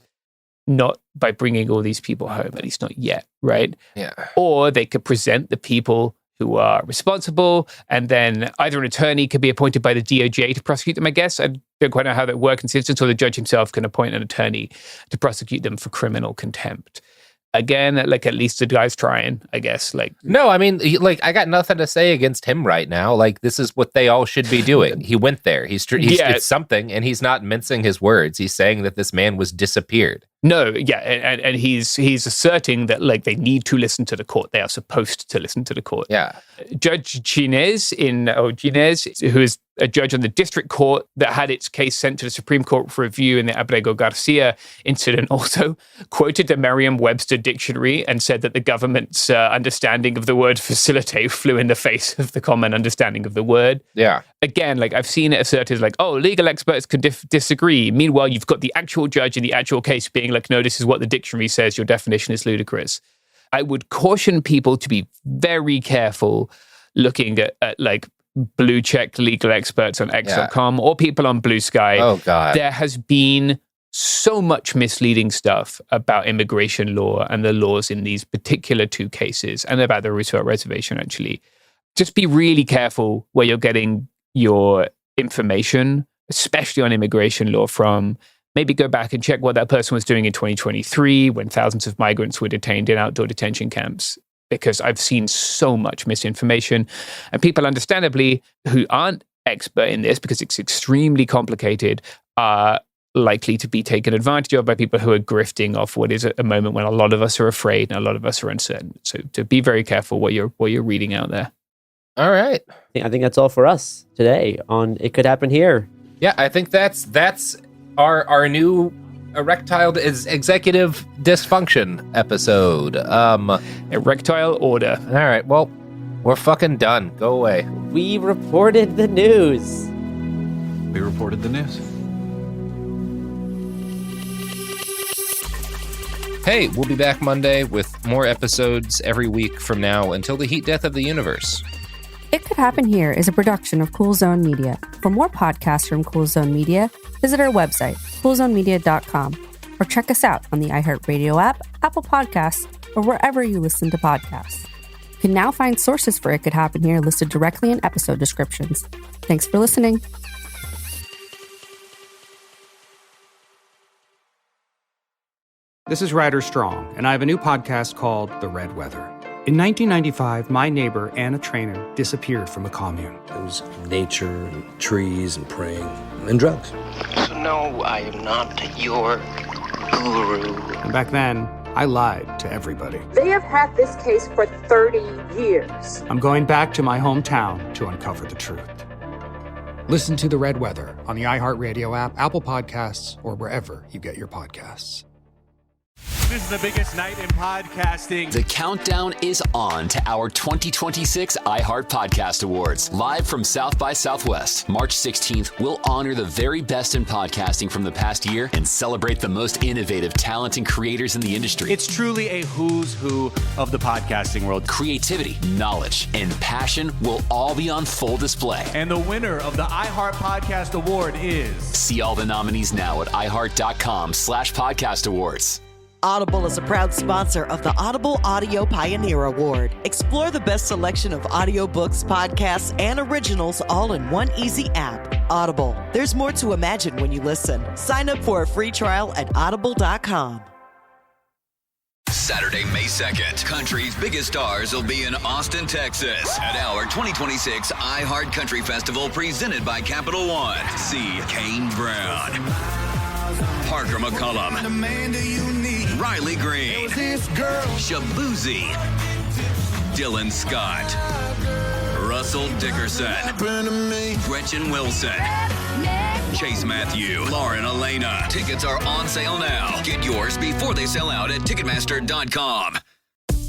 Speaker 25: not by bringing all these people home, at least not yet, right?
Speaker 12: Yeah.
Speaker 25: Or they could present the people who are responsible, and then either an attorney could be appointed by the DOJ to prosecute them, I guess. I don't quite know how that works in this instance, or the judge himself can appoint an attorney to prosecute them for criminal contempt. Again, at least the guy's trying, I guess.
Speaker 12: No, I mean, I got nothing to say against him right now. This is what they all should be doing. He went there. It's something, and he's not mincing his words. He's saying that this man was disappeared.
Speaker 25: No, yeah, and he's asserting that they need to listen to the court. They are supposed to listen to the court.
Speaker 12: Yeah.
Speaker 25: Judge Ginez, who is a judge on the district court that had its case sent to the Supreme Court for review in the Abrego Garcia incident, also quoted the Merriam-Webster dictionary and said that the government's understanding of the word facilitate flew in the face of the common understanding of the word.
Speaker 12: Yeah.
Speaker 25: Again, I've seen it asserted legal experts can disagree. Meanwhile, you've got the actual judge in the actual case being no, this is what the dictionary says. Your definition is ludicrous. I would caution people to be very careful looking at blue check legal experts on X.com or people on Blue Sky.
Speaker 12: Oh, God.
Speaker 25: There has been so much misleading stuff about immigration law and the laws in these particular two cases, and about the Roosevelt Reservation, actually. Just be really careful where you're getting your information, especially on immigration law, from. Maybe go back and check what that person was doing in 2023 when thousands of migrants were detained in outdoor detention camps, because I've seen so much misinformation. And people, understandably, who aren't expert in this, because it's extremely complicated, are likely to be taken advantage of by people who are grifting off what is a moment when a lot of us are afraid and a lot of us are uncertain. So to be very careful what you're reading out there.
Speaker 12: All right.
Speaker 3: I think that's all for us today on It Could Happen Here.
Speaker 12: Yeah, I think that's our new erectile executive dysfunction episode.
Speaker 25: Erectile order.
Speaker 12: All right, well, we're fucking done. Go away.
Speaker 3: We reported the news.
Speaker 4: We reported the news.
Speaker 12: Hey, we'll be back Monday with more episodes every week from now until the heat death of the universe.
Speaker 10: It Could Happen Here is a production of Cool Zone Media. For more podcasts from Cool Zone Media, visit our website, coolzonemedia.com, or check us out on the iHeartRadio app, Apple Podcasts, or wherever you listen to podcasts. You can now find sources for It Could Happen Here listed directly in episode descriptions. Thanks for listening.
Speaker 13: This is Ryder Strong, and I have a new podcast called The Red Weather. In 1995, my neighbor, Anna Trainer, disappeared from a commune.
Speaker 15: It was nature and trees and praying and drugs.
Speaker 16: So no, I am not your guru.
Speaker 13: And back then, I lied to everybody.
Speaker 26: They have had this case for 30 years.
Speaker 13: I'm going back to my hometown to uncover the truth. Listen to The Red Weather on the iHeartRadio app, Apple Podcasts, or wherever you get your podcasts.
Speaker 1: This is the biggest night in podcasting.
Speaker 2: The countdown is on to our 2026 iHeart Podcast Awards. Live from South by Southwest, March 16th, we'll honor the very best in podcasting from the past year and celebrate the most innovative talent and creators in the industry.
Speaker 1: It's truly a who's who of the podcasting world.
Speaker 2: Creativity, knowledge, and passion will all be on full display.
Speaker 1: And the winner of the iHeart Podcast Award is...
Speaker 2: See all the nominees now at iHeart.com/podcast awards.
Speaker 8: Audible is a proud sponsor of the Audible Audio Pioneer Award. Explore the best selection of audiobooks, podcasts, and originals all in one easy app. Audible. There's more to imagine when you listen. Sign up for a free trial at audible.com.
Speaker 9: Saturday, May 2nd, country's biggest stars will be in Austin, Texas at our 2026 iHeart Country Festival presented by Capital One. See Kane Brown, Parker McCollum, Riley Green, Shabuzi, Dylan Scott, Russell Dickerson, Gretchen Wilson, Chase Matthew, Lauren Elena. Tickets are on sale now. Get yours before they sell out at Ticketmaster.com.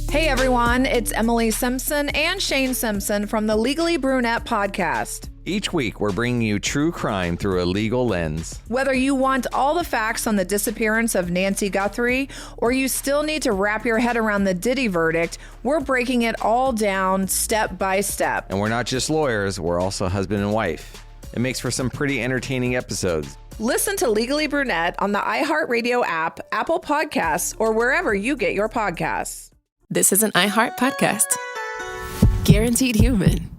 Speaker 11: Hey everyone, it's Emily Simpson and Shane Simpson from the Legally Brunette podcast.
Speaker 18: Each week, we're bringing you true crime through a legal lens.
Speaker 11: Whether you want all the facts on the disappearance of Nancy Guthrie, or you still need to wrap your head around the Diddy verdict, we're breaking it all down step by step.
Speaker 18: And we're not just lawyers, we're also husband and wife. It makes for some pretty entertaining episodes.
Speaker 11: Listen to Legally Brunette on the iHeartRadio app, Apple Podcasts, or wherever you get your podcasts.
Speaker 27: This is an iHeart podcast. Guaranteed Human.